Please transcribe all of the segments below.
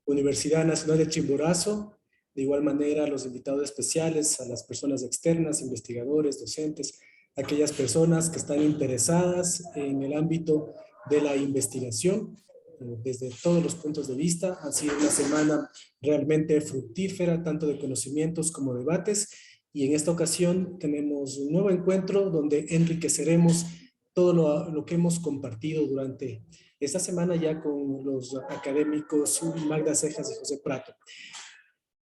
Universidad Nacional de Chimborazo, de igual manera a los invitados especiales, a las personas externas, investigadores, docentes, aquellas personas que están interesadas en el ámbito de la investigación, desde todos los puntos de vista. Ha sido una semana realmente fructífera, tanto de conocimientos como debates, y en esta ocasión tenemos un nuevo encuentro donde enriqueceremos todo lo que hemos compartido durante esta semana ya con los académicos Magda Cejas y José Prato.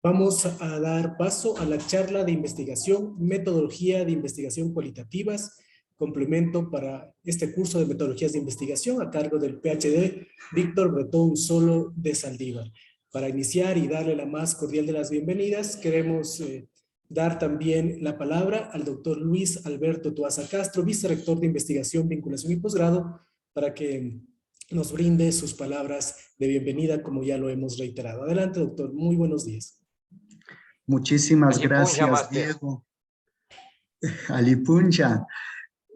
Vamos a dar paso a la charla de investigación, metodología de investigación cualitativas, complemento para este curso de metodologías de investigación a cargo del PhD Víctor Bretón Solo de Saldívar. Para iniciar y darle la más cordial de las bienvenidas, queremos dar también la palabra al doctor Luis Alberto Tuaza Castro, vicerrector de investigación, vinculación y posgrado, para que nos brinde sus palabras de bienvenida, como ya lo hemos reiterado. Adelante, doctor. Muy buenos días. Muchísimas gracias, Diego. Alipuncha.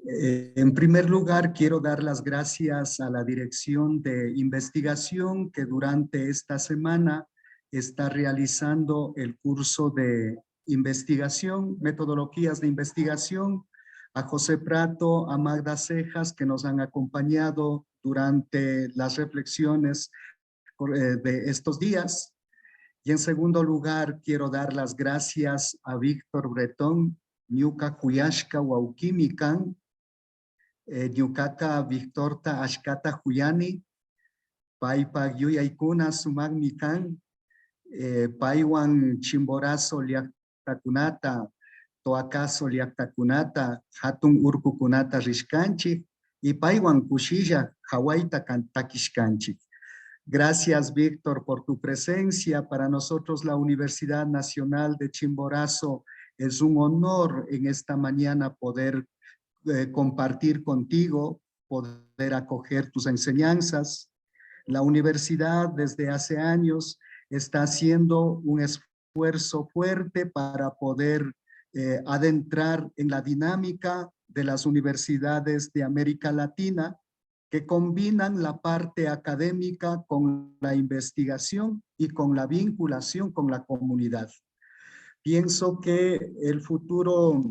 En primer lugar, quiero dar las gracias a la Dirección de Investigación que durante esta semana está realizando el curso de investigación, metodologías de investigación, a José Prato, a Magda Cejas, que nos han acompañado durante las reflexiones de estos días. Y en segundo lugar, quiero dar las gracias a Víctor Bretón, Ñuka Juyashka Waukimikan, Ñukaka Victorta Ashkata Juyani, Paipa Yuyaikuna Sumagmikan, Paiwan Chimborazo Liaktakunata, Toacaso Liaktakunata, Hatun Urkukunata Rishkanchi, y Paiwan Kushilla Hawaita Takishkanchi. Gracias, Víctor, por tu presencia. Para nosotros, la Universidad Nacional de Chimborazo, es un honor en esta mañana poder compartir contigo, poder acoger tus enseñanzas. La universidad desde hace años está haciendo un esfuerzo fuerte para poder adentrar en la dinámica de las universidades de América Latina, que combinan la parte académica con la investigación y con la vinculación con la comunidad. Pienso que el futuro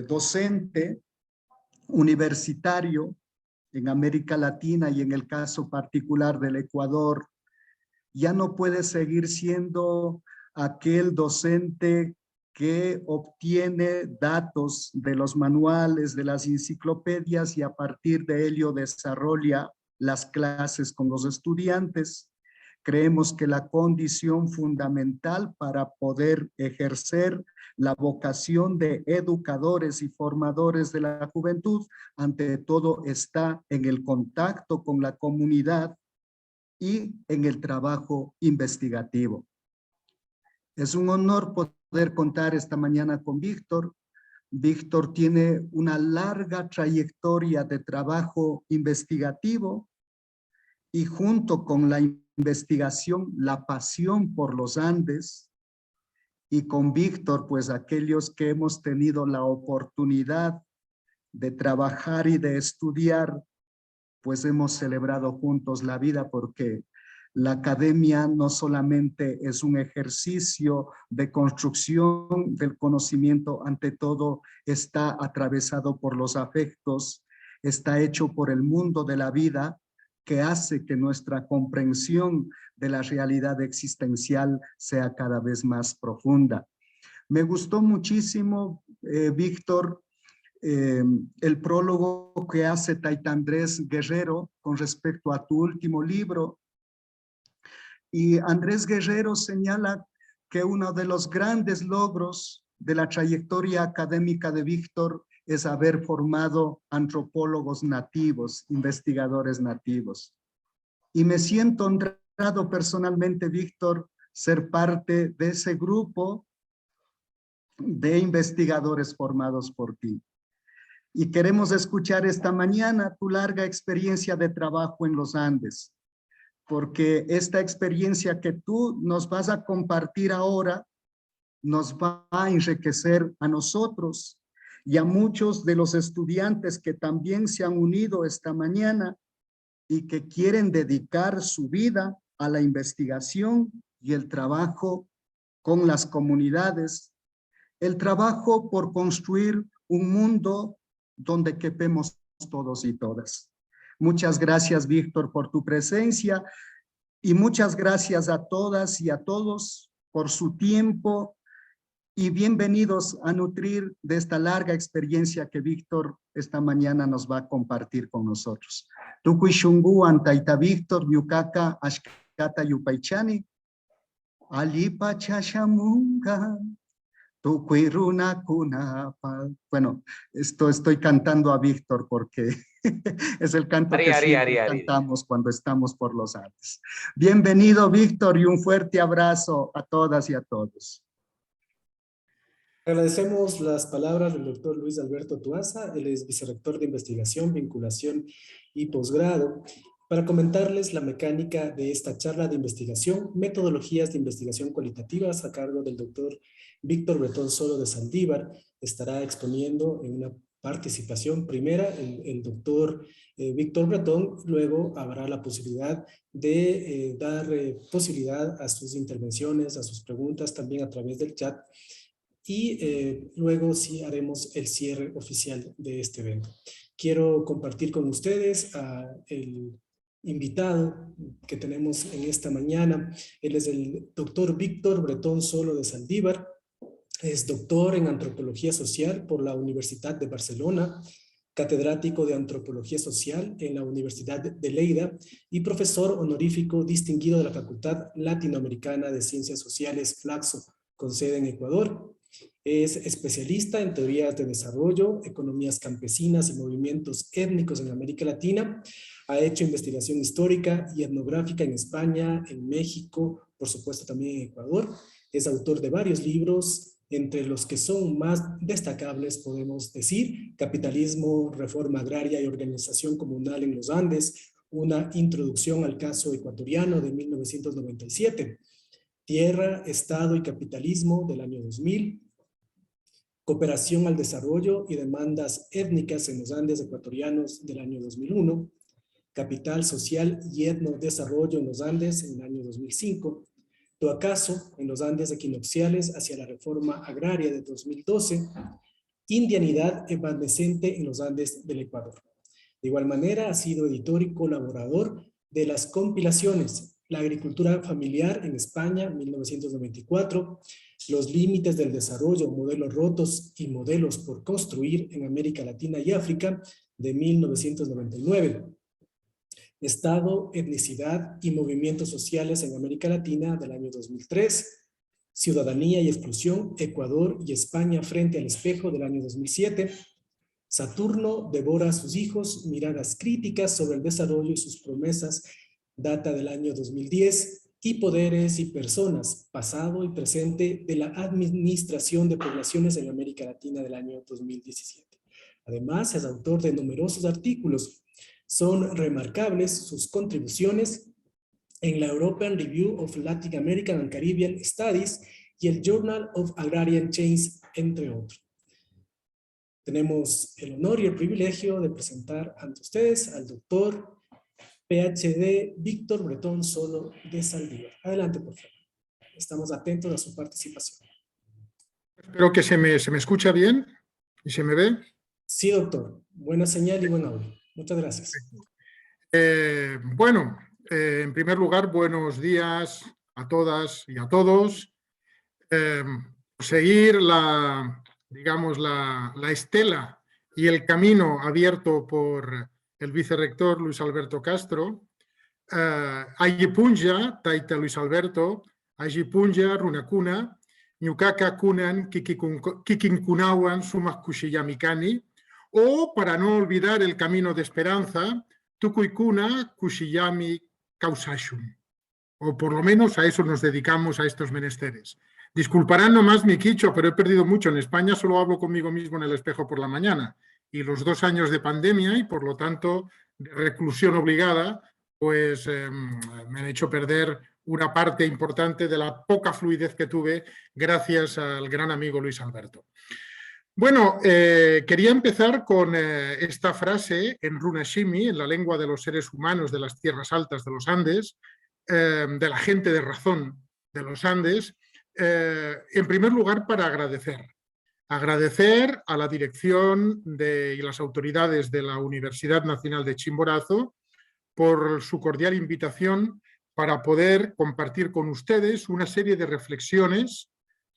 docente universitario en América Latina y en el caso particular del Ecuador, ya no puede seguir siendo aquel docente que obtiene datos de los manuales, de las enciclopedias y a partir de ello desarrolla las clases con los estudiantes. Creemos que la condición fundamental para poder ejercer la vocación de educadores y formadores de la juventud, ante todo está en el contacto con la comunidad y en el trabajo investigativo. Es un honor poder contar esta mañana con Víctor. Víctor tiene una larga trayectoria de trabajo investigativo y junto con la investigación, la pasión por los Andes, y con Víctor, pues aquellos que hemos tenido la oportunidad de trabajar y de estudiar, pues hemos celebrado juntos la vida, porque la academia no solamente es un ejercicio de construcción del conocimiento, ante todo está atravesado por los afectos, está hecho por el mundo de la vida, que hace que nuestra comprensión de la realidad existencial sea cada vez más profunda. Me gustó muchísimo, Víctor, el prólogo que hace Taita Andrés Guerrero con respecto a tu último libro. Y Andrés Guerrero señala que uno de los grandes logros de la trayectoria académica de Víctor es haber formado antropólogos nativos, investigadores nativos. Y me siento honrado personalmente, Víctor, ser parte de ese grupo de investigadores formados por ti. Y queremos escuchar esta mañana tu larga experiencia de trabajo en los Andes, porque esta experiencia que tú nos vas a compartir ahora nos va a enriquecer a nosotros y a muchos de los estudiantes que también se han unido esta mañana y que quieren dedicar su vida a la investigación y el trabajo con las comunidades, el trabajo por construir un mundo donde quepemos todos y todas. Muchas gracias, Víctor, por tu presencia y muchas gracias a todas y a todos por su tiempo y bienvenidos a nutrir de esta larga experiencia que Víctor esta mañana nos va a compartir con nosotros. Tukuy shungu antaita Víctor, yukaka ashkata yupaychani, alipa chashamunga, tukuy runa kunapa. Bueno, estoy cantando a Víctor porque es el canto que siempre cantamos cuando estamos por los Andes. Bienvenido, Víctor, y un fuerte abrazo a todas y a todos. Agradecemos las palabras del doctor Luis Alberto Tuaza, él es vicerrector de investigación, vinculación y posgrado, para comentarles la mecánica de esta charla de investigación, metodologías de investigación cualitativas a cargo del doctor Víctor Bretón Solo de Saldívar. Estará exponiendo en una participación primera el doctor Víctor Bretón, luego habrá la posibilidad de dar posibilidad a sus intervenciones, a sus preguntas también a través del chat. Y luego sí haremos el cierre oficial de este evento. Quiero compartir con ustedes el invitado que tenemos en esta mañana. Él es el doctor Víctor Bretón Solo de Saldívar. Es doctor en Antropología Social por la Universidad de Barcelona, catedrático de Antropología Social en la Universidad de Lleida y profesor honorífico distinguido de la Facultad Latinoamericana de Ciencias Sociales, Flaxo, con sede en Ecuador. Es especialista en teorías de desarrollo, economías campesinas y movimientos étnicos en América Latina. Ha hecho investigación histórica y etnográfica en España, en México, por supuesto también en Ecuador. Es autor de varios libros, entre los que son más destacables podemos decir Capitalismo, Reforma Agraria y Organización Comunal en los Andes, una introducción al caso ecuatoriano de 1997, Tierra, Estado y Capitalismo del año 2000, Cooperación al Desarrollo y Demandas Étnicas en los Andes Ecuatorianos del año 2001, Capital Social y Etnodesarrollo en los Andes en el año 2005, Tu acaso en los Andes equinocciales hacia la reforma agraria de 2012, Indianidad evanescente en los Andes del Ecuador. De igual manera, ha sido editor y colaborador de las compilaciones La agricultura familiar en España, 1994, Los límites del desarrollo, modelos rotos y modelos por construir en América Latina y África, de 1999. Estado, etnicidad y movimientos sociales en América Latina del año 2003, Ciudadanía y exclusión, Ecuador y España frente al espejo del año 2007, Saturno devora a sus hijos, miradas críticas sobre el desarrollo y sus promesas, data del año 2010, y Poderes y personas, pasado y presente de la Administración de Poblaciones en América Latina del año 2017. Además, es autor de numerosos artículos. Son remarcables sus contribuciones en la European Review of Latin American and Caribbean Studies y el Journal of Agrarian Change, entre otros. Tenemos el honor y el privilegio de presentar ante ustedes al doctor PhD Víctor Bretón Solo de Saldívar. Adelante, por favor. Estamos atentos a su participación. Espero que se me escucha bien y se me ve. Sí, doctor. Buena señal y buen audio. Muchas gracias. Bueno, en primer lugar, buenos días a todas y a todos. Seguir digamos, la estela y el camino abierto por el vicerrector Luis Alberto Castro. Ayipunja, Taita Luis Alberto, Ayipunja, Runakuna, Ñukaka Kunan, Kikinkunawan, Sumak Kushiyamikani, o, para no olvidar el camino de esperanza, Tukuykuna, Kushiyami Kausashun. O por lo menos a eso nos dedicamos a estos menesteres. Disculparán nomás mi quicho, pero he perdido mucho. En España solo hablo conmigo mismo en el espejo por la mañana. Y los 2 años de pandemia y, por lo tanto, de reclusión obligada, pues me han hecho perder una parte importante de la poca fluidez que tuve gracias al gran amigo Luis Alberto. Bueno, quería empezar con esta frase en Runashimi, en la lengua de los seres humanos de las tierras altas de los Andes, de la gente de razón de los Andes, en primer lugar para agradecer a la dirección y las autoridades de la Universidad Nacional de Chimborazo por su cordial invitación para poder compartir con ustedes una serie de reflexiones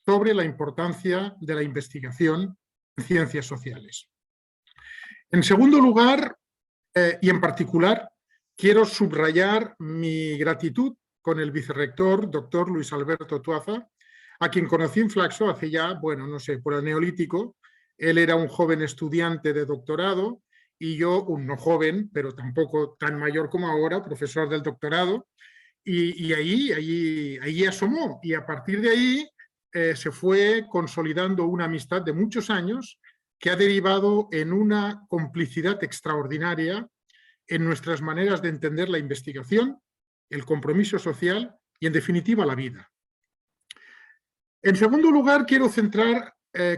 sobre la importancia de la investigación en ciencias sociales. En segundo lugar, y en particular, quiero subrayar mi gratitud con el vicerrector, doctor Luis Alberto Tuaza, a quien conocí en Flaxo hace ya, bueno, no sé, por el Neolítico. Él era un joven estudiante de doctorado y yo, un no joven, pero tampoco tan mayor como ahora, profesor del doctorado, y ahí asomó. Y a partir de ahí se fue consolidando una amistad de muchos años que ha derivado en una complicidad extraordinaria en nuestras maneras de entender la investigación, el compromiso social y, en definitiva, la vida. En segundo lugar, quiero centrar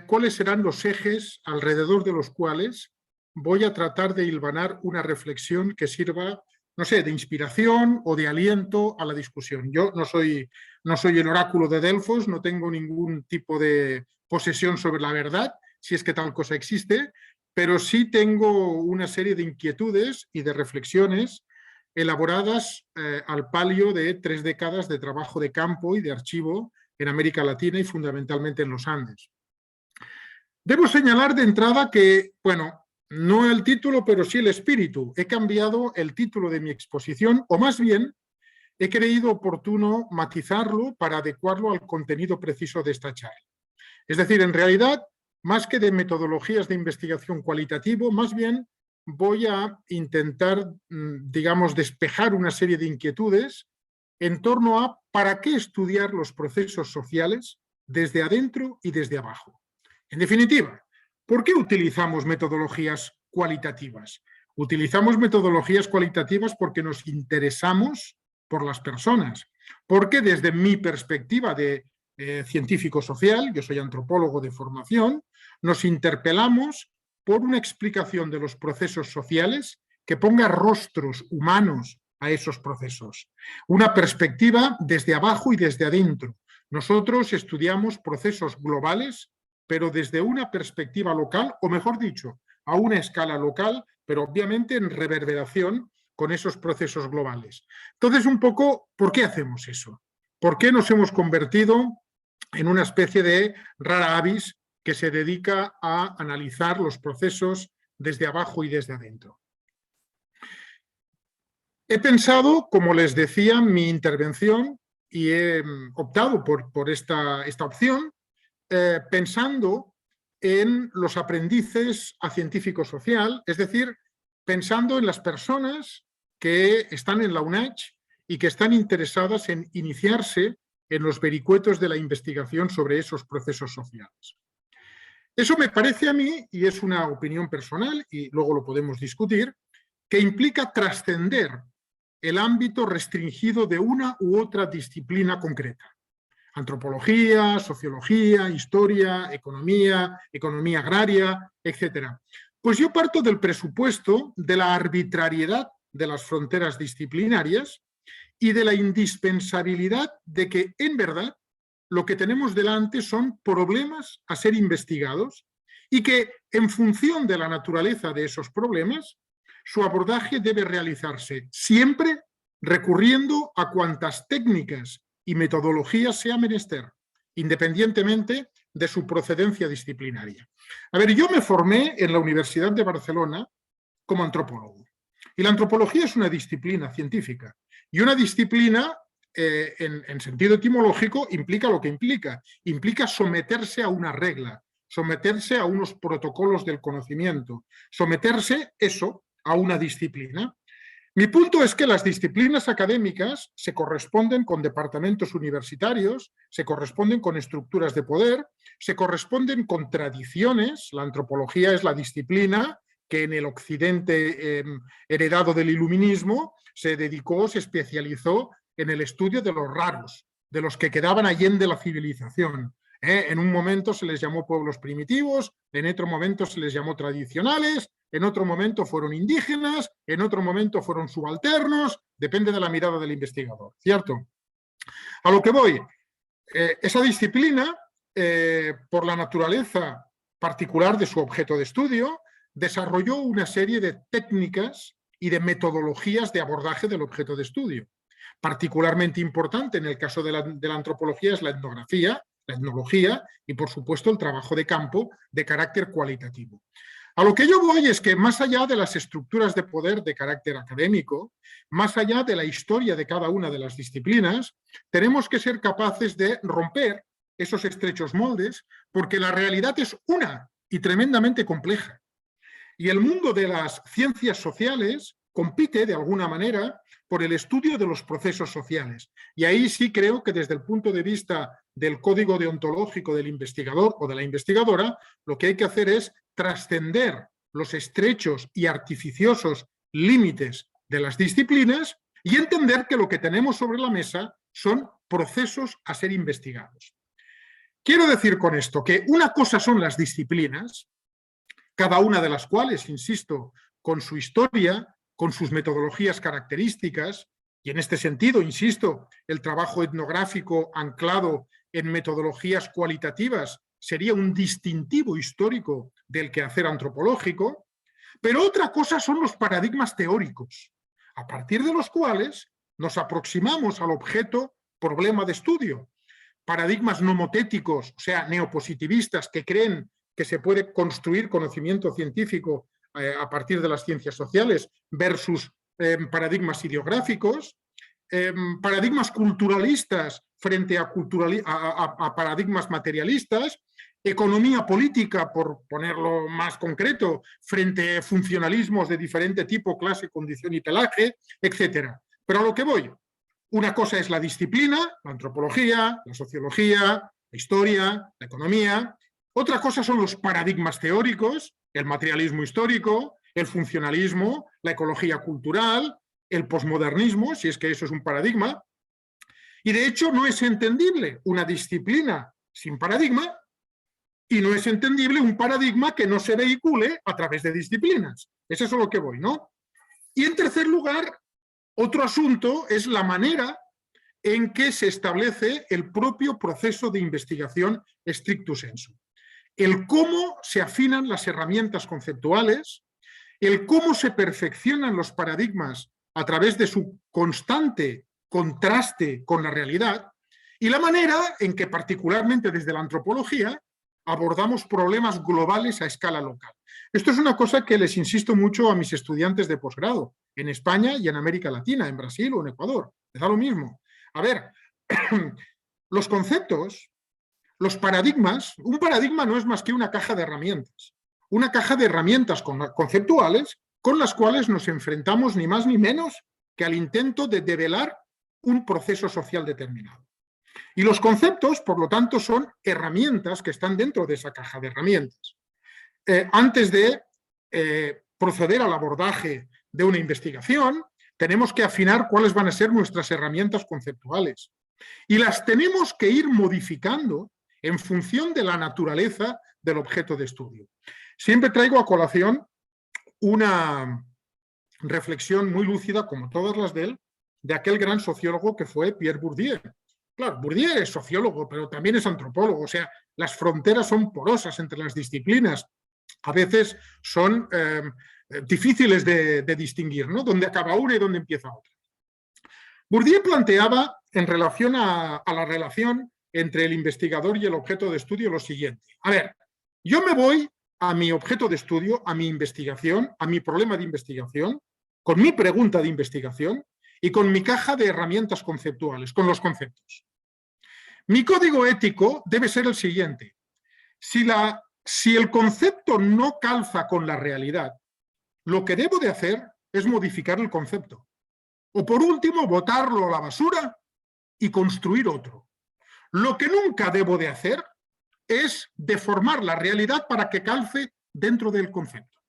cuáles serán los ejes alrededor de los cuales voy a tratar de hilvanar una reflexión que sirva, no sé, de inspiración o de aliento a la discusión. Yo no soy el oráculo de Delfos, no tengo ningún tipo de posesión sobre la verdad, si es que tal cosa existe, pero sí tengo una serie de inquietudes y de reflexiones elaboradas al palio de 3 décadas de trabajo de campo y de archivo en América Latina y fundamentalmente en los Andes. Debo señalar de entrada que, bueno, no el título, pero sí el espíritu. He cambiado el título de mi exposición, o más bien, he creído oportuno matizarlo para adecuarlo al contenido preciso de esta charla. Es decir, en realidad, más que de metodologías de investigación cualitativo, más bien voy a intentar, digamos, despejar una serie de inquietudes en torno a para qué estudiar los procesos sociales desde adentro y desde abajo. En definitiva, ¿por qué utilizamos metodologías cualitativas? Utilizamos metodologías cualitativas porque nos interesamos por las personas, porque desde mi perspectiva de científico social, yo soy antropólogo de formación, nos interpelamos por una explicación de los procesos sociales que ponga rostros humanos a esos procesos. Una perspectiva desde abajo y desde adentro. Nosotros estudiamos procesos globales, pero desde una perspectiva local, o mejor dicho, a una escala local, pero obviamente en reverberación con esos procesos globales. Entonces, un poco, ¿por qué hacemos eso? ¿Por qué nos hemos convertido en una especie de rara avis que se dedica a analizar los procesos desde abajo y desde adentro? He pensado, como les decía en mi intervención, y he optado por esta opción, pensando en los aprendices a científico social, es decir, pensando en las personas que están en la UNACH y que están interesadas en iniciarse en los vericuetos de la investigación sobre esos procesos sociales. Eso me parece a mí, y es una opinión personal, y luego lo podemos discutir, que implica trascender el ámbito restringido de una u otra disciplina concreta. Antropología, sociología, historia, economía agraria, etc. Pues yo parto del presupuesto de la arbitrariedad de las fronteras disciplinarias y de la indispensabilidad de que, en verdad, lo que tenemos delante son problemas a ser investigados y que, en función de la naturaleza de esos problemas, su abordaje debe realizarse siempre recurriendo a cuantas técnicas y metodologías sea menester, independientemente de su procedencia disciplinaria. A ver, yo me formé en la Universidad de Barcelona como antropólogo. Y la antropología es una disciplina científica. Y una disciplina, en sentido etimológico, implica lo que implica. Implica someterse a una regla, someterse a unos protocolos del conocimiento, someterse, eso, a una disciplina. Mi punto es que las disciplinas académicas se corresponden con departamentos universitarios, se corresponden con estructuras de poder, se corresponden con tradiciones. La antropología es la disciplina que en el occidente heredado del iluminismo se dedicó, se especializó en el estudio de los raros, de los que quedaban allende la civilización. En un momento se les llamó pueblos primitivos, en otro momento se les llamó tradicionales, en otro momento fueron indígenas, en otro momento fueron subalternos, depende de la mirada del investigador, ¿cierto? A lo que voy, esa disciplina, por la naturaleza particular de su objeto de estudio, desarrolló una serie de técnicas y de metodologías de abordaje del objeto de estudio. Particularmente importante en el caso de la antropología es la etnografía, la etnología y, por supuesto, el trabajo de campo de carácter cualitativo. A lo que yo voy es que, más allá de las estructuras de poder de carácter académico, más allá de la historia de cada una de las disciplinas, tenemos que ser capaces de romper esos estrechos moldes, porque la realidad es una y tremendamente compleja. Y el mundo de las ciencias sociales compite, de alguna manera, por el estudio de los procesos sociales. Y ahí sí creo que, desde el punto de vista del código deontológico del investigador o de la investigadora, lo que hay que hacer es trascender los estrechos y artificiosos límites de las disciplinas y entender que lo que tenemos sobre la mesa son procesos a ser investigados. Quiero decir con esto que una cosa son las disciplinas, cada una de las cuales, insisto, con su historia, con sus metodologías características, y en este sentido, insisto, el trabajo etnográfico anclado en metodologías cualitativas sería un distintivo histórico del quehacer antropológico, pero otra cosa son los paradigmas teóricos, a partir de los cuales nos aproximamos al objeto problema de estudio. Paradigmas nomotéticos, o sea, neopositivistas, que creen que se puede construir conocimiento científico a partir de las ciencias sociales, versus paradigmas ideográficos, paradigmas culturalistas frente a paradigmas materialistas, economía política, por ponerlo más concreto, frente a funcionalismos de diferente tipo, clase, condición y pelaje, etc. Pero a lo que voy, una cosa es la disciplina, la antropología, la sociología, la historia, la economía. Otra cosa son los paradigmas teóricos, el materialismo histórico, el funcionalismo, la ecología cultural, el posmodernismo, si es que eso es un paradigma. Y de hecho no es entendible una disciplina sin paradigma y no es entendible un paradigma que no se vehicule a través de disciplinas. Es eso lo que voy, ¿no? Y en tercer lugar, otro asunto es la manera en que se establece el propio proceso de investigación stricto sensu. El cómo se afinan las herramientas conceptuales, el cómo se perfeccionan los paradigmas a través de su constante contraste con la realidad y la manera en que, particularmente desde la antropología, abordamos problemas globales a escala local. Esto es una cosa que les insisto mucho a mis estudiantes de posgrado, en España y en América Latina, en Brasil o en Ecuador. Les da lo mismo. A ver, los conceptos, los paradigmas, un paradigma no es más que una caja de herramientas. Una caja de herramientas conceptuales con las cuales nos enfrentamos ni más ni menos que al intento de develar un proceso social determinado. Y los conceptos, por lo tanto, son herramientas que están dentro de esa caja de herramientas. Antes de proceder al abordaje de una investigación, tenemos que afinar cuáles van a ser nuestras herramientas conceptuales. Y las tenemos que ir modificando en función de la naturaleza del objeto de estudio. Siempre traigo a colación una reflexión muy lúcida, como todas las de él, de aquel gran sociólogo que fue Pierre Bourdieu. Claro, Bourdieu es sociólogo, pero también es antropólogo, o sea, las fronteras son porosas entre las disciplinas, a veces son difíciles de distinguir, ¿no? Dónde acaba una y dónde empieza otra. Bourdieu planteaba, en relación a la relación entre el investigador y el objeto de estudio, lo siguiente. A ver, yo me voy a mi objeto de estudio, a mi investigación, a mi problema de investigación, con mi pregunta de investigación y con mi caja de herramientas conceptuales, con los conceptos. Mi código ético debe ser el siguiente. Si el concepto no calza con la realidad, lo que debo de hacer es modificar el concepto. O por último, botarlo a la basura y construir otro. Lo que nunca debo de hacer es deformar la realidad para que calce dentro del concepto.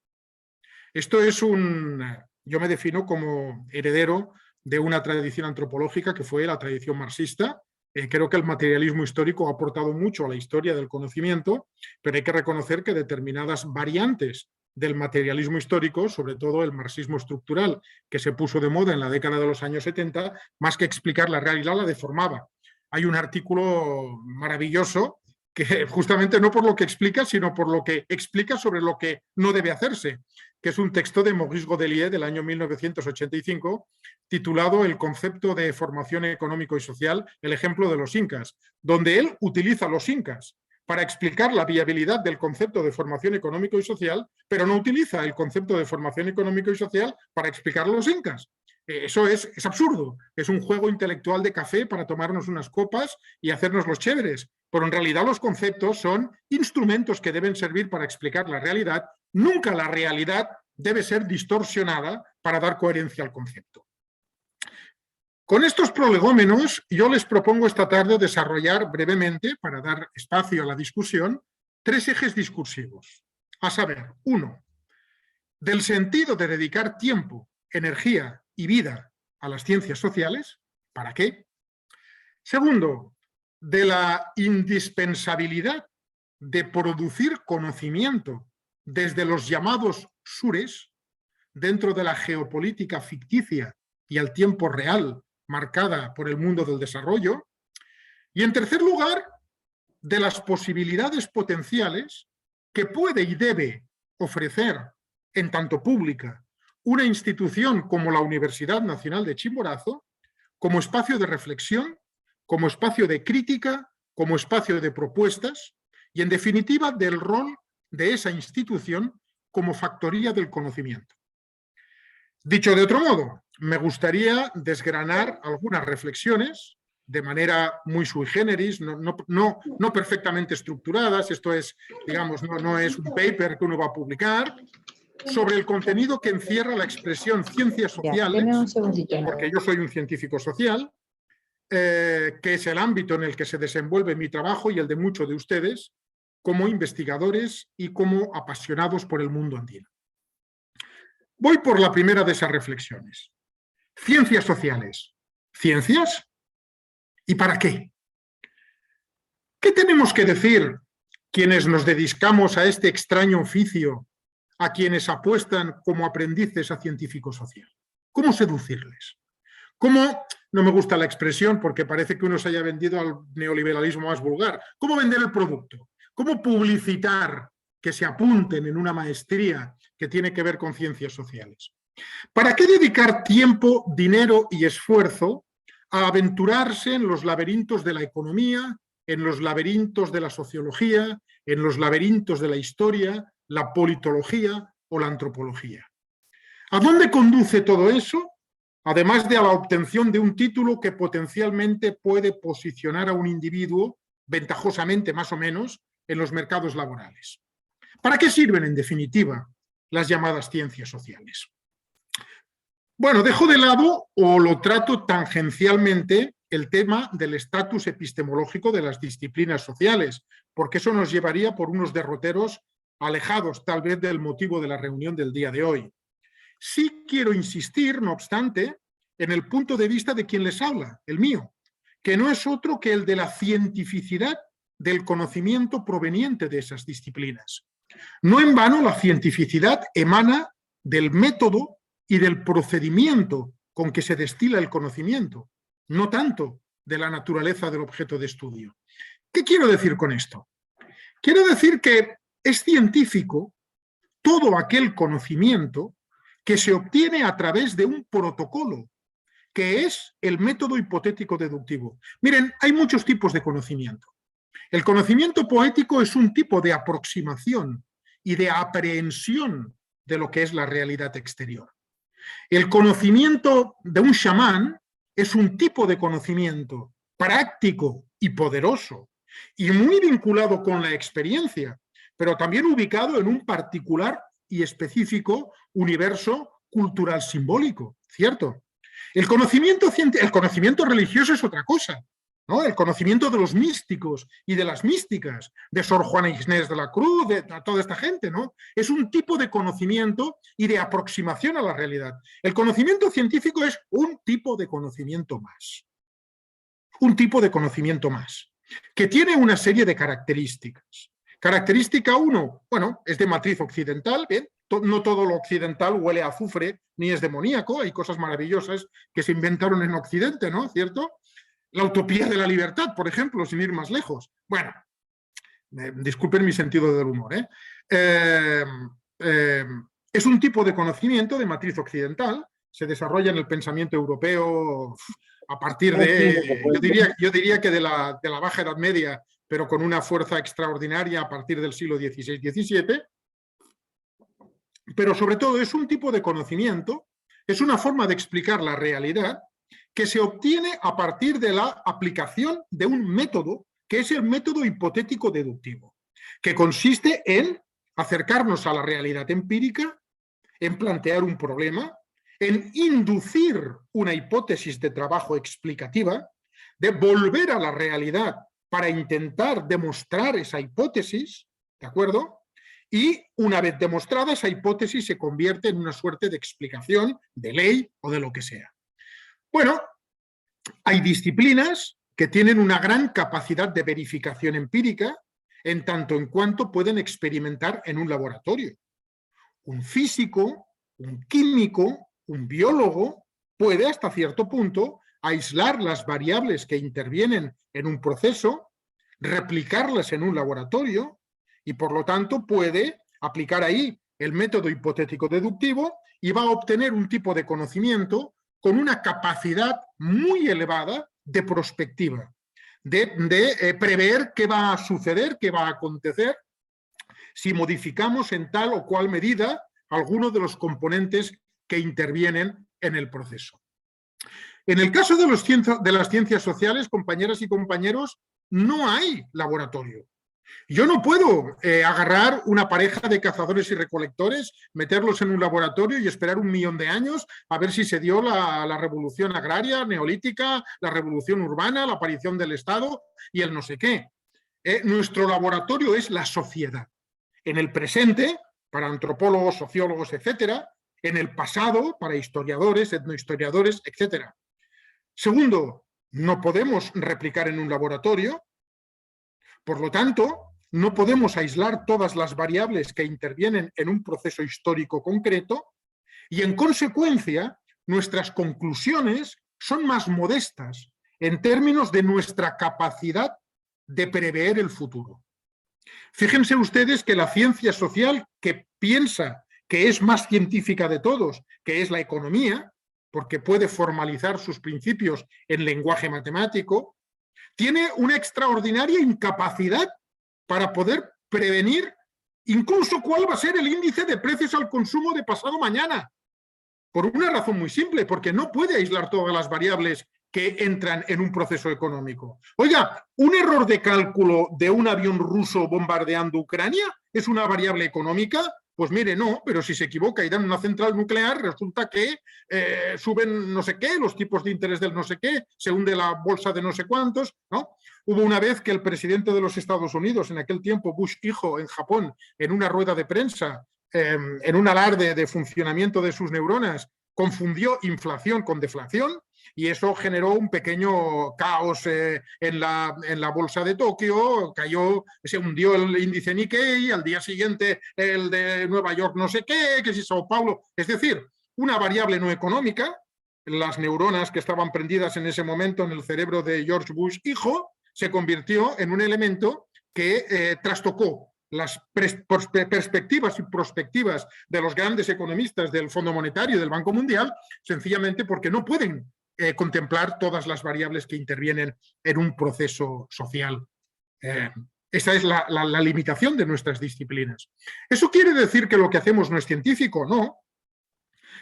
Esto es yo me defino como heredero de una tradición antropológica que fue la tradición marxista, Creo que el materialismo histórico ha aportado mucho a la historia del conocimiento, pero hay que reconocer que determinadas variantes del materialismo histórico, sobre todo el marxismo estructural, que se puso de moda en la década de los años 70, más que explicar la realidad, la deformaba. Hay un artículo maravilloso que justamente no por lo que explica, sino por lo que explica sobre lo que no debe hacerse, que es un texto de Maurice Godelier del año 1985, titulado El concepto de formación económico y social, el ejemplo de los incas, donde él utiliza los incas para explicar la viabilidad del concepto de formación económico y social, pero no utiliza el concepto de formación económico y social para explicar los incas. Eso es absurdo, es un juego intelectual de café para tomarnos unas copas y hacernos los chéveres, pero en realidad los conceptos son instrumentos que deben servir para explicar la realidad. Nunca la realidad debe ser distorsionada para dar coherencia al concepto. Con estos prolegómenos, yo les propongo esta tarde desarrollar brevemente, para dar espacio a la discusión, 3 ejes discursivos. A saber, 1, del sentido de dedicar tiempo, energía y vida a las ciencias sociales. ¿Para qué? Segundo, de la indispensabilidad de producir conocimiento desde los llamados sures, dentro de la geopolítica ficticia y al tiempo real marcada por el mundo del desarrollo. Y en tercer lugar, de las posibilidades potenciales que puede y debe ofrecer, en tanto pública, una institución como la Universidad Nacional de Chimborazo, como espacio de reflexión, como espacio de crítica, como espacio de propuestas y, en definitiva, del rol de esa institución como factoría del conocimiento. Dicho de otro modo, me gustaría desgranar algunas reflexiones de manera muy sui generis, no perfectamente estructuradas. Esto es, digamos, no es un paper que uno va a publicar, sobre el contenido que encierra la expresión ciencias sociales, porque yo soy un científico social, que es el ámbito en el que se desenvuelve mi trabajo y el de muchos de ustedes como investigadores y como apasionados por el mundo andino. Voy por la primera de esas reflexiones. Ciencias sociales. ¿Ciencias? ¿Y para qué? ¿Qué tenemos que decir quienes nos dedicamos a este extraño oficio, a quienes apuestan como aprendices a científico social? ¿Cómo seducirles? ¿Cómo, no me gusta la expresión porque parece que uno se haya vendido al neoliberalismo más vulgar, cómo vender el producto? ¿Cómo publicitar que se apunten en una maestría que tiene que ver con ciencias sociales? ¿Para qué dedicar tiempo, dinero y esfuerzo a aventurarse en los laberintos de la economía, en los laberintos de la sociología, en los laberintos de la historia, la politología o la antropología? ¿A dónde conduce todo eso? Además de a la obtención de un título que potencialmente puede posicionar a un individuo, ventajosamente más o menos, en los mercados laborales. ¿Para qué sirven, en definitiva, las llamadas ciencias sociales? Bueno, dejo de lado o lo trato tangencialmente el tema del estatus epistemológico de las disciplinas sociales, porque eso nos llevaría por unos derroteros alejados tal vez del motivo de la reunión del día de hoy. Sí quiero insistir, no obstante, en el punto de vista de quien les habla, el mío, que no es otro que el de la cientificidad del conocimiento proveniente de esas disciplinas. No en vano la cientificidad emana del método y del procedimiento con que se destila el conocimiento, no tanto de la naturaleza del objeto de estudio. ¿Qué quiero decir con esto? Quiero decir que es científico todo aquel conocimiento que se obtiene a través de un protocolo, que es el método hipotético deductivo. Miren, hay muchos tipos de conocimiento. El conocimiento poético es un tipo de aproximación y de aprehensión de lo que es la realidad exterior. El conocimiento de un chamán es un tipo de conocimiento práctico y poderoso y muy vinculado con la experiencia, pero también ubicado en un particular y específico universo cultural simbólico, ¿cierto? El conocimiento religioso es otra cosa, ¿no? El conocimiento de los místicos y de las místicas, de Sor Juana Inés de la Cruz, de toda esta gente, ¿no? Es un tipo de conocimiento y de aproximación a la realidad. El conocimiento científico es un tipo de conocimiento más. un tipo de conocimiento más, que tiene una serie de características. Característica 1, bueno, es de matriz occidental, bien, no todo lo occidental huele a azufre ni es demoníaco, hay cosas maravillosas que se inventaron en Occidente, ¿no? ¿Cierto? La utopía de la libertad, por ejemplo, sin ir más lejos. Bueno, disculpen mi sentido del humor, es un tipo de conocimiento de matriz occidental, se desarrolla en el pensamiento europeo a partir de, yo diría que de la Baja Edad Media, pero con una fuerza extraordinaria a partir del siglo XVI-XVII, pero sobre todo es un tipo de conocimiento, es una forma de explicar la realidad que se obtiene a partir de la aplicación de un método que es el método hipotético deductivo, que consiste en acercarnos a la realidad empírica, en plantear un problema, en inducir una hipótesis de trabajo explicativa, de volver a la realidad para intentar demostrar esa hipótesis, ¿de acuerdo? Y una vez demostrada, esa hipótesis se convierte en una suerte de explicación, de ley o de lo que sea. Bueno, hay disciplinas que tienen una gran capacidad de verificación empírica en tanto en cuanto pueden experimentar en un laboratorio. Un físico, un químico, un biólogo puede hasta cierto punto aislar las variables que intervienen en un proceso, replicarlas en un laboratorio y por lo tanto puede aplicar ahí el método hipotético deductivo y va a obtener un tipo de conocimiento con una capacidad muy elevada de prospectiva, de prever qué va a suceder, qué va a acontecer si modificamos en tal o cual medida algunos de los componentes que intervienen en el proceso. En el caso de las ciencias sociales, compañeras y compañeros, no hay laboratorio. Yo no puedo agarrar una pareja de cazadores y recolectores, meterlos en un laboratorio y esperar 1.000.000 de años a ver si se dio la revolución agraria, neolítica, la revolución urbana, la aparición del Estado y el no sé qué. Nuestro laboratorio es la sociedad. En el presente, para antropólogos, sociólogos, etcétera. En el pasado, para historiadores, etnohistoriadores, etcétera. Segundo, no podemos replicar en un laboratorio. Por lo tanto, no podemos aislar todas las variables que intervienen en un proceso histórico concreto y, en consecuencia, nuestras conclusiones son más modestas en términos de nuestra capacidad de prever el futuro. Fíjense ustedes que la ciencia social que piensa que es más científica de todos, que es la economía, porque puede formalizar sus principios en lenguaje matemático, tiene una extraordinaria incapacidad para poder prevenir incluso cuál va a ser el índice de precios al consumo de pasado mañana. Por una razón muy simple, porque no puede aislar todas las variables que entran en un proceso económico. Oiga, ¿un error de cálculo de un avión ruso bombardeando Ucrania es una variable económica? Pues mire, no, pero si se equivoca y dan una central nuclear, resulta que suben no sé qué, los tipos de interés del no sé qué, se hunde la bolsa de no sé cuántos, ¿no? Hubo una vez que el presidente de los Estados Unidos, en aquel tiempo Bush hijo, en Japón, en una rueda de prensa, en un alarde de funcionamiento de sus neuronas, confundió inflación con deflación y eso generó un pequeño caos en la bolsa de Tokio, se hundió el índice Nikkei, al día siguiente el de Nueva York no sé qué, que si Sao Paulo, es decir, una variable no económica, las neuronas que estaban prendidas en ese momento en el cerebro de George Bush hijo, se convirtió en un elemento que trastocó las perspectivas y prospectivas de los grandes economistas del Fondo Monetario y del Banco Mundial, sencillamente porque no pueden contemplar todas las variables que intervienen en un proceso social. Esa es la limitación de nuestras disciplinas. ¿Eso quiere decir que lo que hacemos no es científico? No.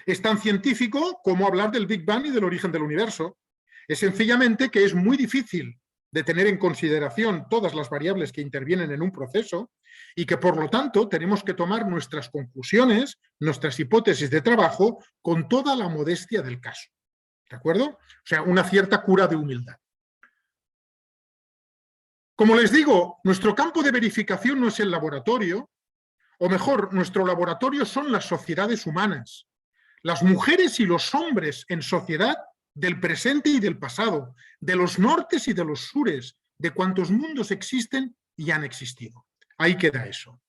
Es tan científico como hablar del Big Bang y del origen del universo. Es sencillamente que es muy difícil de tener en consideración todas las variables que intervienen en un proceso y que, por lo tanto, tenemos que tomar nuestras conclusiones, nuestras hipótesis de trabajo con toda la modestia del caso. ¿De acuerdo? O sea, una cierta cura de humildad. Como les digo, nuestro campo de verificación no es el laboratorio, o mejor, nuestro laboratorio son las sociedades humanas. Las mujeres y los hombres en sociedad del presente y del pasado, de los nortes y de los sures, de cuantos mundos existen y han existido. Ahí queda eso.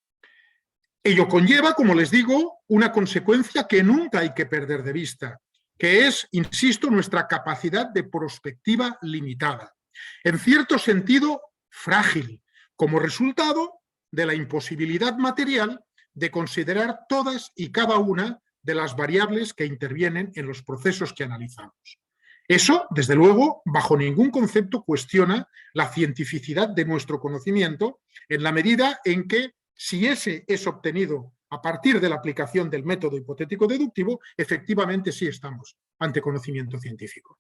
Ello conlleva, como les digo, una consecuencia que nunca hay que perder de vista, que es, insisto, nuestra capacidad de prospectiva limitada, en cierto sentido frágil, como resultado de la imposibilidad material de considerar todas y cada una de las variables que intervienen en los procesos que analizamos. Eso, desde luego, bajo ningún concepto cuestiona la cientificidad de nuestro conocimiento, en la medida en que, si ese es obtenido a partir de la aplicación del método hipotético deductivo, efectivamente sí estamos ante conocimiento científico.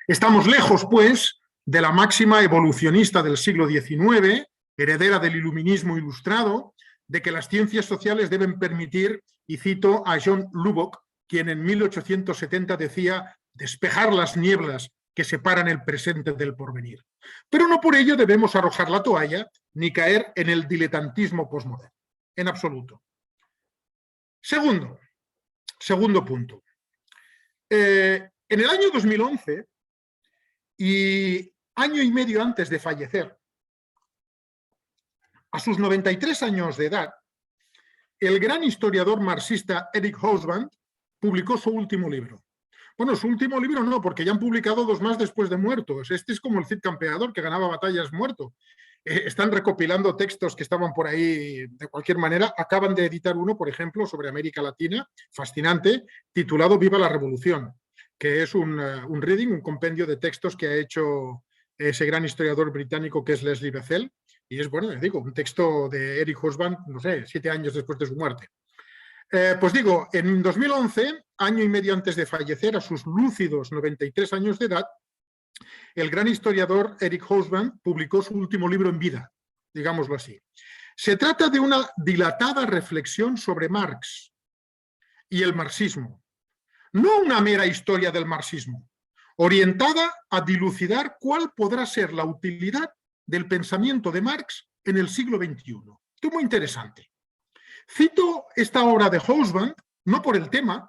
Estamos lejos, pues, de la máxima evolucionista del siglo XIX, heredera del iluminismo ilustrado, de que las ciencias sociales deben permitir, y cito a John Lubbock, quien en 1870 decía despejar las nieblas que separan el presente del porvenir. Pero no por ello debemos arrojar la toalla ni caer en el diletantismo posmoderno, en absoluto. Segundo punto. En el año 2011, y año y medio antes de fallecer, a sus 93 años de edad, el gran historiador marxista Eric Hobsbawm publicó su último libro. Bueno, su último libro no, porque ya han publicado dos más después de muertos. Este es como el Cid Campeador, que ganaba batallas muerto. Están recopilando textos que estaban por ahí de cualquier manera. Acaban de editar uno, por ejemplo, sobre América Latina, fascinante, titulado Viva la Revolución, que es un reading, un compendio de textos que ha hecho ese gran historiador británico que es Leslie Bethel. Y es, bueno, les digo, un texto de Eric Hobsbawm, no sé, 7 años después de su muerte. Pues digo, en 2011, año y medio antes de fallecer, a sus lúcidos 93 años de edad, el gran historiador Eric Hobsbawm publicó su último libro en vida, digámoslo así. Se trata de una dilatada reflexión sobre Marx y el marxismo, no una mera historia del marxismo, orientada a dilucidar cuál podrá ser la utilidad del pensamiento de Marx en el siglo XXI. Esto es muy interesante. Cito esta obra de Hobsbawm, no por el tema,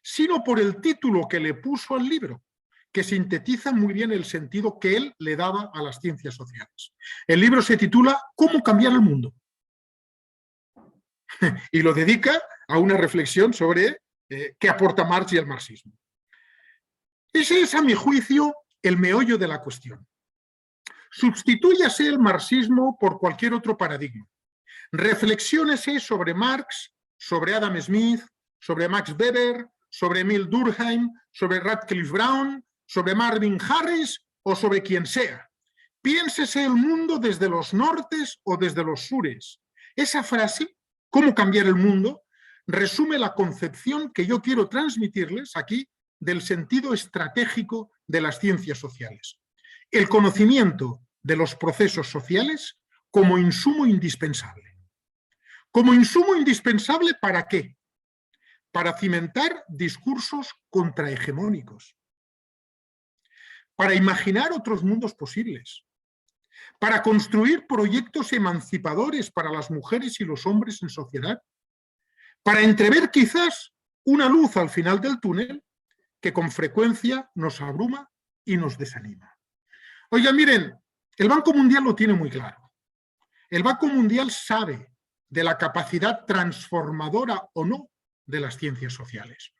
sino por el título que le puso al libro, que sintetiza muy bien el sentido que él le daba a las ciencias sociales. El libro se titula ¿Cómo cambiar el mundo? Y lo dedica a una reflexión sobre qué aporta Marx y el marxismo. Ese es, a mi juicio, el meollo de la cuestión. Sustitúyase el marxismo por cualquier otro paradigma. Reflexiónese sobre Marx, sobre Adam Smith, sobre Max Weber, sobre Emil Durkheim, sobre Radcliffe Brown, sobre Marvin Harris o sobre quien sea. Piénsese el mundo desde los nortes o desde los sures. Esa frase, ¿cómo cambiar el mundo?, resume la concepción que yo quiero transmitirles aquí del sentido estratégico de las ciencias sociales. El conocimiento de los procesos sociales como insumo indispensable. Como insumo indispensable, ¿para qué? Para cimentar discursos contrahegemónicos, para imaginar otros mundos posibles, para construir proyectos emancipadores para las mujeres y los hombres en sociedad, para entrever quizás una luz al final del túnel que con frecuencia nos abruma y nos desanima. Oigan, miren, el Banco Mundial lo tiene muy claro. El Banco Mundial sabe de la capacidad transformadora o no de las ciencias sociales.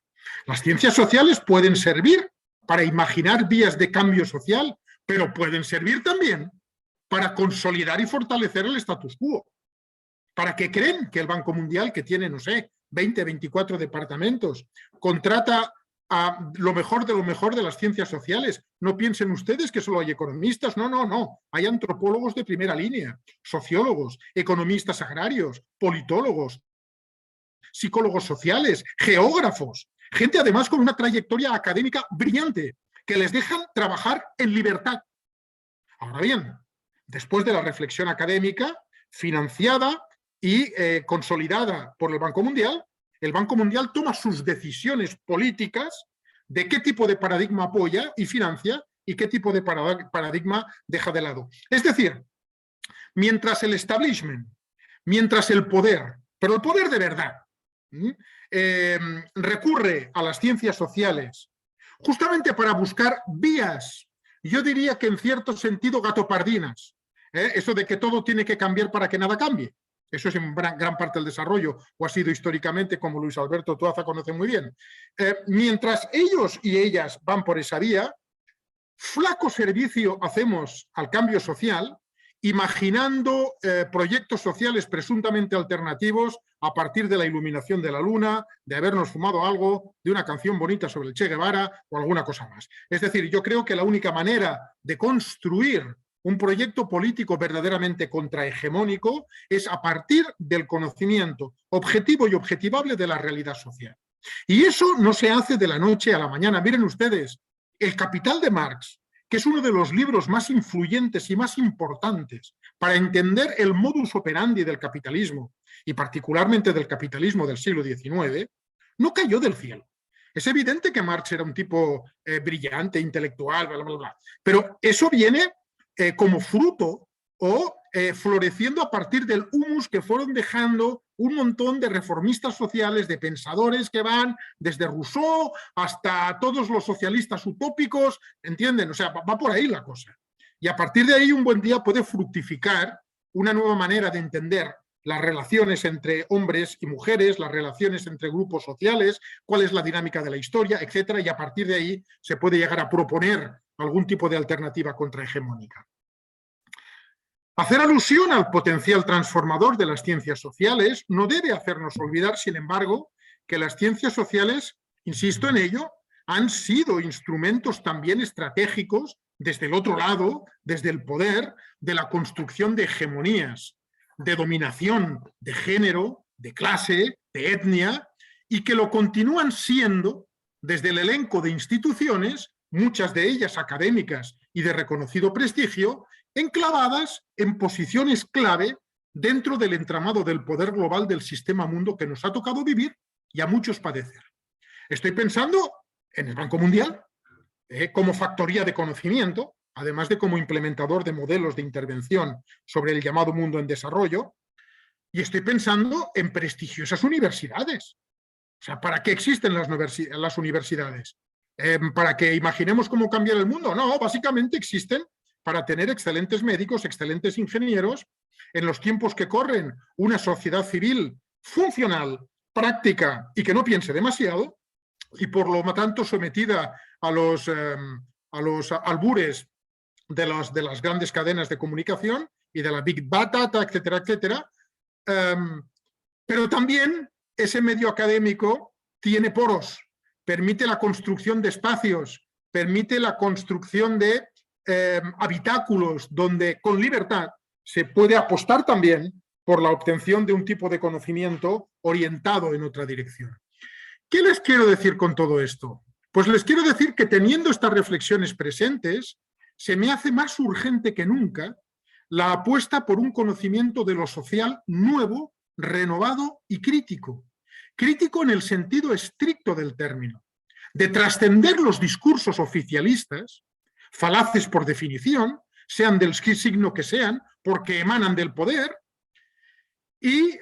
Las ciencias sociales pueden servir para imaginar vías de cambio social, pero pueden servir también para consolidar y fortalecer el status quo. ¿Para qué creen que el Banco Mundial, que tiene, no sé, 20, 24 departamentos, contrata a lo mejor de las ciencias sociales? No piensen ustedes que solo hay economistas, no. Hay antropólogos de primera línea, sociólogos, economistas agrarios, politólogos, psicólogos sociales, geógrafos, gente además con una trayectoria académica brillante, que les dejan trabajar en libertad. Ahora bien, después de la reflexión académica, financiada y consolidada por el Banco Mundial toma sus decisiones políticas de qué tipo de paradigma apoya y financia y qué tipo de paradigma deja de lado. Es decir, mientras el establishment, mientras el poder, pero el poder de verdad, recurre a las ciencias sociales justamente para buscar vías, yo diría que en cierto sentido gatopardinas, eso de que todo tiene que cambiar para que nada cambie. Eso es en gran parte del desarrollo, o ha sido históricamente, como Luis Alberto Tuaza conoce muy bien. Mientras ellos y ellas van por esa vía, flaco servicio hacemos al cambio social, imaginando proyectos sociales presuntamente alternativos a partir de la iluminación de la luna, de habernos fumado algo, de una canción bonita sobre el Che Guevara o alguna cosa más. Es decir, yo creo que la única manera de construir un proyecto político verdaderamente contrahegemónico es a partir del conocimiento objetivo y objetivable de la realidad social. Y eso no se hace de la noche a la mañana. Miren ustedes, El Capital de Marx, que es uno de los libros más influyentes y más importantes para entender el modus operandi del capitalismo, y particularmente del capitalismo del siglo XIX, no cayó del cielo. Es evidente que Marx era un tipo brillante, intelectual, bla, bla, bla, pero eso viene como fruto o floreciendo a partir del humus que fueron dejando un montón de reformistas sociales, de pensadores que van desde Rousseau hasta todos los socialistas utópicos, ¿entienden? O sea, va por ahí la cosa. Y a partir de ahí un buen día puede fructificar una nueva manera de entender las relaciones entre hombres y mujeres, las relaciones entre grupos sociales, cuál es la dinámica de la historia, etcétera, y a partir de ahí se puede llegar a proponer algún tipo de alternativa contrahegemónica. Hacer alusión al potencial transformador de las ciencias sociales no debe hacernos olvidar, sin embargo, que las ciencias sociales, insisto en ello, han sido instrumentos también estratégicos desde el otro lado, desde el poder, de la construcción de hegemonías, de dominación de género, de clase, de etnia, y que lo continúan siendo desde el elenco de instituciones, muchas de ellas académicas y de reconocido prestigio, enclavadas en posiciones clave dentro del entramado del poder global del sistema mundo que nos ha tocado vivir y a muchos padecer. Estoy pensando en el Banco Mundial como factoría de conocimiento, además de como implementador de modelos de intervención sobre el llamado mundo en desarrollo, y estoy pensando en prestigiosas universidades. O sea, ¿para qué existen las universidades? ¿Para que imaginemos cómo cambiar el mundo? No, básicamente existen para tener excelentes médicos, excelentes ingenieros, en los tiempos que corren, una sociedad civil funcional, práctica y que no piense demasiado, y por lo tanto sometida a los albures de las grandes cadenas de comunicación y de la Big Data, etcétera, etcétera. Pero también ese medio académico tiene poros, permite la construcción de espacios, permite la construcción de habitáculos donde con libertad se puede apostar también por la obtención de un tipo de conocimiento orientado en otra dirección. ¿Qué les quiero decir con todo esto? Pues les quiero decir que teniendo estas reflexiones presentes, se me hace más urgente que nunca la apuesta por un conocimiento de lo social nuevo, renovado y crítico. Crítico en el sentido estricto del término, de trascender los discursos oficialistas, falaces por definición, sean del signo que sean, porque emanan del poder, y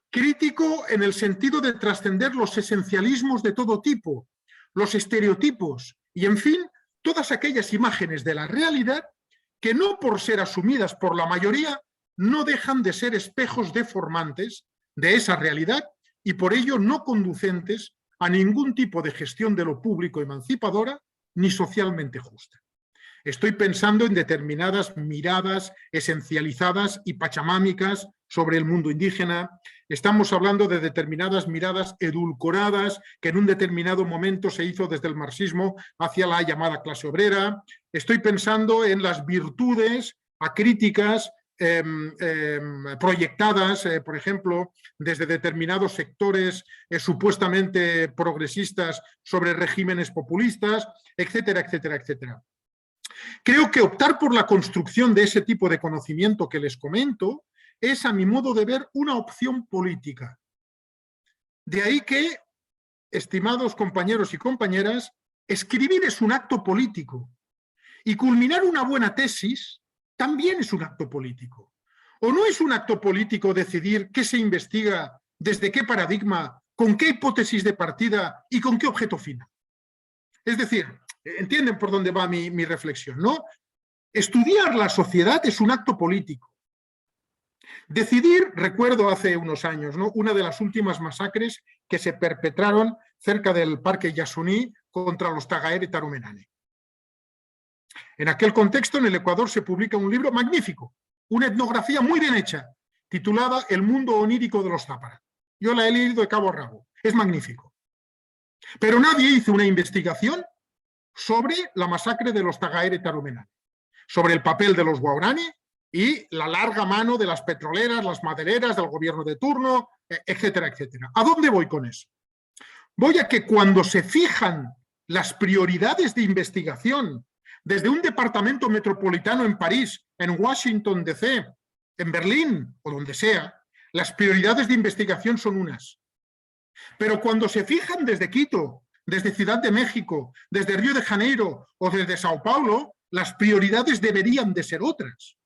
crítico en el sentido de trascender los esencialismos de todo tipo, los estereotipos y, en fin, todas aquellas imágenes de la realidad que no por ser asumidas por la mayoría no dejan de ser espejos deformantes de esa realidad y por ello no conducentes a ningún tipo de gestión de lo público emancipadora ni socialmente justa. Estoy pensando en determinadas miradas esencializadas y pachamámicas sobre el mundo indígena. Estamos hablando de determinadas miradas edulcoradas que en un determinado momento se hizo desde el marxismo hacia la llamada clase obrera. Estoy pensando en las virtudes acríticas proyectadas, por ejemplo, desde determinados sectores supuestamente progresistas sobre regímenes populistas, etcétera, etcétera, etcétera. Creo que optar por la construcción de ese tipo de conocimiento que les comento es, a mi modo de ver, una opción política. De ahí que, estimados compañeros y compañeras, escribir es un acto político y culminar una buena tesis también es un acto político. ¿O no es un acto político decidir qué se investiga, desde qué paradigma, con qué hipótesis de partida y con qué objeto final? Es decir, entienden por dónde va mi reflexión, ¿no? Estudiar la sociedad es un acto político. Decidir, recuerdo hace unos años, ¿no?, una de las últimas masacres que se perpetraron cerca del Parque Yasuní contra los Tagaere Tarumenane. En aquel contexto, en el Ecuador se publica un libro magnífico, una etnografía muy bien hecha, titulada El mundo onírico de los Zápara. Yo la he leído de cabo a rabo, es magnífico. Pero nadie hizo una investigación sobre la masacre de los Tagaere Tarumenane, sobre el papel de los Guarani y la larga mano de las petroleras, las madereras, del gobierno de turno, etcétera, etcétera. ¿A dónde voy con eso? Voy a que cuando se fijan las prioridades de investigación desde un departamento metropolitano en París, en Washington DC, en Berlín o donde sea, las prioridades de investigación son unas. Pero cuando se fijan desde Quito, desde Ciudad de México, desde Río de Janeiro o desde Sao Paulo, las prioridades deberían de ser otras.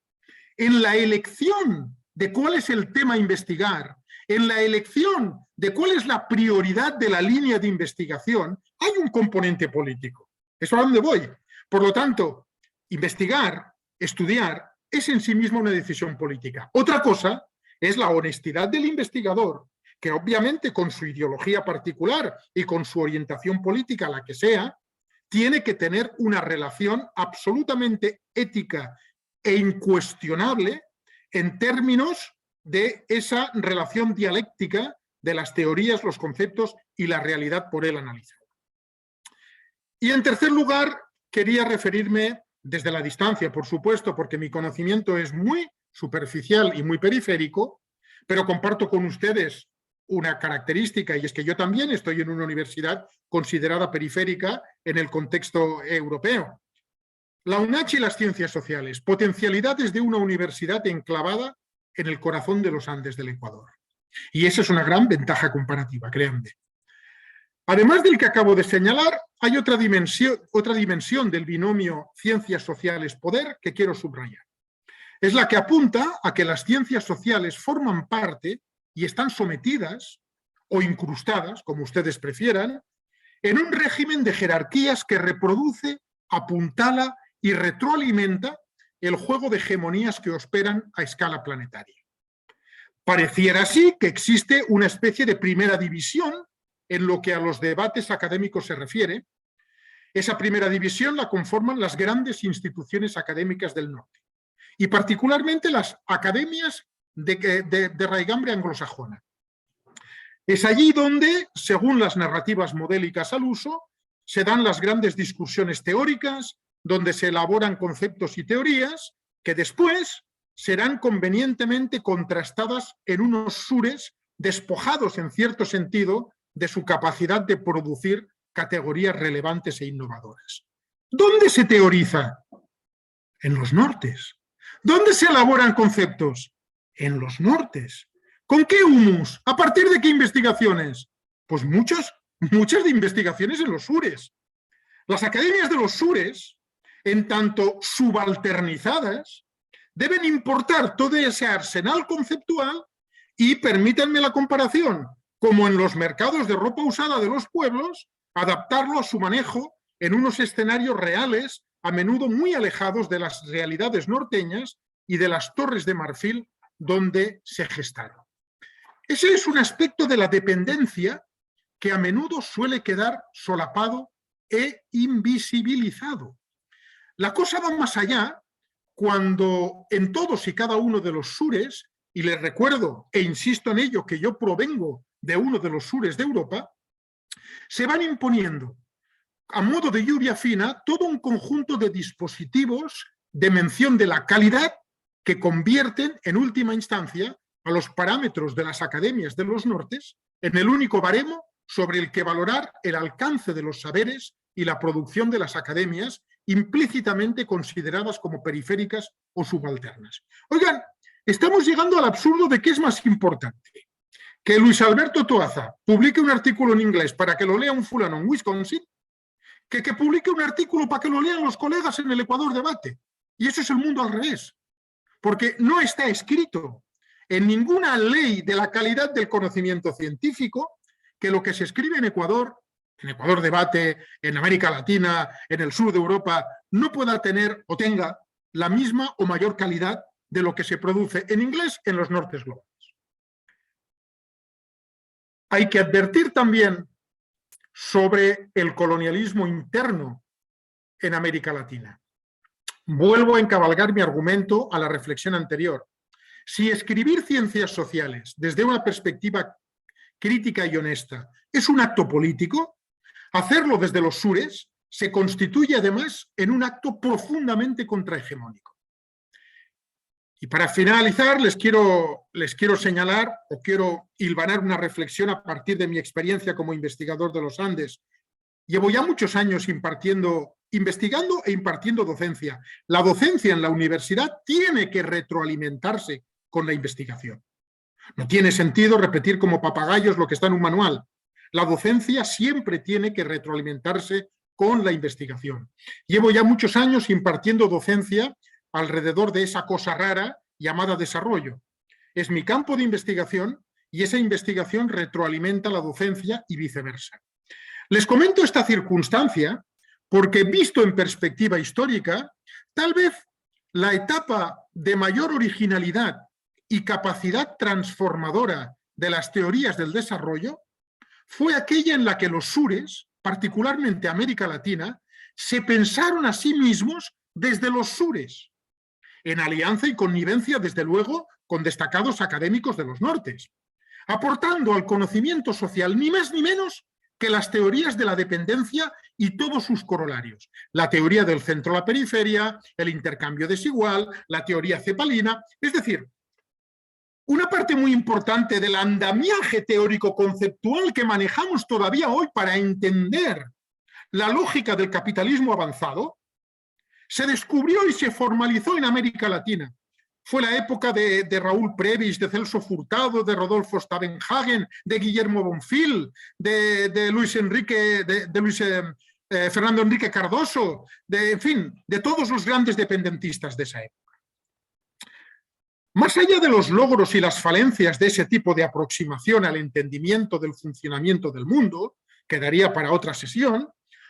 En la elección de cuál es el tema a investigar, en la elección de cuál es la prioridad de la línea de investigación, hay un componente político. ¿Eso a dónde voy? Por lo tanto, investigar, estudiar, es en sí mismo una decisión política. Otra cosa es la honestidad del investigador, que obviamente con su ideología particular y con su orientación política, la que sea, tiene que tener una relación absolutamente ética e incuestionable en términos de esa relación dialéctica de las teorías, los conceptos y la realidad por él analizada. Y en tercer lugar, quería referirme desde la distancia, por supuesto, porque mi conocimiento es muy superficial y muy periférico, pero comparto con ustedes una característica, y es que yo también estoy en una universidad considerada periférica en el contexto europeo. La UNACH y las ciencias sociales, potencialidades de una universidad enclavada en el corazón de los Andes del Ecuador. Y esa es una gran ventaja comparativa, créanme. Además del que acabo de señalar, hay otra dimensión del binomio ciencias sociales-poder que quiero subrayar. Es la que apunta a que las ciencias sociales forman parte y están sometidas o incrustadas, como ustedes prefieran, en un régimen de jerarquías que reproduce, apuntala y retroalimenta el juego de hegemonías que operan a escala planetaria. Pareciera así que existe una especie de primera división en lo que a los debates académicos se refiere. Esa primera división la conforman las grandes instituciones académicas del norte, y particularmente las academias de raigambre anglosajona. Es allí donde, según las narrativas modélicas al uso, se dan las grandes discusiones teóricas, donde se elaboran conceptos y teorías que después serán convenientemente contrastadas en unos sures despojados, en cierto sentido, de su capacidad de producir categorías relevantes e innovadoras. ¿Dónde se teoriza? En los nortes. ¿Dónde se elaboran conceptos? En los nortes. ¿Con qué humus? ¿A partir de qué investigaciones? Pues muchas de investigaciones en los sures. Las academias de los sures, en tanto subalternizadas, deben importar todo ese arsenal conceptual y, permítanme la comparación, como en los mercados de ropa usada de los pueblos, adaptarlo a su manejo en unos escenarios reales, a menudo muy alejados de las realidades norteñas y de las torres de marfil donde se gestaron. Ese es un aspecto de la dependencia que a menudo suele quedar solapado e invisibilizado. La cosa va más allá cuando en todos y cada uno de los sures, y les recuerdo e insisto en ello que yo provengo de uno de los sures de Europa, se van imponiendo a modo de lluvia fina todo un conjunto de dispositivos de mención de la calidad que convierten en última instancia a los parámetros de las academias de los nortes en el único baremo sobre el que valorar el alcance de los saberes y la producción de las academias implícitamente consideradas como periféricas o subalternas. Oigan, estamos llegando al absurdo de qué es más importante. Que Luis Alberto Toaza publique un artículo en inglés para que lo lea un fulano en Wisconsin, que publique un artículo para que lo lean los colegas en el Ecuador Debate. Y eso es el mundo al revés. Porque no está escrito en ninguna ley de la calidad del conocimiento científico que lo que se escribe en Ecuador en Ecuador debate, en América Latina, en el sur de Europa, no pueda tener o tenga la misma o mayor calidad de lo que se produce en inglés en los nortes globales. Hay que advertir también sobre el colonialismo interno en América Latina. Vuelvo a encabalgar mi argumento a la reflexión anterior. Si escribir ciencias sociales desde una perspectiva crítica y honesta es un acto político, hacerlo desde los sures se constituye además en un acto profundamente contrahegemónico. Y para finalizar les quiero señalar o quiero hilvanar una reflexión a partir de mi experiencia como investigador de los Andes. Llevo ya muchos años investigando e impartiendo docencia. La docencia en la universidad tiene que retroalimentarse con la investigación. No tiene sentido repetir como papagayos lo que está en un manual. La docencia siempre tiene que retroalimentarse con la investigación. Llevo ya muchos años impartiendo docencia alrededor de esa cosa rara llamada desarrollo. Es mi campo de investigación y esa investigación retroalimenta la docencia y viceversa. Les comento esta circunstancia porque, visto en perspectiva histórica, tal vez la etapa de mayor originalidad y capacidad transformadora de las teorías del desarrollo fue aquella en la que los sures, particularmente América Latina, se pensaron a sí mismos desde los sures, en alianza y connivencia, desde luego, con destacados académicos de los nortes, aportando al conocimiento social ni más ni menos que las teorías de la dependencia y todos sus corolarios. La teoría del centro a la periferia, el intercambio desigual, la teoría cepalina, es decir, una parte muy importante del andamiaje teórico-conceptual que manejamos todavía hoy para entender la lógica del capitalismo avanzado, se descubrió y se formalizó en América Latina. Fue la época de Raúl Previs, de Celso Furtado, de Rodolfo Stavenhagen, de Guillermo Bonfil, de Fernando Enrique Cardoso, en fin, de todos los grandes dependentistas de esa época. Más allá de los logros y las falencias de ese tipo de aproximación al entendimiento del funcionamiento del mundo, que daría para otra sesión,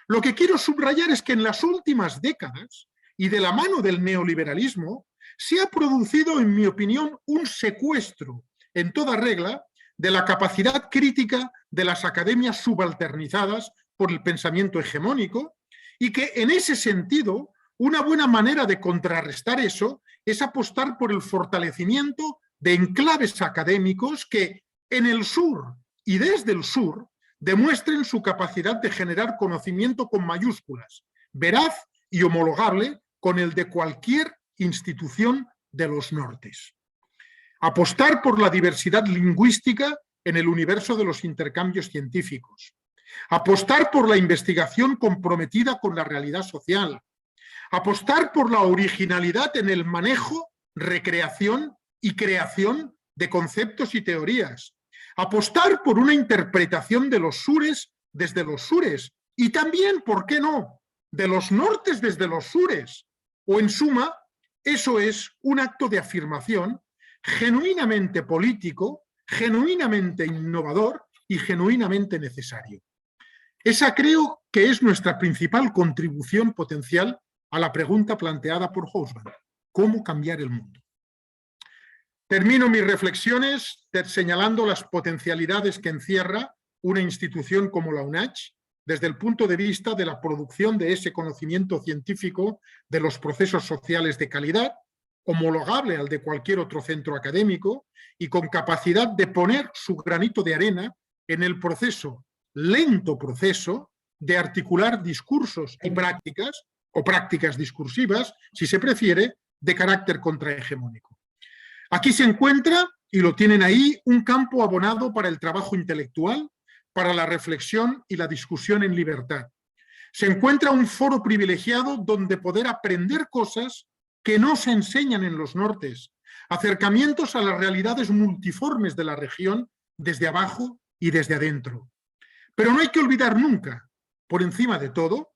lo que quiero subrayar es que en las últimas décadas, y de la mano del neoliberalismo, se ha producido, en mi opinión, un secuestro en toda regla de la capacidad crítica de las academias subalternizadas por el pensamiento hegemónico, y que en ese sentido una buena manera de contrarrestar eso es apostar por el fortalecimiento de enclaves académicos que en el sur y desde el sur demuestren su capacidad de generar conocimiento con mayúsculas, veraz y homologable con el de cualquier institución de los nortes. Apostar por la diversidad lingüística en el universo de los intercambios científicos. Apostar por la investigación comprometida con la realidad social. Apostar por la originalidad en el manejo, recreación y creación de conceptos y teorías. Apostar por una interpretación de los sures desde los sures y también, ¿por qué no?, de los nortes desde los sures. O en suma, eso es un acto de afirmación genuinamente político, genuinamente innovador y genuinamente necesario. Esa creo que es nuestra principal contribución potencial a la pregunta planteada por Hobsbawm: ¿cómo cambiar el mundo? Termino mis reflexiones señalando las potencialidades que encierra una institución como la UNACH desde el punto de vista de la producción de ese conocimiento científico de los procesos sociales de calidad, homologable al de cualquier otro centro académico y con capacidad de poner su granito de arena en el proceso, lento proceso, de articular discursos y prácticas, o prácticas discursivas, si se prefiere, de carácter contrahegemónico. Aquí se encuentra, y lo tienen ahí, un campo abonado para el trabajo intelectual, para la reflexión y la discusión en libertad. Se encuentra un foro privilegiado donde poder aprender cosas que no se enseñan en los nortes, acercamientos a las realidades multiformes de la región desde abajo y desde adentro. Pero no hay que olvidar nunca, por encima de todo,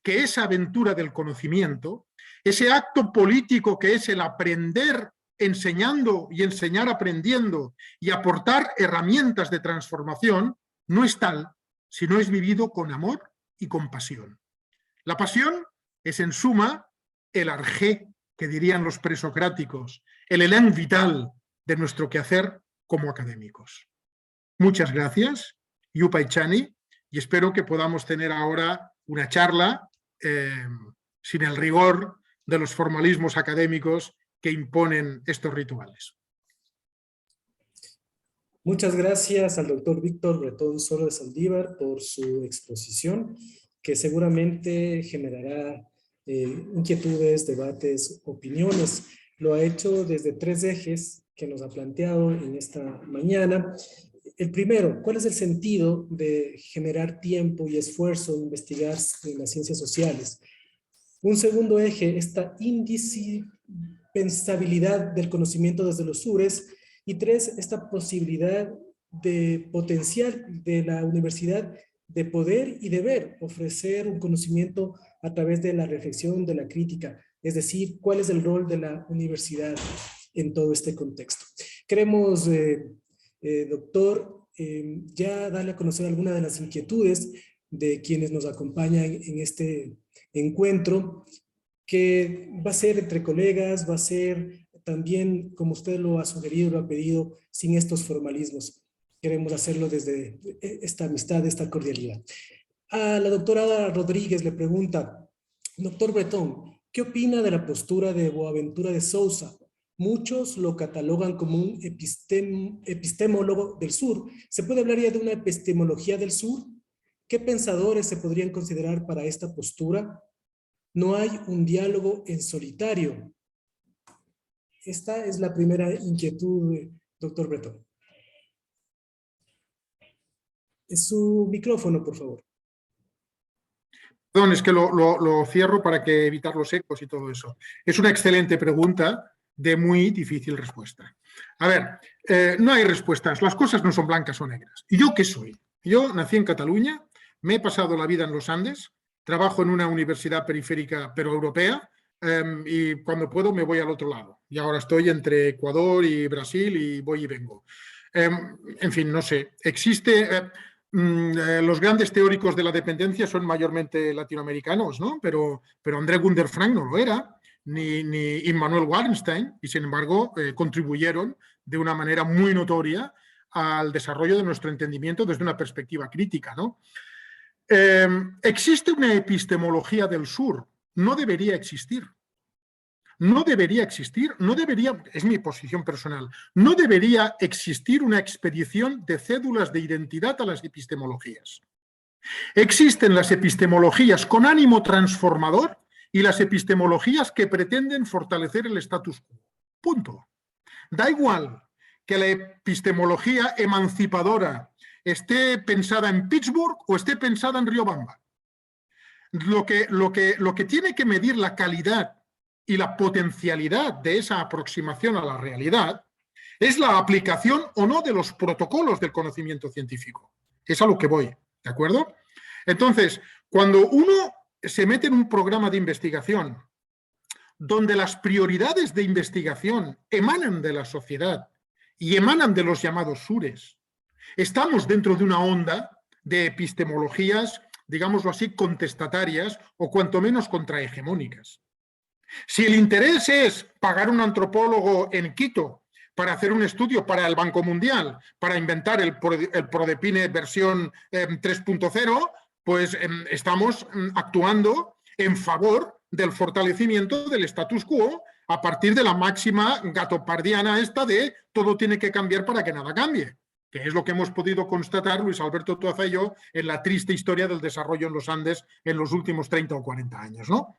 que esa aventura del conocimiento, ese acto político que es el aprender enseñando y enseñar aprendiendo y aportar herramientas de transformación, no es tal si no es vivido con amor y con pasión. La pasión es, en suma, el arjé, que dirían los presocráticos, el elán vital de nuestro quehacer como académicos. Muchas gracias, Yupa y Chani, y espero que podamos tener ahora una charla sin el rigor de los formalismos académicos que imponen estos rituales. Muchas gracias al doctor Víctor Bretón Soro de Saldívar por su exposición, que seguramente generará inquietudes, debates, opiniones. Lo ha hecho desde 3 ejes que nos ha planteado en esta mañana. El primero, ¿cuál es el sentido de generar tiempo y esfuerzo en investigar en las ciencias sociales? Un segundo eje, esta indispensabilidad del conocimiento desde los sures. Y 3, esta posibilidad de potencial de la universidad de poder y deber ofrecer un conocimiento a través de la reflexión, de la crítica. Es decir, ¿cuál es el rol de la universidad en todo este contexto? Queremos, doctor, ya darle a conocer algunas de las inquietudes de quienes nos acompañan en este encuentro, que va a ser entre colegas, va a ser también, como usted lo ha sugerido, lo ha pedido, sin estos formalismos. Queremos hacerlo desde esta amistad, esta cordialidad. A la doctora Ada Rodríguez le pregunta, doctor Bretón, ¿qué opina de la postura de Boaventura de Sousa? Muchos lo catalogan como un epistemólogo del sur. ¿Se puede hablar ya de una epistemología del sur? ¿Qué pensadores se podrían considerar para esta postura? No hay un diálogo en solitario. Esta es la primera inquietud, doctor Bretón. Su micrófono, por favor. Perdón, es que lo cierro para evitar los ecos y todo eso. Es una excelente pregunta de muy difícil respuesta. A ver, no hay respuestas. Las cosas no son blancas o negras. ¿Y yo qué soy? Yo nací en Cataluña, me he pasado la vida en los Andes, trabajo en una universidad periférica pero europea, y cuando puedo me voy al otro lado. Y ahora estoy entre Ecuador y Brasil y voy y vengo. En fin, no sé. Los grandes teóricos de la dependencia son mayormente latinoamericanos, ¿no? Pero André Gunder Frank no lo era, ni Immanuel Wallenstein, y sin embargo contribuyeron de una manera muy notoria al desarrollo de nuestro entendimiento desde una perspectiva crítica, ¿no? Existe una epistemología del sur. No debería existir. No debería existir, es mi posición personal, no debería existir una expedición de cédulas de identidad a las epistemologías. Existen las epistemologías con ánimo transformador y las epistemologías que pretenden fortalecer el status quo. Punto. Da igual que la epistemología emancipadora esté pensada en Pittsburgh o esté pensada en Riobamba. Lo que tiene que medir la calidad y la potencialidad de esa aproximación a la realidad es la aplicación o no de los protocolos del conocimiento científico. Es a lo que voy, ¿de acuerdo? Entonces, cuando uno se mete en un programa de investigación donde las prioridades de investigación emanan de la sociedad y emanan de los llamados sures, estamos dentro de una onda de epistemologías, digámoslo así, contestatarias o cuanto menos contrahegemónicas. Si el interés es pagar un antropólogo en Quito para hacer un estudio para el Banco Mundial, para inventar el Prodepine versión 3.0, pues estamos actuando en favor del fortalecimiento del status quo a partir de la máxima gatopardiana esta de todo tiene que cambiar para que nada cambie, que es lo que hemos podido constatar Luis Alberto Tuaza y yo en la triste historia del desarrollo en los Andes en los últimos 30 o 40 años, ¿no?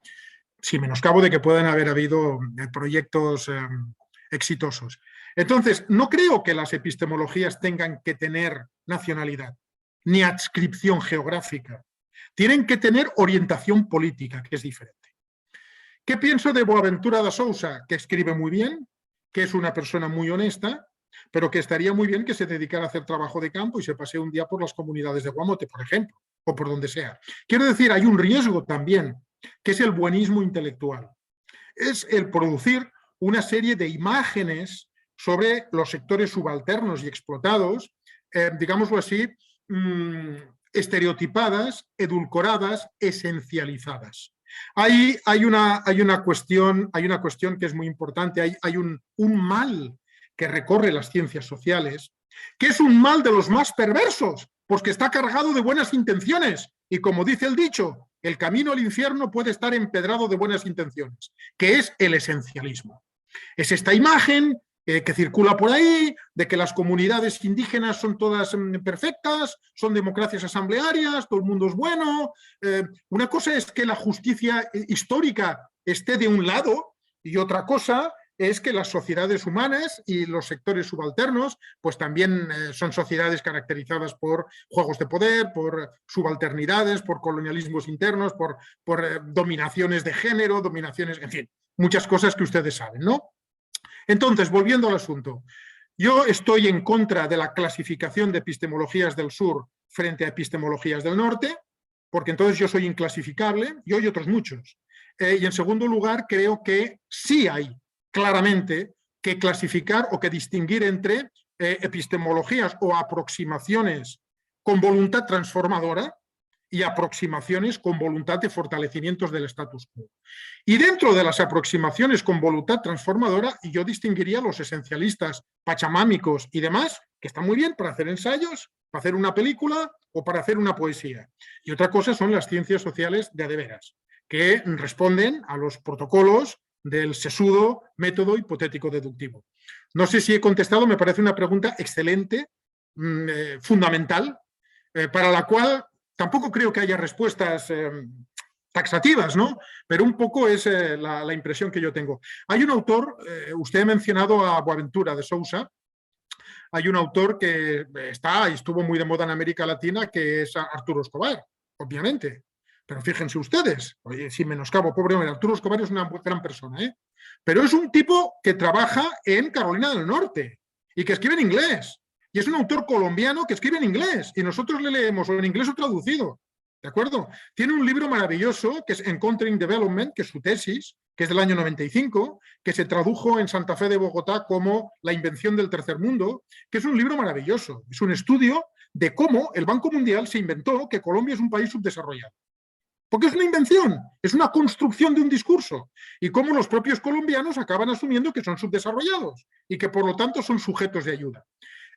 Sin menoscabo de que puedan haber habido proyectos exitosos. Entonces, no creo que las epistemologías tengan que tener nacionalidad, ni adscripción geográfica. Tienen que tener orientación política, que es diferente. ¿Qué pienso de Boaventura da Sousa? Que escribe muy bien, que es una persona muy honesta, pero que estaría muy bien que se dedicara a hacer trabajo de campo y se pase un día por las comunidades de Guamote, por ejemplo, o por donde sea. Quiero decir, hay un riesgo también, que es el buenismo intelectual. Es el producir una serie de imágenes sobre los sectores subalternos y explotados, digámoslo así, estereotipadas, edulcoradas, esencializadas. Hay una cuestión que es muy importante, hay un mal que recorre las ciencias sociales, que es un mal de los más perversos, porque está cargado de buenas intenciones, y como dice el dicho, el camino al infierno puede estar empedrado de buenas intenciones, que es el esencialismo. Es esta imagen que circula por ahí, de que las comunidades indígenas son todas perfectas, son democracias asamblearias, todo el mundo es bueno. Una cosa es que la justicia histórica esté de un lado, y otra cosa es que las sociedades humanas y los sectores subalternos pues también son sociedades caracterizadas por juegos de poder, por subalternidades, por colonialismos internos, por dominaciones de género, dominaciones, en fin, muchas cosas que ustedes saben, ¿no? Entonces, volviendo al asunto, yo estoy en contra de la clasificación de epistemologías del sur frente a epistemologías del norte, porque entonces yo soy inclasificable, yo y otros muchos. Y en segundo lugar, creo que sí hay claramente que clasificar o que distinguir entre epistemologías o aproximaciones con voluntad transformadora y aproximaciones con voluntad de fortalecimientos del status quo. Y dentro de las aproximaciones con voluntad transformadora, yo distinguiría los esencialistas pachamámicos y demás, que están muy bien para hacer ensayos, para hacer una película o para hacer una poesía. Y otra cosa son las ciencias sociales de veras, que responden a los protocolos del sesudo método hipotético deductivo. No sé si he contestado, me parece una pregunta excelente, fundamental, para la cual tampoco creo que haya respuestas taxativas, ¿no? Pero un poco es la impresión que yo tengo. Hay un autor, usted ha mencionado a Boaventura de Sousa, hay un autor que estuvo muy de moda en América Latina, que es Arturo Escobar, obviamente. Pero fíjense ustedes, oye, sin menoscabo, pobre hombre, Arturo Escobar es una gran persona, ¿eh? Pero es un tipo que trabaja en Carolina del Norte y que escribe en inglés. Y es un autor colombiano que escribe en inglés y nosotros le leemos o en inglés o traducido, ¿de acuerdo? Tiene un libro maravilloso que es Encountering Development, que es su tesis, que es del año 95, que se tradujo en Santa Fe de Bogotá como La invención del tercer mundo, que es un libro maravilloso. Es un estudio de cómo el Banco Mundial se inventó que Colombia es un país subdesarrollado. Porque es una invención, es una construcción de un discurso. Y cómo los propios colombianos acaban asumiendo que son subdesarrollados y que por lo tanto son sujetos de ayuda.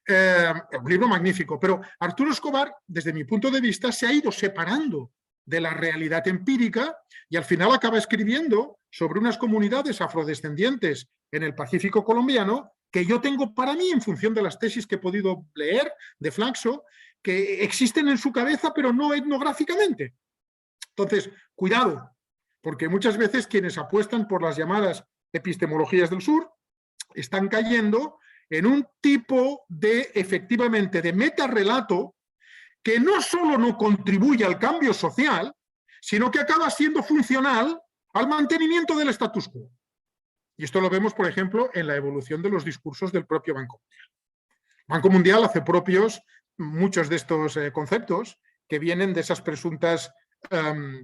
Un libro magnífico, pero Arturo Escobar, desde mi punto de vista, se ha ido separando de la realidad empírica y al final acaba escribiendo sobre unas comunidades afrodescendientes en el Pacífico colombiano que yo tengo para mí, en función de las tesis que he podido leer de Flaxo, que existen en su cabeza, pero no etnográficamente. Entonces, cuidado, porque muchas veces quienes apuestan por las llamadas epistemologías del sur están cayendo en un tipo de, efectivamente, de metarrelato que no solo no contribuye al cambio social, sino que acaba siendo funcional al mantenimiento del status quo. Y esto lo vemos, por ejemplo, en la evolución de los discursos del propio Banco Mundial. El Banco Mundial hace propios muchos de estos conceptos que vienen de esas presuntas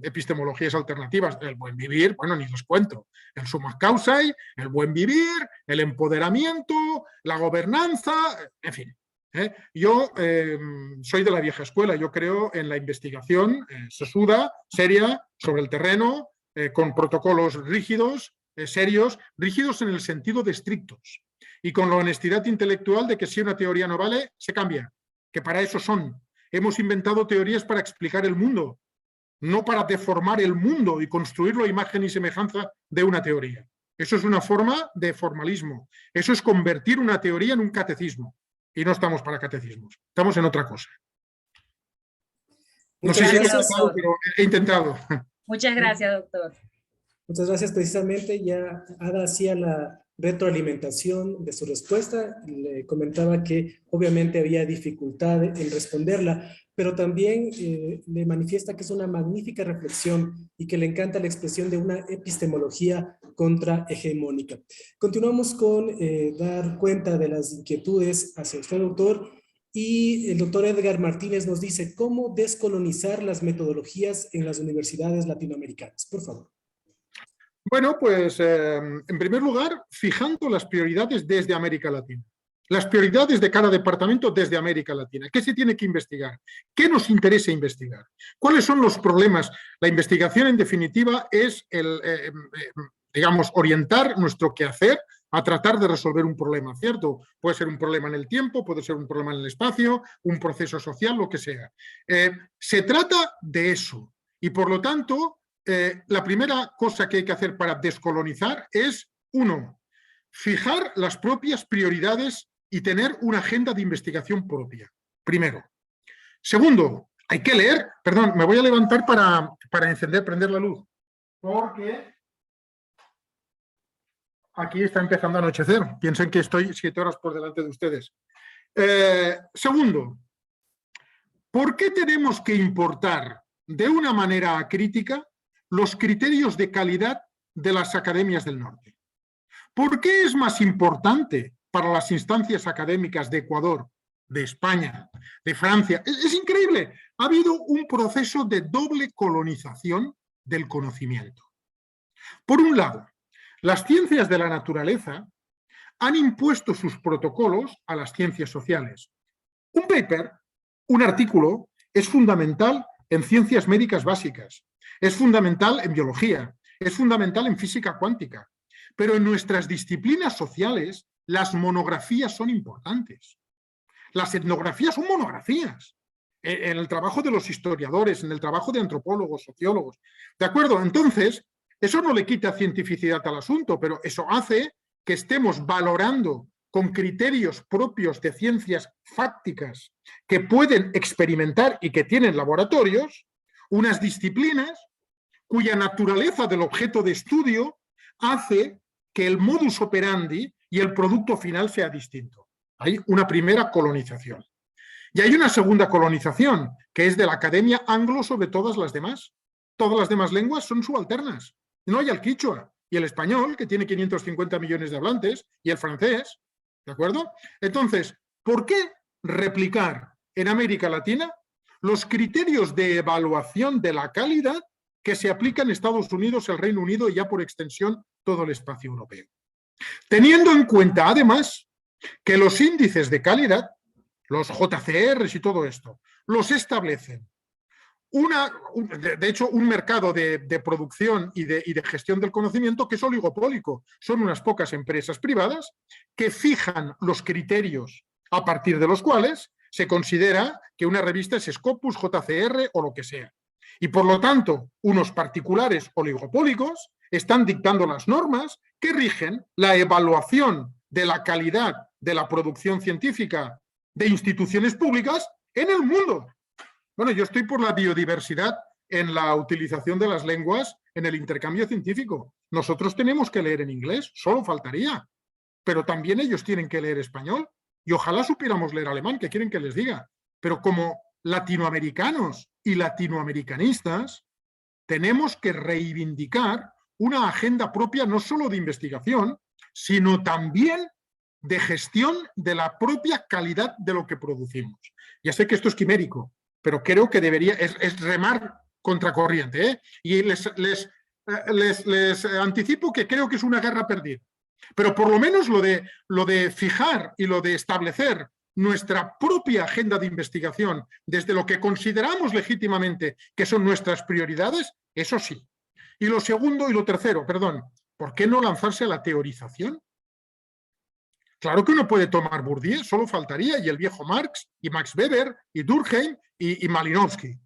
epistemologías alternativas. El buen vivir, bueno, ni les cuento. El summa causae, el buen vivir, el empoderamiento, la gobernanza, en fin. Yo soy de la vieja escuela, yo creo en la investigación sesuda, seria, sobre el terreno, con protocolos rígidos, serios, rígidos en el sentido de estrictos, y con la honestidad intelectual de que si una teoría no vale, se cambia, que para eso son. Hemos inventado teorías para explicar el mundo, no para deformar el mundo y construirlo a imagen y semejanza de una teoría. Eso es una forma de formalismo. Eso es convertir una teoría en un catecismo. Y no estamos para catecismos, estamos en otra cosa. No sé si he intentado, pero he intentado. Muchas gracias, doctor. Muchas gracias. Precisamente ya Ada hacía la retroalimentación de su respuesta. Le comentaba que obviamente había dificultad en responderla, pero también le manifiesta que es una magnífica reflexión y que le encanta la expresión de una epistemología contrahegemónica. Continuamos con dar cuenta de las inquietudes hacia usted, doctor, y el doctor Edgar Martínez nos dice cómo descolonizar las metodologías en las universidades latinoamericanas. Por favor. Bueno, pues en primer lugar, fijando las prioridades desde América Latina. las prioridades de cada departamento desde América Latina. ¿Qué se tiene que investigar? ¿Qué nos interesa investigar? ¿Cuáles son los problemas? La investigación, en definitiva, es digamos, orientar nuestro quehacer a tratar de resolver un problema, ¿cierto? Puede ser un problema en el tiempo, puede ser un problema en el espacio, un proceso social, lo que sea. Se trata de eso. Y, por lo tanto, la primera cosa que hay que hacer para descolonizar es, uno, fijar las propias prioridades y tener una agenda de investigación propia, primero. Segundo, hay que leer, perdón, me voy a levantar para prender la luz, porque aquí está empezando a anochecer. Piensen que estoy 7 horas por delante de ustedes. Segundo, ¿por qué tenemos que importar de una manera crítica los criterios de calidad de las academias del norte? ¿Por qué es más importante para las instancias académicas de Ecuador, de España, de Francia? Es increíble. Ha habido un proceso de doble colonización del conocimiento. Por un lado, las ciencias de la naturaleza han impuesto sus protocolos a las ciencias sociales. Un paper, un artículo, es fundamental en ciencias médicas básicas, es fundamental en biología, es fundamental en física cuántica, pero en nuestras disciplinas sociales las monografías son importantes. Las etnografías son monografías. En el trabajo de los historiadores, en el trabajo de antropólogos, sociólogos. ¿De acuerdo? Entonces, eso no le quita cientificidad al asunto, pero eso hace que estemos valorando con criterios propios de ciencias fácticas que pueden experimentar y que tienen laboratorios, unas disciplinas cuya naturaleza del objeto de estudio hace que el modus operandi y el producto final sea distinto. Hay una primera colonización. Y hay una segunda colonización, que es de la academia anglo sobre todas las demás. Todas las demás lenguas son subalternas. No hay el quichua y el español, que tiene 550 millones de hablantes, y el francés, ¿de acuerdo? Entonces, ¿por qué replicar en América Latina los criterios de evaluación de la calidad que se aplican en Estados Unidos, el Reino Unido y ya por extensión todo el espacio europeo? Teniendo en cuenta, además, que los índices de calidad, los JCRs y todo esto, los establecen de hecho, un mercado de producción y de gestión del conocimiento que es oligopólico. Son unas pocas empresas privadas que fijan los criterios a partir de los cuales se considera que una revista es Scopus, JCR o lo que sea. Y por lo tanto, unos particulares oligopólicos están dictando las normas que rigen la evaluación de la calidad de la producción científica de instituciones públicas en el mundo. Bueno, yo estoy por la biodiversidad en la utilización de las lenguas en el intercambio científico. Nosotros tenemos que leer en inglés, solo faltaría, pero también ellos tienen que leer español y ojalá supiéramos leer alemán, que quieren que les diga. Pero como latinoamericanos y latinoamericanistas, tenemos que reivindicar una agenda propia no solo de investigación, sino también de gestión de la propia calidad de lo que producimos. Ya sé que esto es quimérico, pero creo que debería, es remar contracorriente, ¿eh? Y les anticipo que creo que es una guerra perdida. Pero por lo menos lo de fijar y lo de establecer nuestra propia agenda de investigación desde lo que consideramos legítimamente que son nuestras prioridades, eso sí. Y lo segundo y lo tercero, perdón, ¿por qué no lanzarse a la teorización? Claro que uno puede tomar Bourdieu, solo faltaría, y el viejo Marx, y Max Weber, y Durkheim, y Malinowski.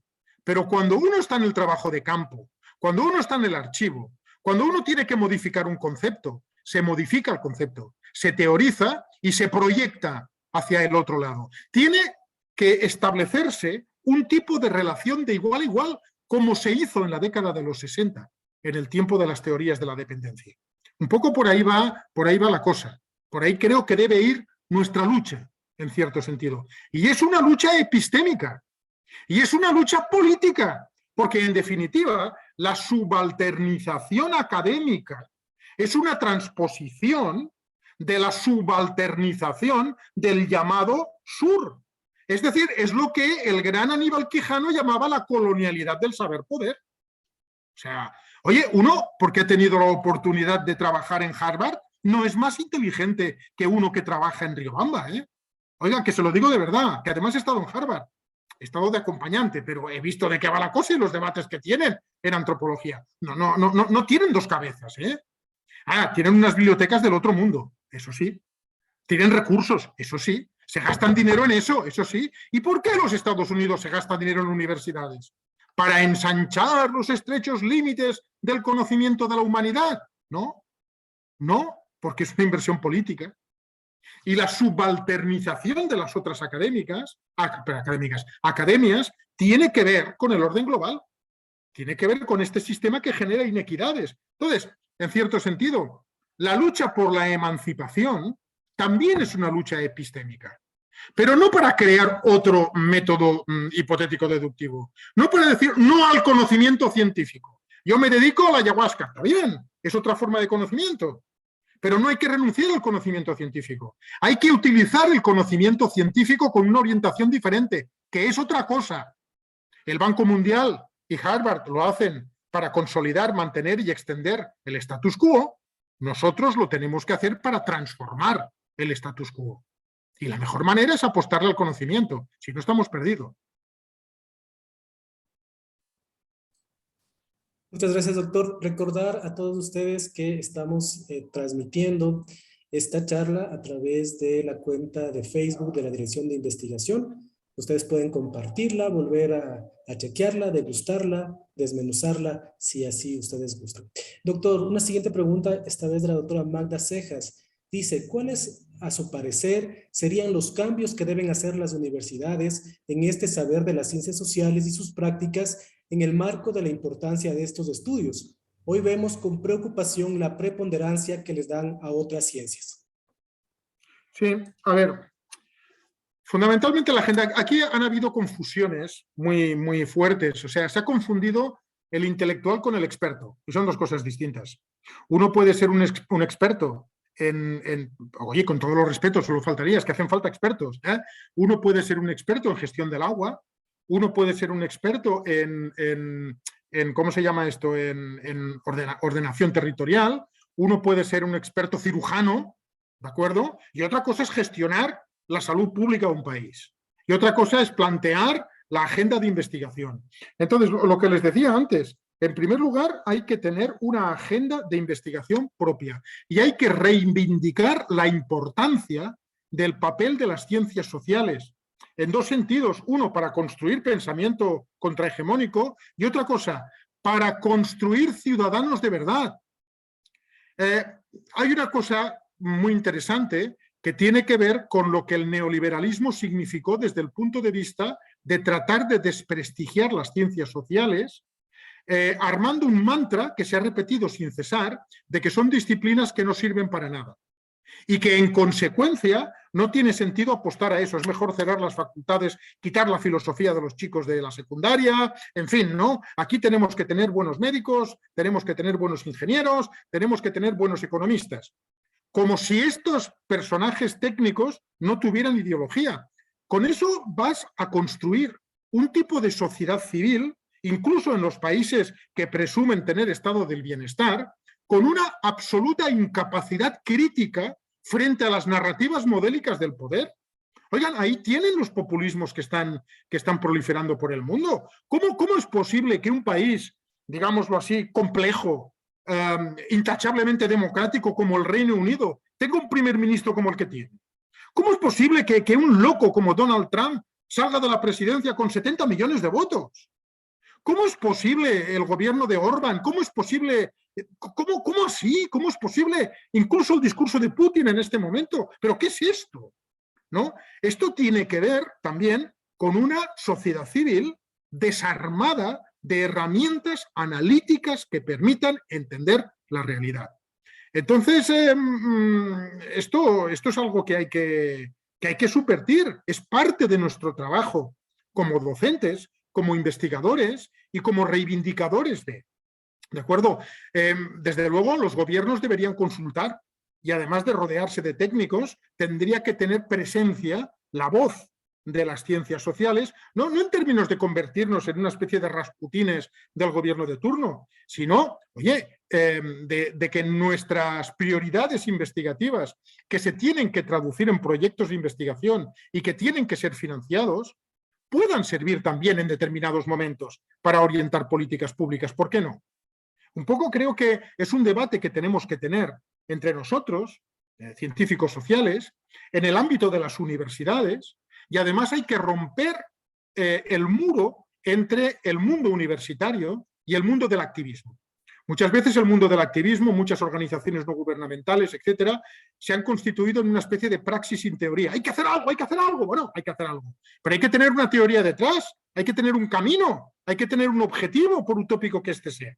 Pero cuando uno está en el trabajo de campo, cuando uno está en el archivo, cuando uno tiene que modificar un concepto, se modifica el concepto, se teoriza y se proyecta hacia el otro lado. Tiene que establecerse un tipo de relación de igual a igual, como se hizo en la década de los 60, en el tiempo de las teorías de la dependencia. Un poco por ahí va la cosa. Por ahí creo que debe ir nuestra lucha, en cierto sentido. Y es una lucha epistémica. Y es una lucha política. Porque, en definitiva, la subalternización académica es una transposición de la subalternización del llamado sur. Es decir, es lo que el gran Aníbal Quijano llamaba la colonialidad del saber-poder. O sea, oye, uno, porque ha tenido la oportunidad de trabajar en Harvard, no es más inteligente que uno que trabaja en Riobamba, ¿eh? Oiga, que se lo digo de verdad, que además he estado en Harvard, he estado de acompañante, pero he visto de qué va la cosa y los debates que tienen en antropología. No tienen dos cabezas, ¿eh? Tienen unas bibliotecas del otro mundo, eso sí. Tienen recursos, eso sí. Se gastan dinero en eso sí. ¿Y por qué los Estados Unidos se gastan dinero en universidades? ¿Para ensanchar los estrechos límites del conocimiento de la humanidad? No, porque es una inversión política. Y la subalternización de las otras academias tiene que ver con el orden global, tiene que ver con este sistema que genera inequidades. Entonces, en cierto sentido, la lucha por la emancipación también es una lucha epistémica, pero no para crear otro método hipotético deductivo, no para decir no al conocimiento científico. Yo me dedico a la ayahuasca, está bien, es otra forma de conocimiento, pero no hay que renunciar al conocimiento científico. Hay que utilizar el conocimiento científico con una orientación diferente, que es otra cosa. El Banco Mundial y Harvard lo hacen para consolidar, mantener y extender el status quo. Nosotros lo tenemos que hacer para transformar el status quo. Y la mejor manera es apostarle al conocimiento, si no estamos perdidos. Muchas gracias, doctor. Recordar a todos ustedes que estamos transmitiendo esta charla a través de la cuenta de Facebook de la Dirección de Investigación. Ustedes pueden compartirla, volver a chequearla, degustarla, desmenuzarla, si así ustedes gustan. Doctor, una siguiente pregunta, esta vez de la doctora Magda Cejas. Dice, ¿cuáles, a su parecer, serían los cambios que deben hacer las universidades en este saber de las ciencias sociales y sus prácticas en el marco de la importancia de estos estudios? Hoy vemos con preocupación la preponderancia que les dan a otras ciencias. Sí, a ver, fundamentalmente la agenda, aquí han habido confusiones muy fuertes, o sea, se ha confundido el intelectual con el experto, y son dos cosas distintas. Uno puede ser un experto oye, con todos los respetos, solo faltaría, es que hacen falta expertos, ¿eh? Uno puede ser un experto en gestión del agua, uno puede ser un experto en ¿cómo se llama esto? En ordenación territorial, uno puede ser un experto cirujano, ¿de acuerdo? Y otra cosa es gestionar la salud pública de un país. Y otra cosa es plantear la agenda de investigación. Entonces, lo que les decía antes, en primer lugar, hay que tener una agenda de investigación propia y hay que reivindicar la importancia del papel de las ciencias sociales en dos sentidos. Uno, para construir pensamiento contrahegemónico y otra cosa, para construir ciudadanos de verdad. Hay una cosa muy interesante que tiene que ver con lo que el neoliberalismo significó desde el punto de vista de tratar de desprestigiar las ciencias sociales, armando un mantra que se ha repetido sin cesar de que son disciplinas que no sirven para nada y que en consecuencia no tiene sentido apostar a eso. Es mejor cerrar las facultades, quitar la filosofía de los chicos de la secundaria, en fin, ¿no? Aquí tenemos que tener buenos médicos, tenemos que tener buenos ingenieros, tenemos que tener buenos economistas. Como si estos personajes técnicos no tuvieran ideología. Con eso vas a construir un tipo de sociedad civil, incluso en los países que presumen tener estado del bienestar, con una absoluta incapacidad crítica frente a las narrativas modélicas del poder. Oigan, ahí tienen los populismos que están proliferando por el mundo. ¿Cómo es posible que un país, digámoslo así, complejo, intachablemente democrático como el Reino Unido, tenga un primer ministro como el que tiene? ¿Cómo es posible que un loco como Donald Trump salga de la presidencia con 70 millones de votos? ¿Cómo es posible el gobierno de Orbán? ¿Cómo es posible? ¿Cómo así? ¿Cómo es posible incluso el discurso de Putin en este momento? ¿Pero qué es esto? ¿No? Esto tiene que ver también con una sociedad civil desarmada de herramientas analíticas que permitan entender la realidad. Entonces, esto es algo que hay que subvertir. Es parte de nuestro trabajo como docentes, como investigadores y como reivindicadores ¿de acuerdo? Desde luego, los gobiernos deberían consultar y además de rodearse de técnicos, tendría que tener presencia la voz de las ciencias sociales, no en términos de convertirnos en una especie de Rasputines del gobierno de turno, sino, oye, de que nuestras prioridades investigativas, que se tienen que traducir en proyectos de investigación y que tienen que ser financiados, puedan servir también en determinados momentos para orientar políticas públicas. ¿Por qué no? Un poco creo que es un debate que tenemos que tener entre nosotros, científicos sociales, en el ámbito de las universidades, y además hay que romper el muro entre el mundo universitario y el mundo del activismo. Muchas veces el mundo del activismo, muchas organizaciones no gubernamentales, etcétera, se han constituido en una especie de praxis sin teoría. Hay que hacer algo, hay que hacer algo. Bueno, hay que hacer algo. Pero hay que tener una teoría detrás, hay que tener un camino, hay que tener un objetivo, por utópico que este sea.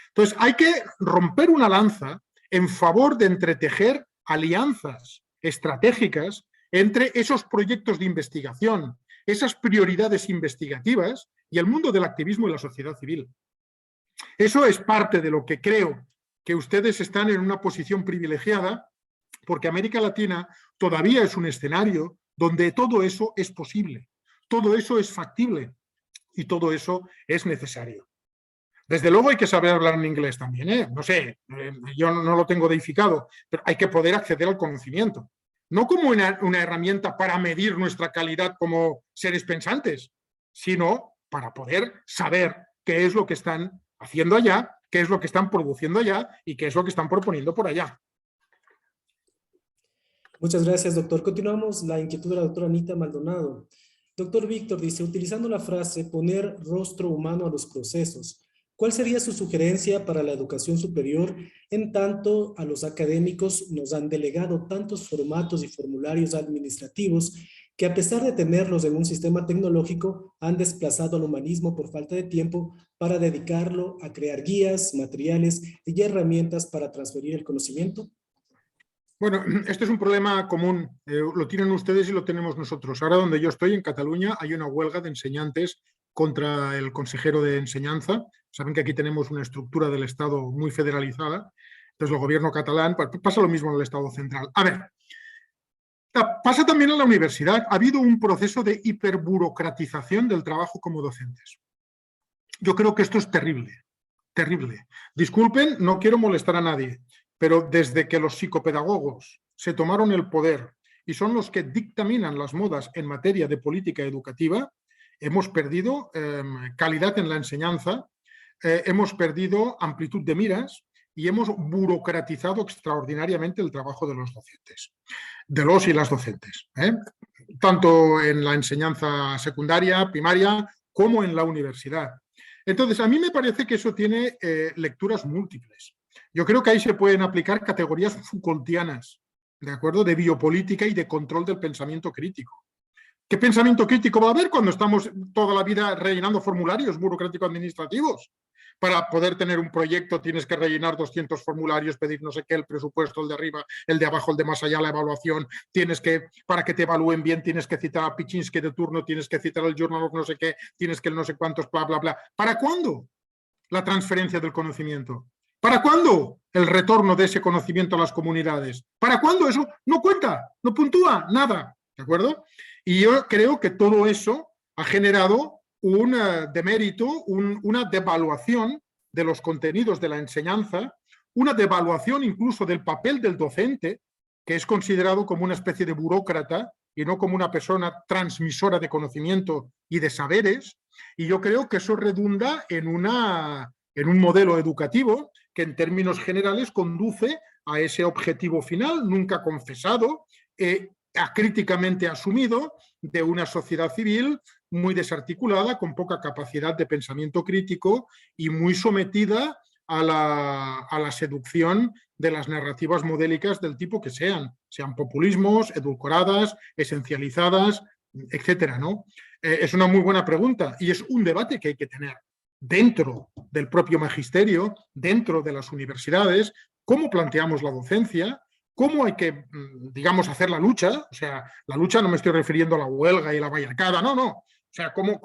Entonces, hay que romper una lanza en favor de entretejer alianzas estratégicas entre esos proyectos de investigación, esas prioridades investigativas y el mundo del activismo y la sociedad civil. Eso es parte de lo que creo que ustedes están en una posición privilegiada, porque América Latina todavía es un escenario donde todo eso es posible, todo eso es factible y todo eso es necesario. Desde luego hay que saber hablar en inglés también, ¿eh? No sé, yo no lo tengo deificado, pero hay que poder acceder al conocimiento. No como una herramienta para medir nuestra calidad como seres pensantes, sino para poder saber qué es lo que están haciendo allá, qué es lo que están produciendo allá y qué es lo que están proponiendo por allá. Muchas gracias, doctor. Continuamos la inquietud de la doctora Anita Maldonado. Doctor Víctor dice, utilizando la frase poner rostro humano a los procesos, ¿cuál sería su sugerencia para la educación superior en tanto a los académicos nos han delegado tantos formatos y formularios administrativos que a pesar de tenerlos en un sistema tecnológico han desplazado al humanismo por falta de tiempo para dedicarlo a crear guías, materiales y herramientas para transferir el conocimiento? Bueno, este es un problema común, lo tienen ustedes y lo tenemos nosotros. Ahora donde yo estoy, en Cataluña, hay una huelga de enseñantes contra el consejero de enseñanza. Saben que aquí tenemos una estructura del Estado muy federalizada, entonces el gobierno catalán, pasa lo mismo en el Estado central. A ver, pasa también en la universidad, ha habido un proceso de hiperburocratización del trabajo como docentes. Yo creo que esto es terrible, terrible. Disculpen, no quiero molestar a nadie, pero desde que los psicopedagogos se tomaron el poder y son los que dictaminan las modas en materia de política educativa, hemos perdido calidad en la enseñanza, hemos perdido amplitud de miras y hemos burocratizado extraordinariamente el trabajo de los docentes, de los y las docentes, tanto en la enseñanza secundaria, primaria, como en la universidad. Entonces, a mí me parece que eso tiene lecturas múltiples. Yo creo que ahí se pueden aplicar categorías Foucaultianas, ¿de acuerdo? De biopolítica y de control del pensamiento crítico. ¿Qué pensamiento crítico va a haber cuando estamos toda la vida rellenando formularios burocrático-administrativos? Para poder tener un proyecto tienes que rellenar 200 formularios, pedir no sé qué, el presupuesto, el de arriba, el de abajo, el de más allá, la evaluación. Tienes que, para que te evalúen bien, tienes que citar a Pichinsky de turno, tienes que citar al Journal of no sé qué, tienes que el no sé cuántos, bla, bla, bla. ¿Para cuándo la transferencia del conocimiento? ¿Para cuándo el retorno de ese conocimiento a las comunidades? ¿Para cuándo? Eso no cuenta, no puntúa, nada, ¿de acuerdo? Y yo creo que todo eso ha generado un demérito, una devaluación de los contenidos de la enseñanza, una devaluación incluso del papel del docente, que es considerado como una especie de burócrata y no como una persona transmisora de conocimiento y de saberes. Y yo creo que eso redunda en un modelo educativo que en términos generales conduce a ese objetivo final, nunca confesado, acríticamente asumido, de una sociedad civil muy desarticulada, con poca capacidad de pensamiento crítico y muy sometida a la seducción de las narrativas modélicas del tipo que sean populismos, edulcoradas, esencializadas, etcétera, ¿no? Es una muy buena pregunta y es un debate que hay que tener dentro del propio magisterio, dentro de las universidades, cómo planteamos la docencia, cómo hay que, digamos, hacer la lucha. O sea, la lucha no me estoy refiriendo a la huelga y la vallarcada, no. O sea, cómo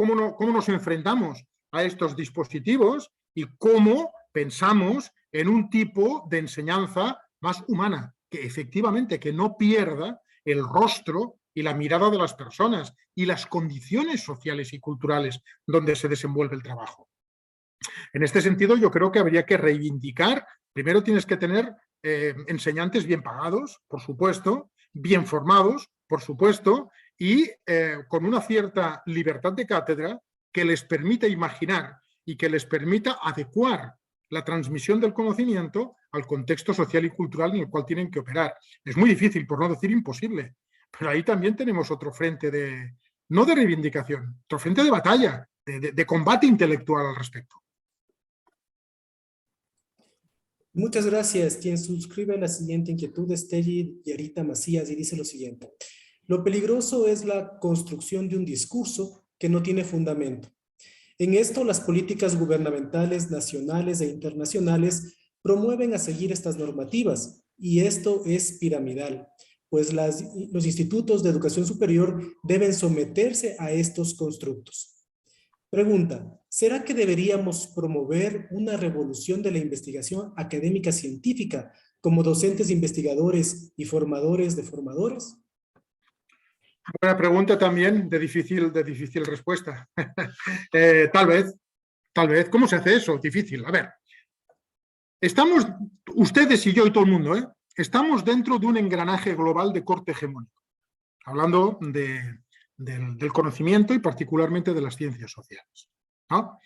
nos enfrentamos a estos dispositivos y cómo pensamos en un tipo de enseñanza más humana, que efectivamente que no pierda el rostro y la mirada de las personas y las condiciones sociales y culturales donde se desenvuelve el trabajo. En este sentido, yo creo que habría que reivindicar, primero tienes que tener enseñantes bien pagados, por supuesto, bien formados, por supuesto, y con una cierta libertad de cátedra que les permita imaginar y que les permita adecuar la transmisión del conocimiento al contexto social y cultural en el cual tienen que operar. Es muy difícil, por no decir imposible, pero ahí también tenemos otro frente de, no de reivindicación, otro frente de batalla, de combate intelectual al respecto. Muchas gracias. Quien suscribe la siguiente inquietud es Telly Yarita Macías y dice lo siguiente. Lo peligroso es la construcción de un discurso que no tiene fundamento. En esto, las políticas gubernamentales nacionales e internacionales promueven a seguir estas normativas y esto es piramidal, pues los institutos de educación superior deben someterse a estos constructos. Pregunta, ¿será que deberíamos promover una revolución de la investigación académica científica como docentes investigadores y formadores de formadores? Buena pregunta también, de difícil respuesta. Tal vez. ¿Cómo se hace eso? Difícil. A ver, estamos, ustedes y yo y todo el mundo, estamos dentro de un engranaje global de corte hegemónico, hablando del conocimiento y particularmente de las ciencias sociales, ¿no?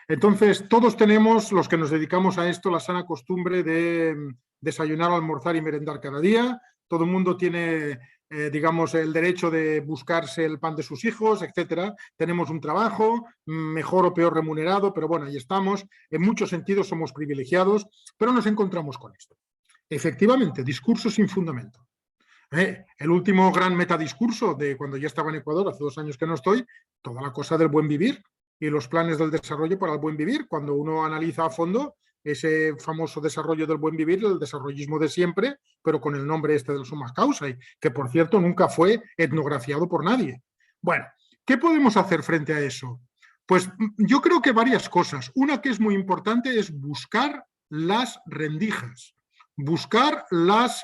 Entonces, todos tenemos, los que nos dedicamos a esto, la sana costumbre de desayunar, almorzar y merendar cada día. Todo el mundo tiene, digamos, el derecho de buscarse el pan de sus hijos, etcétera. Tenemos un trabajo, mejor o peor remunerado, pero bueno, ahí estamos. En muchos sentidos somos privilegiados, pero nos encontramos con esto. Efectivamente, discursos sin fundamento. El último gran metadiscurso de cuando ya estaba en Ecuador, hace 2 años que no estoy, toda la cosa del buen vivir y los planes del desarrollo para el buen vivir. Cuando uno analiza a fondo ese famoso desarrollo del buen vivir, el desarrollismo de siempre, pero con el nombre este del summa causa, que por cierto nunca fue etnografiado por nadie. Bueno, ¿qué podemos hacer frente a eso? Pues yo creo que varias cosas. Una que es muy importante es buscar las rendijas, buscar las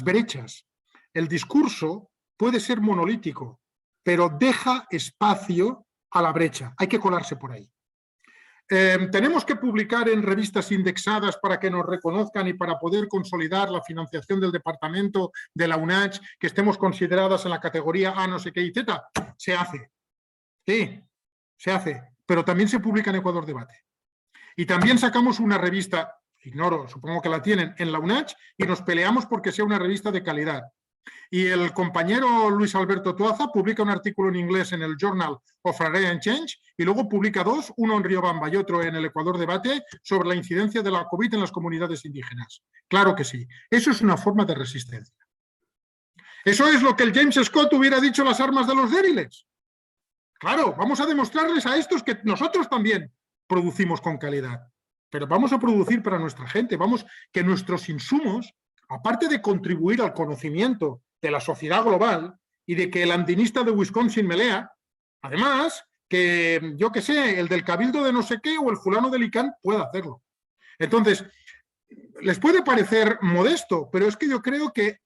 brechas. El discurso puede ser monolítico, pero deja espacio a la brecha. Hay que colarse por ahí. Tenemos que publicar en revistas indexadas para que nos reconozcan y para poder consolidar la financiación del departamento de la UNACH, que estemos consideradas en la categoría A, no sé qué y Z. Se hace. Sí, se hace. Pero también se publica en Ecuador Debate. Y también sacamos una revista, ignoro, supongo que la tienen, en la UNACH y nos peleamos porque sea una revista de calidad. Y el compañero Luis Alberto Tuaza publica un artículo en inglés en el Journal of Agrarian Change y luego publica 2, uno en Riobamba y otro en el Ecuador Debate, sobre la incidencia de la COVID en las comunidades indígenas. Claro que sí. Eso es una forma de resistencia. Eso es lo que el James Scott hubiera dicho, las armas de los débiles. Claro, vamos a demostrarles a estos que nosotros también producimos con calidad, pero vamos a producir para nuestra gente, que nuestros insumos, aparte de contribuir al conocimiento de la sociedad global y de que el andinista de Wisconsin me lea, además que, yo qué sé, el del cabildo de no sé qué o el fulano del ICANN pueda hacerlo. Entonces, les puede parecer modesto, pero es que yo creo que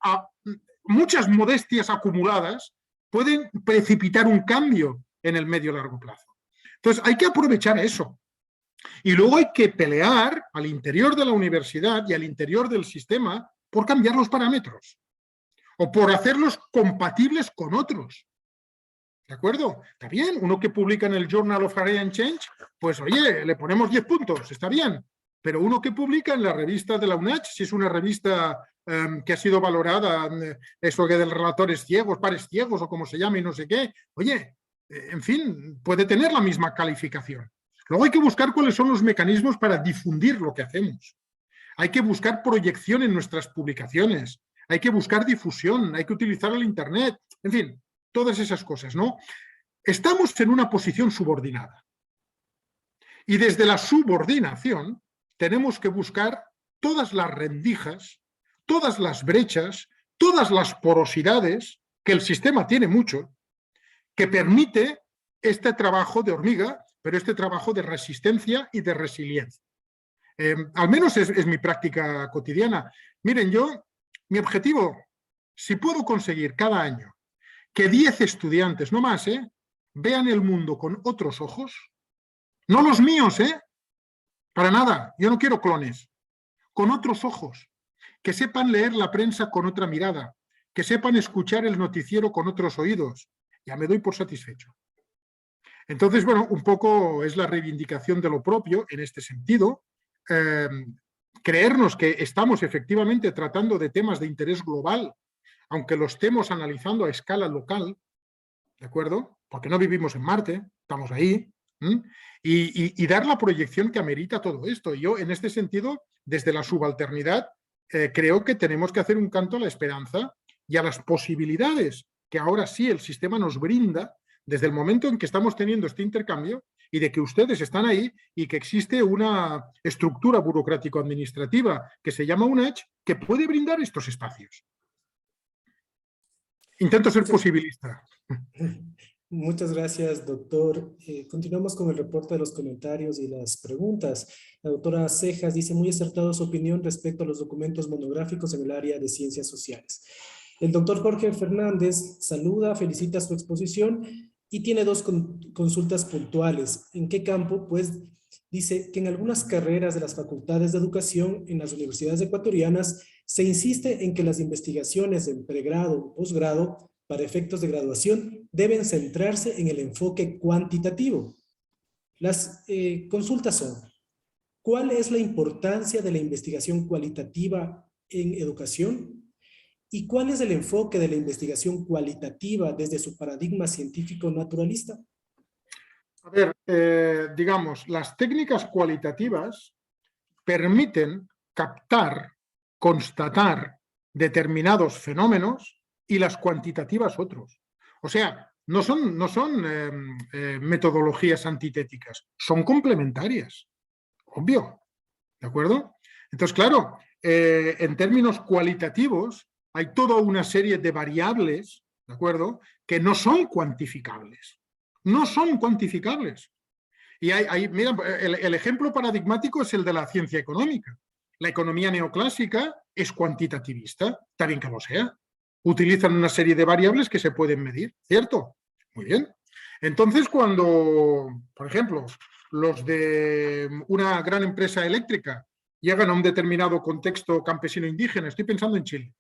muchas modestias acumuladas pueden precipitar un cambio en el medio y largo plazo. Entonces, hay que aprovechar eso. Y luego hay que pelear al interior de la universidad y al interior del sistema por cambiar los parámetros o por hacerlos compatibles con otros. ¿De acuerdo? Está bien, uno que publica en el Journal of Agrarian Change, pues oye, le ponemos 10 puntos, está bien. Pero uno que publica en la revista de la UNACH, si es una revista que ha sido valorada, eso que del relatores ciegos, pares ciegos o como se llame y no sé qué, oye, en fin, puede tener la misma calificación. Luego hay que buscar cuáles son los mecanismos para difundir lo que hacemos. Hay que buscar proyección en nuestras publicaciones, hay que buscar difusión, hay que utilizar el Internet, en fin, todas esas cosas, ¿no? Estamos en una posición subordinada. Y desde la subordinación tenemos que buscar todas las rendijas, todas las brechas, todas las porosidades, que el sistema tiene mucho, que permite este trabajo de hormiga, pero este trabajo de resistencia y de resiliencia. Al menos es mi práctica cotidiana. Miren, mi objetivo, si puedo conseguir cada año que 10 estudiantes, no más, vean el mundo con otros ojos, no los míos, para nada, yo no quiero clones, con otros ojos, que sepan leer la prensa con otra mirada, que sepan escuchar el noticiero con otros oídos, ya me doy por satisfecho. Entonces, bueno, un poco es la reivindicación de lo propio en este sentido, creernos que estamos efectivamente tratando de temas de interés global, aunque lo estemos analizando a escala local, ¿de acuerdo? Porque no vivimos en Marte, estamos ahí, y dar la proyección que amerita todo esto. Yo, en este sentido, desde la subalternidad, creo que tenemos que hacer un canto a la esperanza y a las posibilidades que ahora sí el sistema nos brinda desde el momento en que estamos teniendo este intercambio y de que ustedes están ahí y que existe una estructura burocrático-administrativa que se llama UNECH que puede brindar estos espacios. Intento ser posibilista. Muchas gracias, doctor. Continuamos con el reporte de los comentarios y las preguntas. La doctora Cejas dice muy acertada su opinión respecto a los documentos monográficos en el área de ciencias sociales. El doctor Jorge Fernández saluda, felicita su exposición y tiene dos consultas puntuales. ¿En qué campo? Pues dice que en algunas carreras de las facultades de educación en las universidades ecuatorianas se insiste en que las investigaciones en pregrado o posgrado para efectos de graduación deben centrarse en el enfoque cuantitativo. Las consultas son: ¿cuál es la importancia de la investigación cualitativa en educación? ¿Y cuál es el enfoque de la investigación cualitativa desde su paradigma científico-naturalista? A ver, digamos, las técnicas cualitativas permiten captar, constatar determinados fenómenos y las cuantitativas otros. O sea, no son metodologías antitéticas, son complementarias, obvio, ¿de acuerdo? Entonces, claro, en términos cualitativos hay toda una serie de variables, ¿de acuerdo?, que no son cuantificables. No son cuantificables. Y mira, el ejemplo paradigmático es el de la ciencia económica. La economía neoclásica es cuantitativista, está bien que lo sea. Utilizan una serie de variables que se pueden medir, ¿cierto? Muy bien. Entonces, cuando, por ejemplo, los de una gran empresa eléctrica llegan a un determinado contexto campesino indígena, estoy pensando en Chile,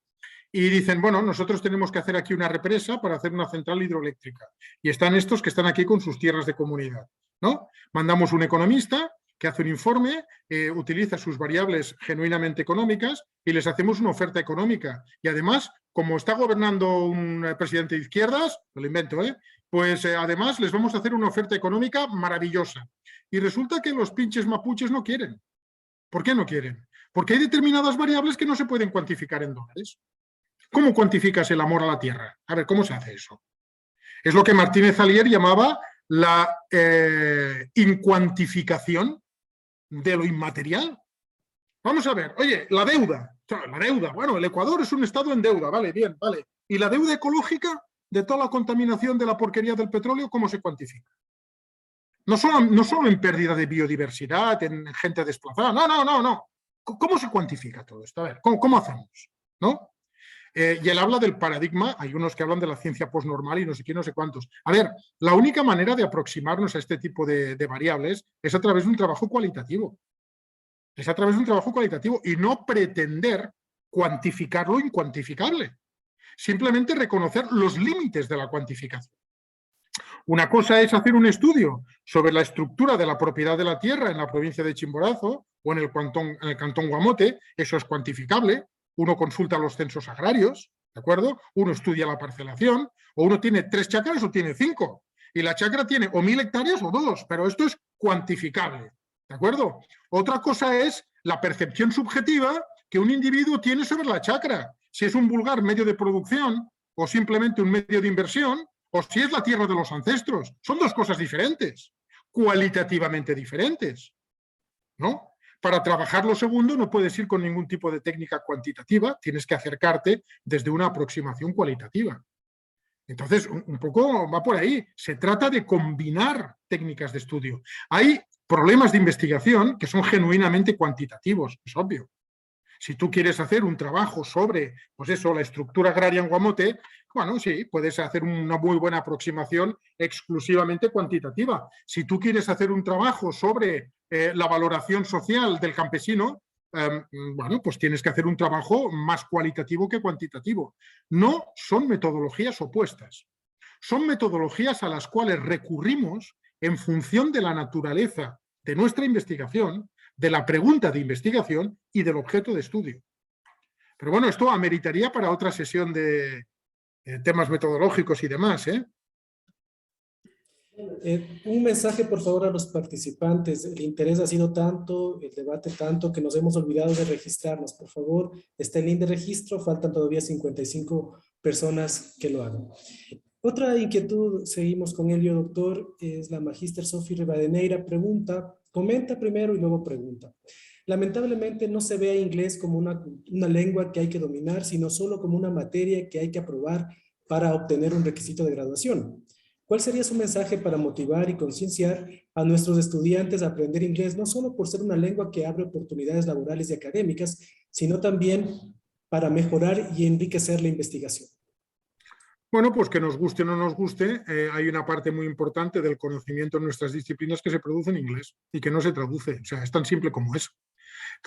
y dicen, bueno, nosotros tenemos que hacer aquí una represa para hacer una central hidroeléctrica. Y están estos que están aquí con sus tierras de comunidad, ¿no? Mandamos un economista que hace un informe, utiliza sus variables genuinamente económicas y les hacemos una oferta económica. Y además, como está gobernando un presidente de izquierdas, me lo invento, pues además les vamos a hacer una oferta económica maravillosa. Y resulta que los pinches mapuches no quieren. ¿Por qué no quieren? Porque hay determinadas variables que no se pueden cuantificar en dólares. ¿Cómo cuantificas el amor a la tierra? A ver, ¿cómo se hace eso? Es lo que Martínez Alier llamaba la incuantificación de lo inmaterial. Vamos a ver, oye, la deuda, bueno, el Ecuador es un estado en deuda, vale, bien, vale. ¿Y la deuda ecológica de toda la contaminación de la porquería del petróleo, cómo se cuantifica? No solo en pérdida de biodiversidad, en gente desplazada, no. ¿Cómo se cuantifica todo esto? A ver, ¿cómo hacemos? ¿No? Y él habla del paradigma, hay unos que hablan de la ciencia postnormal y no sé qué, no sé cuántos. A ver, la única manera de aproximarnos a este tipo de variables es a través de un trabajo cualitativo. Es a través de un trabajo cualitativo y no pretender cuantificar lo incuantificable. Simplemente reconocer los límites de la cuantificación. Una cosa es hacer un estudio sobre la estructura de la propiedad de la tierra en la provincia de Chimborazo o en el cantón Guamote, eso es cuantificable. Uno consulta los censos agrarios, ¿de acuerdo? Uno estudia la parcelación, o uno tiene 3 chacras o tiene 5. Y la chacra tiene o 1000 hectáreas o 2, pero esto es cuantificable, ¿de acuerdo? Otra cosa es la percepción subjetiva que un individuo tiene sobre la chacra. Si es un vulgar medio de producción o simplemente un medio de inversión, o si es la tierra de los ancestros. Son dos cosas diferentes, cualitativamente diferentes, ¿no? Para trabajar lo segundo no puedes ir con ningún tipo de técnica cuantitativa, tienes que acercarte desde una aproximación cualitativa. Entonces, un poco va por ahí. Se trata de combinar técnicas de estudio. Hay problemas de investigación que son genuinamente cuantitativos, es obvio. Si tú quieres hacer un trabajo sobre, pues eso, la estructura agraria en Guamote, bueno, sí, puedes hacer una muy buena aproximación exclusivamente cuantitativa. Si tú quieres hacer un trabajo sobre la valoración social del campesino, bueno, pues tienes que hacer un trabajo más cualitativo que cuantitativo. No son metodologías opuestas. Son metodologías a las cuales recurrimos en función de la naturaleza de nuestra investigación, de la pregunta de investigación y del objeto de estudio. Pero bueno, esto ameritaría para otra sesión de temas metodológicos y demás, ¿eh? Un mensaje, por favor, a los participantes. El interés ha sido tanto, el debate tanto, que nos hemos olvidado de registrarnos. Por favor, está el link de registro, faltan todavía 55 personas que lo hagan. Otra inquietud, seguimos con ello, doctor, es la magíster Sofía Rivadeneira. Comenta primero y luego pregunta. Lamentablemente no se ve a inglés como una lengua que hay que dominar, sino solo como una materia que hay que aprobar para obtener un requisito de graduación. ¿Cuál sería su mensaje para motivar y concienciar a nuestros estudiantes a aprender inglés, no solo por ser una lengua que abre oportunidades laborales y académicas, sino también para mejorar y enriquecer la investigación? Bueno, pues que nos guste o no nos guste, hay una parte muy importante del conocimiento en nuestras disciplinas que se produce en inglés y que no se traduce. O sea, es tan simple como eso.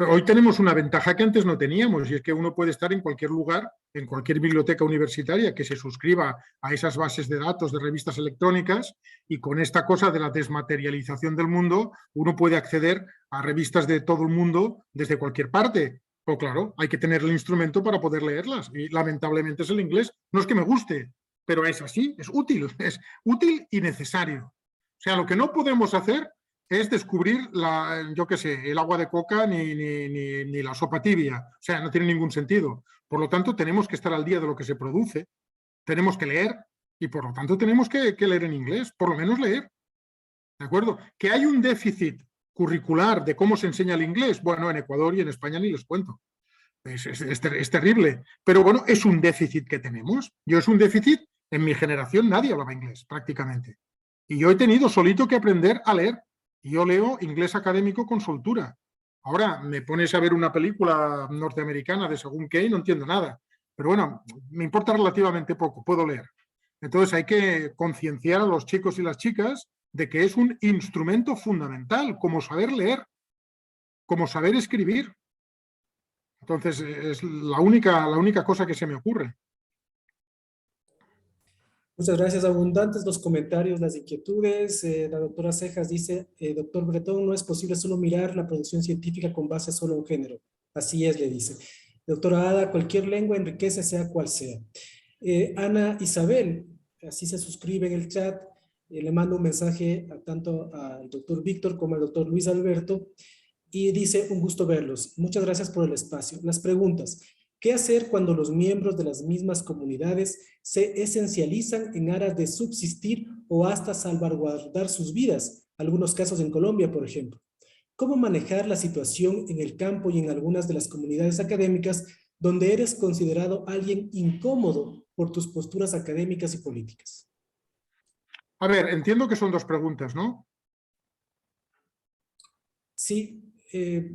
Hoy tenemos una ventaja que antes no teníamos, y es que uno puede estar en cualquier lugar, en cualquier biblioteca universitaria que se suscriba a esas bases de datos de revistas electrónicas, y con esta cosa de la desmaterialización del mundo, uno puede acceder a revistas de todo el mundo desde cualquier parte. Pero claro, hay que tener el instrumento para poder leerlas, y lamentablemente es el inglés. No es que me guste, pero es así, es útil y necesario. O sea, lo que no podemos hacer es descubrir, yo qué sé, el agua de coca ni la sopa tibia. O sea, no tiene ningún sentido. Por lo tanto, tenemos que estar al día de lo que se produce, tenemos que leer, y por lo tanto tenemos que leer en inglés, por lo menos leer. ¿De acuerdo? Que hay un déficit curricular de cómo se enseña el inglés, bueno, en Ecuador y en España ni les cuento. Es terrible. Pero bueno, es un déficit que tenemos. Es un déficit, en mi generación nadie hablaba inglés, prácticamente. Y yo he tenido solito que aprender a leer. Y yo leo inglés académico con soltura. Ahora me pones a ver una película norteamericana de según qué y no entiendo nada. Pero bueno, me importa relativamente poco, puedo leer. Entonces hay que concienciar a los chicos y las chicas de que es un instrumento fundamental, como saber leer, como saber escribir. Entonces es la única cosa que se me ocurre. Muchas gracias. Abundantes los comentarios, las inquietudes. La doctora Cejas dice, doctor Bretón, no es posible solo mirar la producción científica con base solo en un género. Así es, le dice. Doctora Ada, cualquier lengua enriquece sea cual sea. Ana Isabel, así se suscribe en el chat. Le mando un mensaje tanto al doctor Víctor como al doctor Luis Alberto y dice, un gusto verlos. Muchas gracias por el espacio. Las preguntas. ¿Qué hacer cuando los miembros de las mismas comunidades se esencializan en aras de subsistir o hasta salvaguardar sus vidas? Algunos casos en Colombia, por ejemplo. ¿Cómo manejar la situación en el campo y en algunas de las comunidades académicas donde eres considerado alguien incómodo por tus posturas académicas y políticas? A ver, entiendo que son dos preguntas, ¿no? Sí,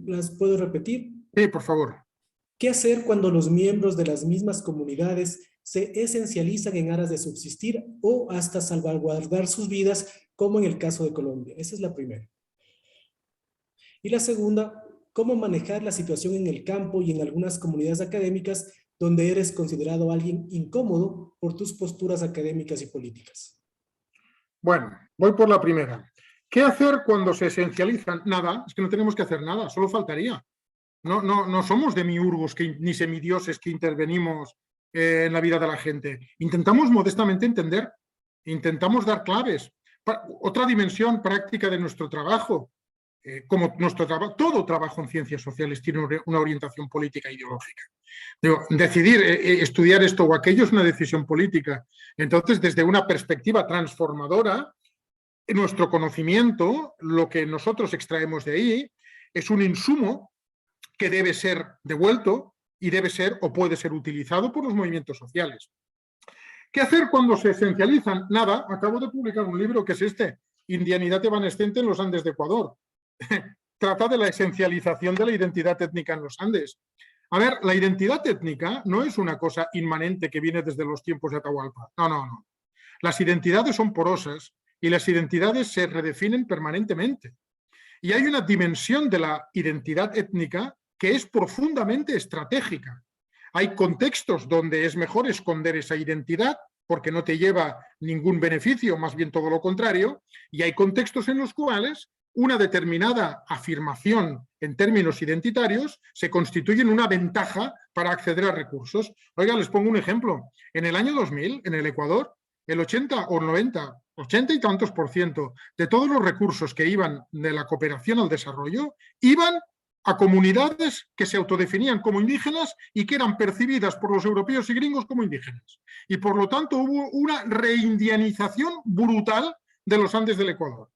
¿las puedo repetir? Sí, por favor. ¿Qué hacer cuando los miembros de las mismas comunidades se esencializan en aras de subsistir o hasta salvaguardar sus vidas, como en el caso de Colombia? Esa es la primera. Y la segunda, ¿cómo manejar la situación en el campo y en algunas comunidades académicas donde eres considerado alguien incómodo por tus posturas académicas y políticas? Bueno, voy por la primera. ¿Qué hacer cuando se esencializan? Nada, es que no tenemos que hacer nada, solo faltaría. No somos demiurgos ni semidioses que intervenimos en la vida de la gente. Intentamos modestamente entender, intentamos dar claves. Otra dimensión práctica de nuestro trabajo, como todo trabajo en ciencias sociales tiene una orientación política e ideológica. Decidir estudiar esto o aquello es una decisión política. Entonces, desde una perspectiva transformadora, nuestro conocimiento, lo que nosotros extraemos de ahí, es un insumo que debe ser devuelto y debe ser o puede ser utilizado por los movimientos sociales. ¿Qué hacer cuando se esencializan? Nada, acabo de publicar un libro que es este, Indianidad evanescente en los Andes de Ecuador. Trata de la esencialización de la identidad étnica en los Andes. A ver, la identidad étnica no es una cosa inmanente que viene desde los tiempos de Atahualpa. No, no, no. Las identidades son porosas y las identidades se redefinen permanentemente. Y hay una dimensión de la identidad étnica que es profundamente estratégica. Hay contextos donde es mejor esconder esa identidad porque no te lleva ningún beneficio, más bien todo lo contrario, y hay contextos en los cuales una determinada afirmación en términos identitarios se constituye en una ventaja para acceder a recursos. Oiga, les pongo un ejemplo. En el año 2000, en el Ecuador, el 80 o 90, 80 y tantos % de todos los recursos que iban de la cooperación al desarrollo iban a comunidades que se autodefinían como indígenas y que eran percibidas por los europeos y gringos como indígenas. Y por lo tanto hubo una reindianización brutal de los Andes del Ecuador.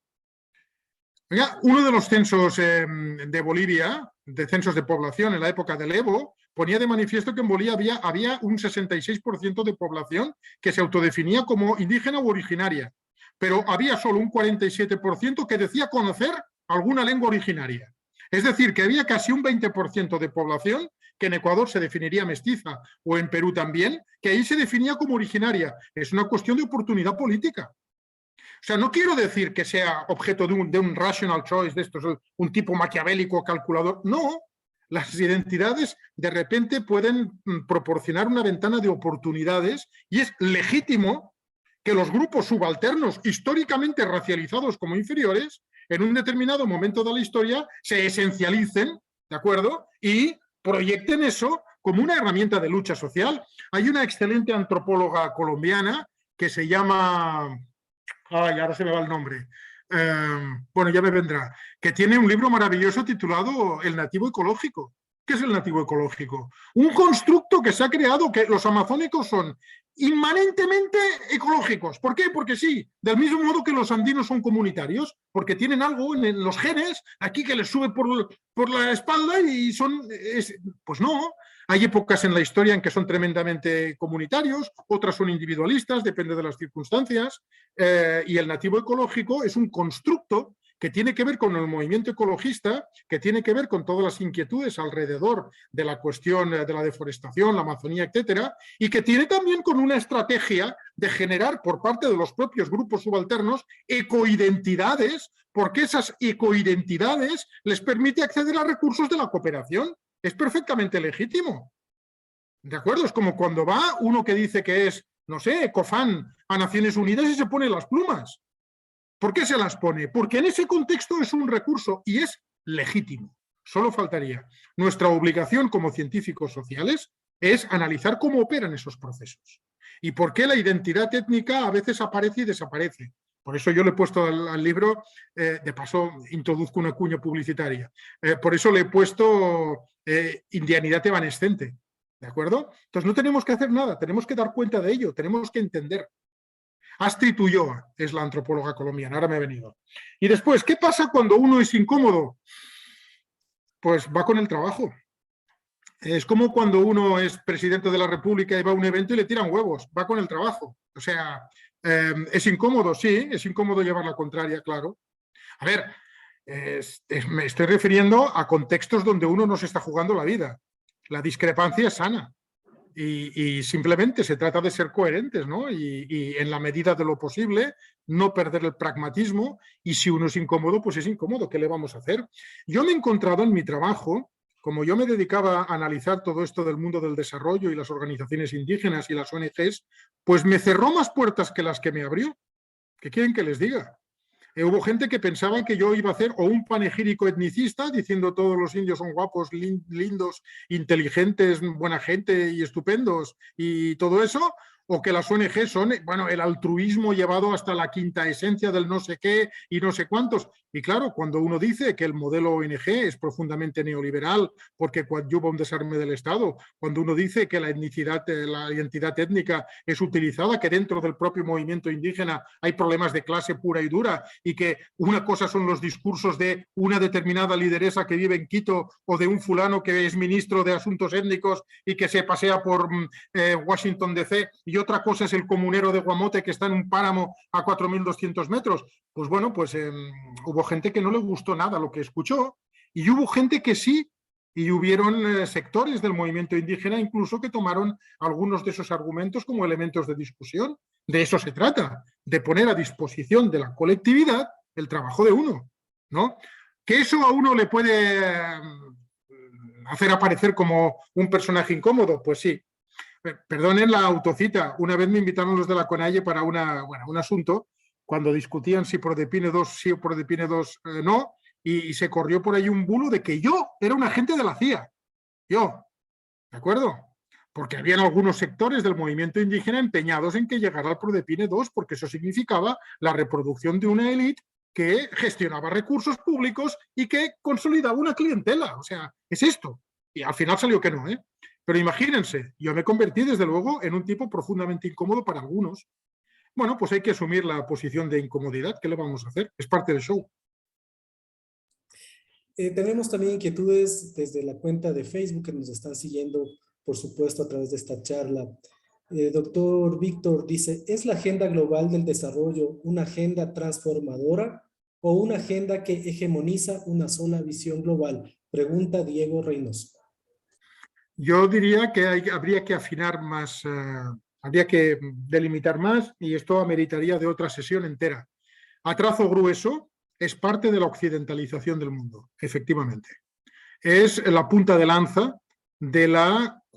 Uno de los censos de Bolivia, de censos de población en la época del Evo, ponía de manifiesto que en Bolivia había un 66% de población que se autodefinía como indígena u originaria, pero había solo un 47% que decía conocer alguna lengua originaria. Es decir, que había casi un 20% de población que en Ecuador se definiría mestiza, o en Perú también, que ahí se definía como originaria. Es una cuestión de oportunidad política. O sea, no quiero decir que sea objeto de un rational choice, de estos, un tipo maquiavélico, calculador. No, las identidades de repente pueden proporcionar una ventana de oportunidades y es legítimo que los grupos subalternos históricamente racializados como inferiores en un determinado momento de la historia se esencialicen, ¿de acuerdo? Y proyecten eso como una herramienta de lucha social. Hay una excelente antropóloga colombiana que se llama... Ay, ahora se me va el nombre. Bueno, ya me vendrá. Que tiene un libro maravilloso titulado El nativo ecológico. ¿Qué es el nativo ecológico? Un constructo que se ha creado que los amazónicos son inmanentemente ecológicos. ¿Por qué? Porque sí, del mismo modo que los andinos son comunitarios, porque tienen algo en los genes aquí que les sube por la espalda y son... pues no, hay épocas en la historia en que son tremendamente comunitarios, otras son individualistas, depende de las circunstancias, y el nativo ecológico es un constructo que tiene que ver con el movimiento ecologista, que tiene que ver con todas las inquietudes alrededor de la cuestión de la deforestación, la Amazonía, etcétera, y que tiene también con una estrategia de generar por parte de los propios grupos subalternos ecoidentidades, porque esas ecoidentidades les permite acceder a recursos de la cooperación. Es perfectamente legítimo. ¿De acuerdo? Es como cuando va uno que dice que es, no sé, ecofan a Naciones Unidas y se pone las plumas. ¿Por qué se las pone? Porque en ese contexto es un recurso y es legítimo. Solo faltaría. Nuestra obligación como científicos sociales es analizar cómo operan esos procesos y por qué la identidad étnica a veces aparece y desaparece. Por eso yo le he puesto al libro, de paso introduzco una cuña publicitaria, por eso le he puesto indianidad evanescente. ¿De acuerdo? Entonces no tenemos que hacer nada, tenemos que dar cuenta de ello, tenemos que entender. Astrid Ulloa es la antropóloga colombiana, ahora me ha venido. Y después, ¿qué pasa cuando uno es incómodo? Pues va con el trabajo. Es como cuando uno es presidente de la República y va a un evento y le tiran huevos, va con el trabajo. O sea, es incómodo, sí, es incómodo llevar la contraria, claro. A ver, me estoy refiriendo a contextos donde uno no se está jugando la vida. La discrepancia es sana. Y simplemente se trata de ser coherentes, ¿no? Y en la medida de lo posible no perder el pragmatismo, y si uno es incómodo, pues es incómodo, ¿qué le vamos a hacer? Yo me he encontrado en mi trabajo, como yo me dedicaba a analizar todo esto del mundo del desarrollo y las organizaciones indígenas y las ONGs, pues me cerró más puertas que las que me abrió. ¿Qué quieren que les diga? Hubo gente que pensaba que yo iba a hacer o un panegírico etnicista diciendo todos los indios son guapos, lindos, inteligentes, buena gente y estupendos y todo eso, o que las ONG son, bueno, el altruismo llevado hasta la quinta esencia del no sé qué y no sé cuántos. Y claro, cuando uno dice que el modelo ONG es profundamente neoliberal porque coadyuva un desarme del Estado, cuando uno dice que la etnicidad, la identidad étnica es utilizada, que dentro del propio movimiento indígena hay problemas de clase pura y dura y que una cosa son los discursos de una determinada lideresa que vive en Quito o de un fulano que es ministro de Asuntos Étnicos y que se pasea por Washington DC, y otra cosa es el comunero de Guamote que está en un páramo a 4.200 metros. Pues bueno, pues hubo gente que no le gustó nada lo que escuchó y hubo gente que sí. y hubieron sectores del movimiento indígena incluso que tomaron algunos de esos argumentos como elementos de discusión. De eso se trata, de poner a disposición de la colectividad el trabajo de uno, ¿no? Que eso a uno le puede hacer aparecer como un personaje incómodo, pues sí. Perdonen la autocita, una vez me invitaron los de la CONAIE para un asunto, cuando discutían si Prodepine 2 sí o Prodepine 2 no, y se corrió por ahí un bulo de que yo era un agente de la CIA. Yo, ¿de acuerdo? Porque habían algunos sectores del movimiento indígena empeñados en que llegara al Prodepine 2, porque eso significaba la reproducción de una élite que gestionaba recursos públicos y que consolidaba una clientela. O sea, es esto. Y al final salió que no, ¿eh? Pero imagínense, yo me convertí desde luego en un tipo profundamente incómodo para algunos. Bueno, pues hay que asumir la posición de incomodidad. ¿Qué le vamos a hacer? Es parte del show. Tenemos también inquietudes desde la cuenta de Facebook que nos están siguiendo, por supuesto, a través de esta charla. Doctor Víctor dice, ¿es la agenda global del desarrollo una agenda transformadora o una agenda que hegemoniza una sola visión global? Pregunta Diego Reynoso. Yo diría que habría que afinar más, habría que delimitar más y esto ameritaría de otra sesión entera. A trazo grueso, es parte de la occidentalización del mundo, efectivamente. Es la punta de lanza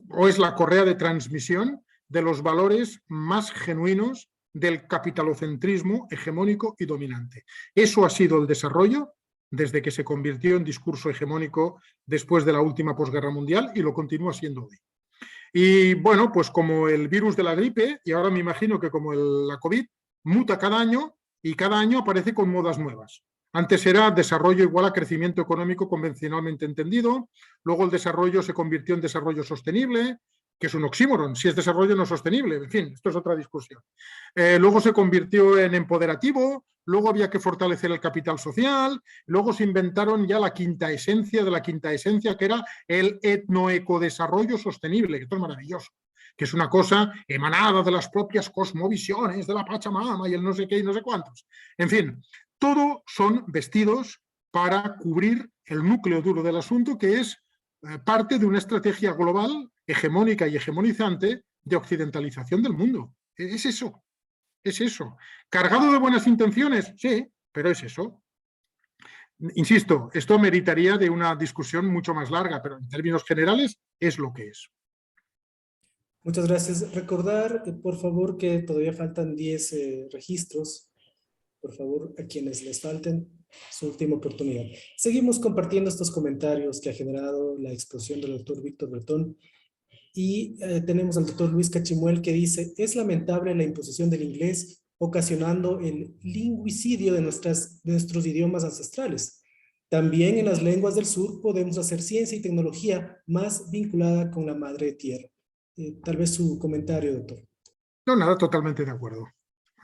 o es la correa de transmisión de los valores más genuinos del capitalocentrismo hegemónico y dominante. Eso ha sido el desarrollo desde que se convirtió en discurso hegemónico después de la última posguerra mundial y lo continúa siendo hoy. Y bueno, pues como el virus de la gripe, y ahora me imagino que como la COVID, muta cada año y cada año aparece con modas nuevas. Antes era desarrollo igual a crecimiento económico convencionalmente entendido, luego el desarrollo se convirtió en desarrollo sostenible, que es un oxímoron, si es desarrollo no sostenible, en fin, esto es otra discusión. Luego se convirtió en empoderativo, luego había que fortalecer el capital social, luego se inventaron ya la quinta esencia de la quinta esencia, que era el etnoecodesarrollo sostenible, que esto es maravilloso, que es una cosa emanada de las propias cosmovisiones de la Pachamama y el no sé qué y no sé cuántos. En fin, todo son vestidos para cubrir el núcleo duro del asunto, que es parte de una estrategia global, hegemónica y hegemonizante de occidentalización del mundo. Es eso, es eso. ¿Cargado de buenas intenciones? Sí, pero es eso. Insisto, esto meritaría de una discusión mucho más larga, pero en términos generales es lo que es. Muchas gracias. Recordar, por favor, que todavía faltan 10 registros. Por favor, a quienes les falten, su última oportunidad. Seguimos compartiendo estos comentarios que ha generado la exposición del doctor Víctor Bretón. Y tenemos al doctor Luis Cachimuel que dice, es lamentable la imposición del inglés ocasionando el lingüicidio de nuestros idiomas ancestrales. También en las lenguas del sur podemos hacer ciencia y tecnología más vinculada con la madre tierra. Tal vez su comentario, doctor. No, nada, totalmente de acuerdo.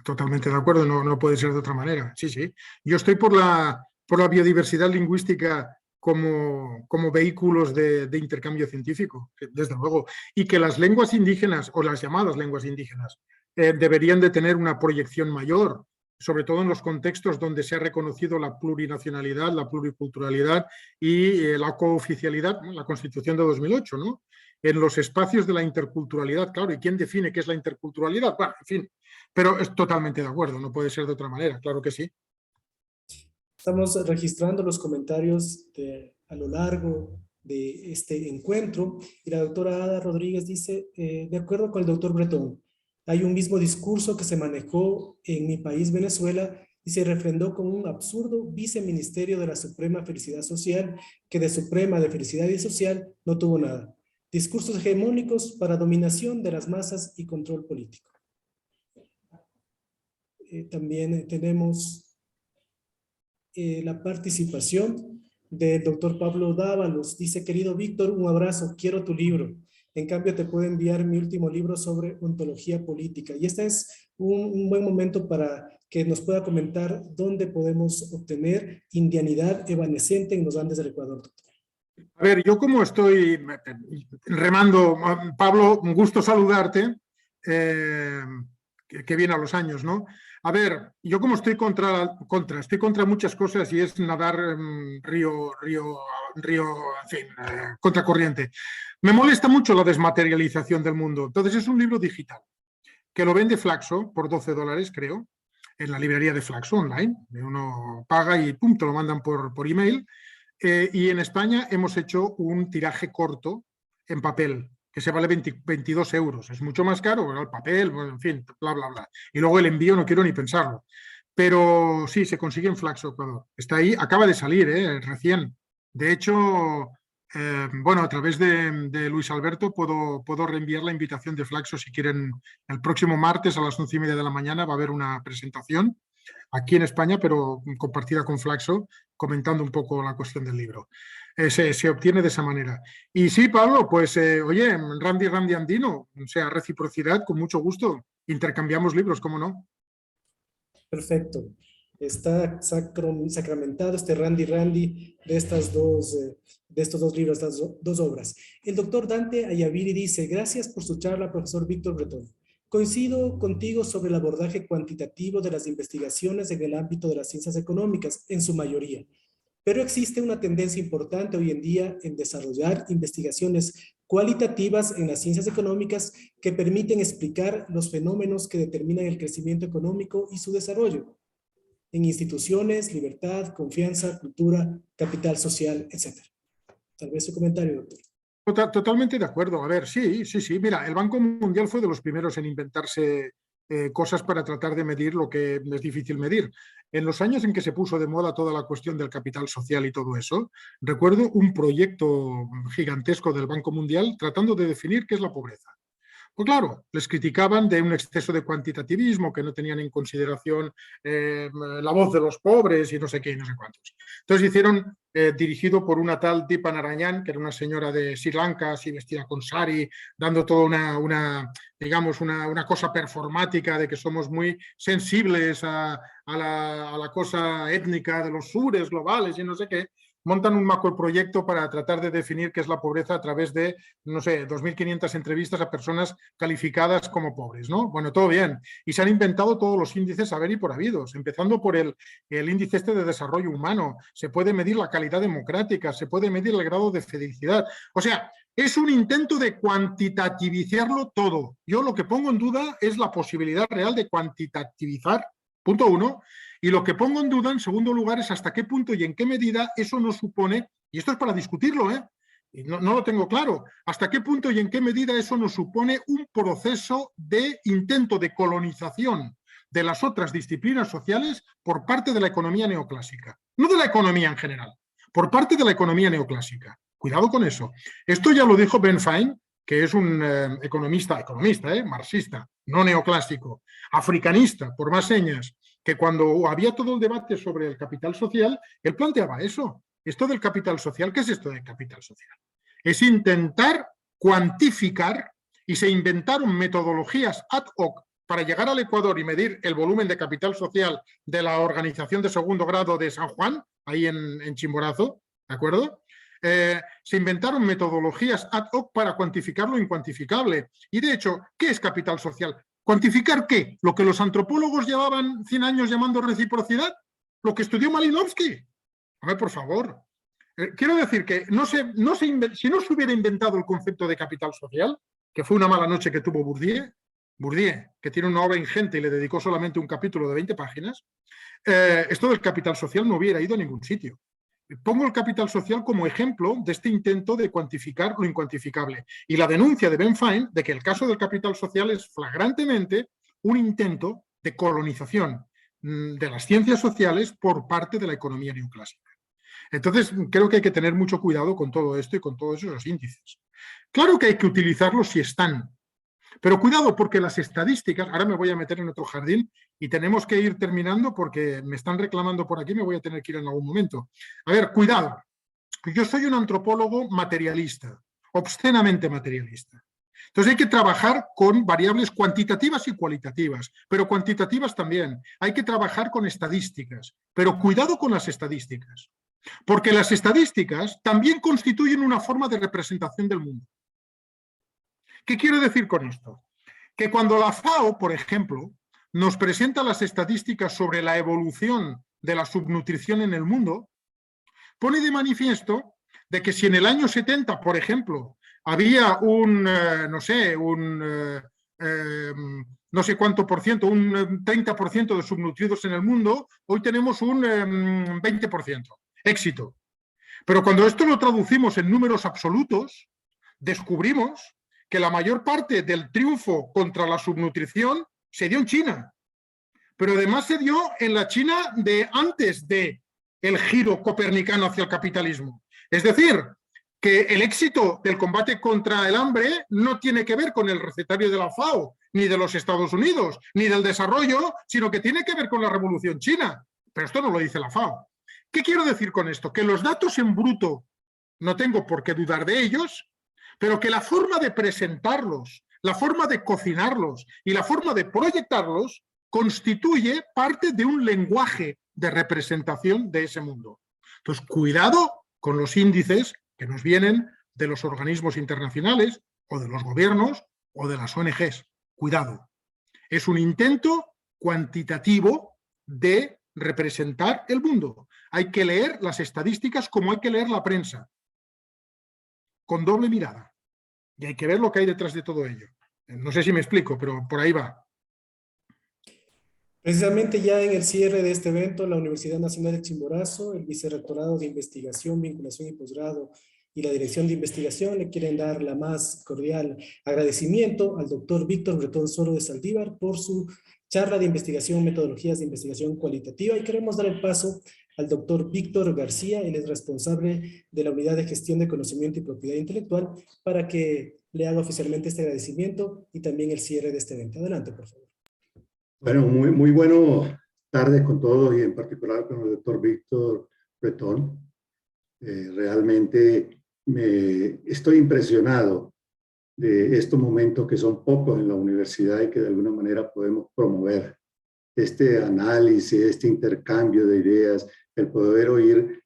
Totalmente de acuerdo, no puede ser de otra manera. Sí, sí. Yo estoy por la biodiversidad lingüística como vehículos de intercambio científico, desde luego. Y que las lenguas indígenas, o las llamadas lenguas indígenas, deberían de tener una proyección mayor, sobre todo en los contextos donde se ha reconocido la plurinacionalidad, la pluriculturalidad y la cooficialidad, ¿no? La Constitución de 2008, ¿no? En los espacios de la interculturalidad, claro. ¿Y quién define qué es la interculturalidad? Bueno, en fin. Pero es totalmente de acuerdo, no puede ser de otra manera, claro que sí. Estamos registrando los comentarios a lo largo de este encuentro y la doctora Ada Rodríguez dice, de acuerdo con el doctor Bretón, hay un mismo discurso que se manejó en mi país, Venezuela, y se refrendó con un absurdo viceministerio de la Suprema Felicidad Social, que de Suprema de Felicidad y Social no tuvo nada. Discursos hegemónicos para dominación de las masas y control político. También tenemos la participación del doctor Pablo Dávalos. Dice, querido Víctor, un abrazo, quiero tu libro. En cambio, te puedo enviar mi último libro sobre ontología política. Y este es un buen momento para que nos pueda comentar dónde podemos obtener indianidad evanescente en los Andes del Ecuador, doctor. A ver, yo como estoy remando, Pablo, un gusto saludarte, que viene a los años, ¿no? A ver, yo como estoy contra muchas cosas y es nadar río en fin, contracorriente. Me molesta mucho la desmaterialización del mundo. Entonces es un libro digital que lo vende Flaxo por $12, creo, en la librería de Flaxo online. Uno paga y pum, te lo mandan por email. Y en España hemos hecho un tiraje corto en papel, que se vale 22 euros. Es mucho más caro, bueno, el papel, bueno, en fin, bla, bla, bla. Y luego el envío no quiero ni pensarlo. Pero sí, se consigue en Flaxo, Ecuador. Está ahí, acaba de salir, recién. De hecho, bueno, a través de Luis Alberto puedo reenviar la invitación de Flaxo si quieren. El próximo martes a las 11:30 de la mañana va a haber una presentación aquí en España, pero compartida con Flaxo, comentando un poco la cuestión del libro. Se obtiene de esa manera. Y sí, Pablo, pues oye, Randy Andino, o sea, reciprocidad, con mucho gusto. Intercambiamos libros, ¿cómo no? Perfecto. Está sacramentado este Randy de estos dos libros, estas dos obras. El doctor Dante Ayaviri dice: gracias por su charla, profesor Víctor Bretón. Coincido contigo sobre el abordaje cuantitativo de las investigaciones en el ámbito de las ciencias económicas, en su mayoría. Pero existe una tendencia importante hoy en día en desarrollar investigaciones cualitativas en las ciencias económicas que permiten explicar los fenómenos que determinan el crecimiento económico y su desarrollo en instituciones, libertad, confianza, cultura, capital social, etc. Tal vez su comentario, doctor. Totalmente de acuerdo. A ver, sí. Mira, el Banco Mundial fue de los primeros en inventarse cosas para tratar de medir lo que es difícil medir. En los años en que se puso de moda toda la cuestión del capital social y todo eso, recuerdo un proyecto gigantesco del Banco Mundial tratando de definir qué es la pobreza. Pues claro, les criticaban de un exceso de cuantitativismo, que no tenían en consideración la voz de los pobres y no sé qué, no sé cuántos. Entonces hicieron, dirigido por una tal Deepa Narayan, que era una señora de Sri Lanka, así vestida con sari, dando toda una cosa performática de que somos muy sensibles a la cosa étnica de los sures globales y no sé qué. Montan un macroproyecto para tratar de definir qué es la pobreza a través de, no sé, 2.500 entrevistas a personas calificadas como pobres, ¿no? Bueno, todo bien. Y se han inventado todos los índices haber y por habidos, empezando por el índice este de desarrollo humano. Se puede medir la calidad democrática, se puede medir el grado de felicidad. O sea, es un intento de cuantitativizarlo todo. Yo lo que pongo en duda es la posibilidad real de cuantitativizar, punto uno. Y lo que pongo en duda, en segundo lugar, es hasta qué punto y en qué medida eso nos supone, y esto es para discutirlo, y no lo tengo claro, hasta qué punto y en qué medida eso nos supone un proceso de intento de colonización de las otras disciplinas sociales por parte de la economía neoclásica. No de la economía en general, por parte de la economía neoclásica. Cuidado con eso. Esto ya lo dijo Ben Fine, que es un economista, marxista, no neoclásico, africanista, por más señas, que cuando había todo el debate sobre el capital social, él planteaba eso. Esto del capital social, ¿qué es esto del capital social? Es intentar cuantificar, y se inventaron metodologías ad hoc para llegar al Ecuador y medir el volumen de capital social de la organización de segundo grado de San Juan, ahí en Chimborazo, ¿de acuerdo? Se inventaron metodologías ad hoc para cuantificar lo incuantificable. Y de hecho, ¿qué es capital social? ¿Cuantificar qué? ¿Lo que los antropólogos llevaban 100 años llamando reciprocidad? ¿Lo que estudió Malinowski? A ver, por favor. Quiero decir que si no se hubiera inventado el concepto de capital social, que fue una mala noche que tuvo Bourdieu, que tiene una obra ingente y le dedicó solamente un capítulo de 20 páginas, esto del capital social no hubiera ido a ningún sitio. Pongo el capital social como ejemplo de este intento de cuantificar lo incuantificable y la denuncia de Ben Fine de que el caso del capital social es flagrantemente un intento de colonización de las ciencias sociales por parte de la economía neoclásica. Entonces, creo que hay que tener mucho cuidado con todo esto y con todos esos índices. Claro que hay que utilizarlos si están, pero cuidado, porque las estadísticas, ahora me voy a meter en otro jardín y tenemos que ir terminando porque me están reclamando por aquí, me voy a tener que ir en algún momento. A ver, cuidado, yo soy un antropólogo materialista, obscenamente materialista. Entonces hay que trabajar con variables cuantitativas y cualitativas, pero cuantitativas también. Hay que trabajar con estadísticas, pero cuidado con las estadísticas, porque las estadísticas también constituyen una forma de representación del mundo. ¿Qué quiero decir con esto? Que cuando la FAO, por ejemplo, nos presenta las estadísticas sobre la evolución de la subnutrición en el mundo, pone de manifiesto de que si en el año 70, por ejemplo, había no sé cuánto por ciento, un 30% de subnutridos en el mundo, hoy tenemos un 20%. Éxito. Pero cuando esto lo traducimos en números absolutos, descubrimos que la mayor parte del triunfo contra la subnutrición se dio en China. Pero además se dio en la China de antes del giro copernicano hacia el capitalismo. Es decir, que el éxito del combate contra el hambre no tiene que ver con el recetario de la FAO, ni de los Estados Unidos, ni del desarrollo, sino que tiene que ver con la revolución china. Pero esto no lo dice la FAO. ¿Qué quiero decir con esto? Que los datos en bruto no tengo por qué dudar de ellos, pero que la forma de presentarlos, la forma de cocinarlos y la forma de proyectarlos constituye parte de un lenguaje de representación de ese mundo. Entonces, cuidado con los índices que nos vienen de los organismos internacionales o de los gobiernos o de las ONGs. Cuidado. Es un intento cuantitativo de representar el mundo. Hay que leer las estadísticas como hay que leer la prensa, con doble mirada. Y hay que ver lo que hay detrás de todo ello. No sé si me explico, pero por ahí va. Precisamente ya en el cierre de este evento, la Universidad Nacional de Chimborazo, el Vicerrectorado de Investigación, Vinculación y Posgrado y la Dirección de Investigación le quieren dar la más cordial agradecimiento al doctor Víctor Bretón Soro de Saldívar por su charla de investigación, metodologías de investigación cualitativa, y queremos dar el paso al doctor Víctor García, él es responsable de la Unidad de Gestión de Conocimiento y Propiedad Intelectual, para que le haga oficialmente este agradecimiento y también el cierre de este evento. Adelante, por favor. Bueno, muy buenas tardes con todos y en particular con el doctor Víctor Bretón. Realmente estoy impresionado de estos momentos que son pocos en la universidad y que de alguna manera podemos promover este análisis, este intercambio de ideas, el poder oír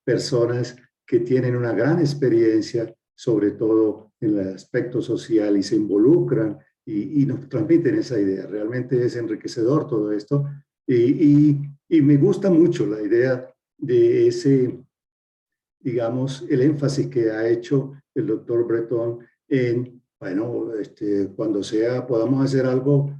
personas que tienen una gran experiencia, sobre todo en el aspecto social, y se involucran y nos transmiten esa idea. Realmente es enriquecedor todo esto y me gusta mucho la idea de ese, digamos, el énfasis que ha hecho el doctor Bretón en, bueno, cuando podamos hacer algo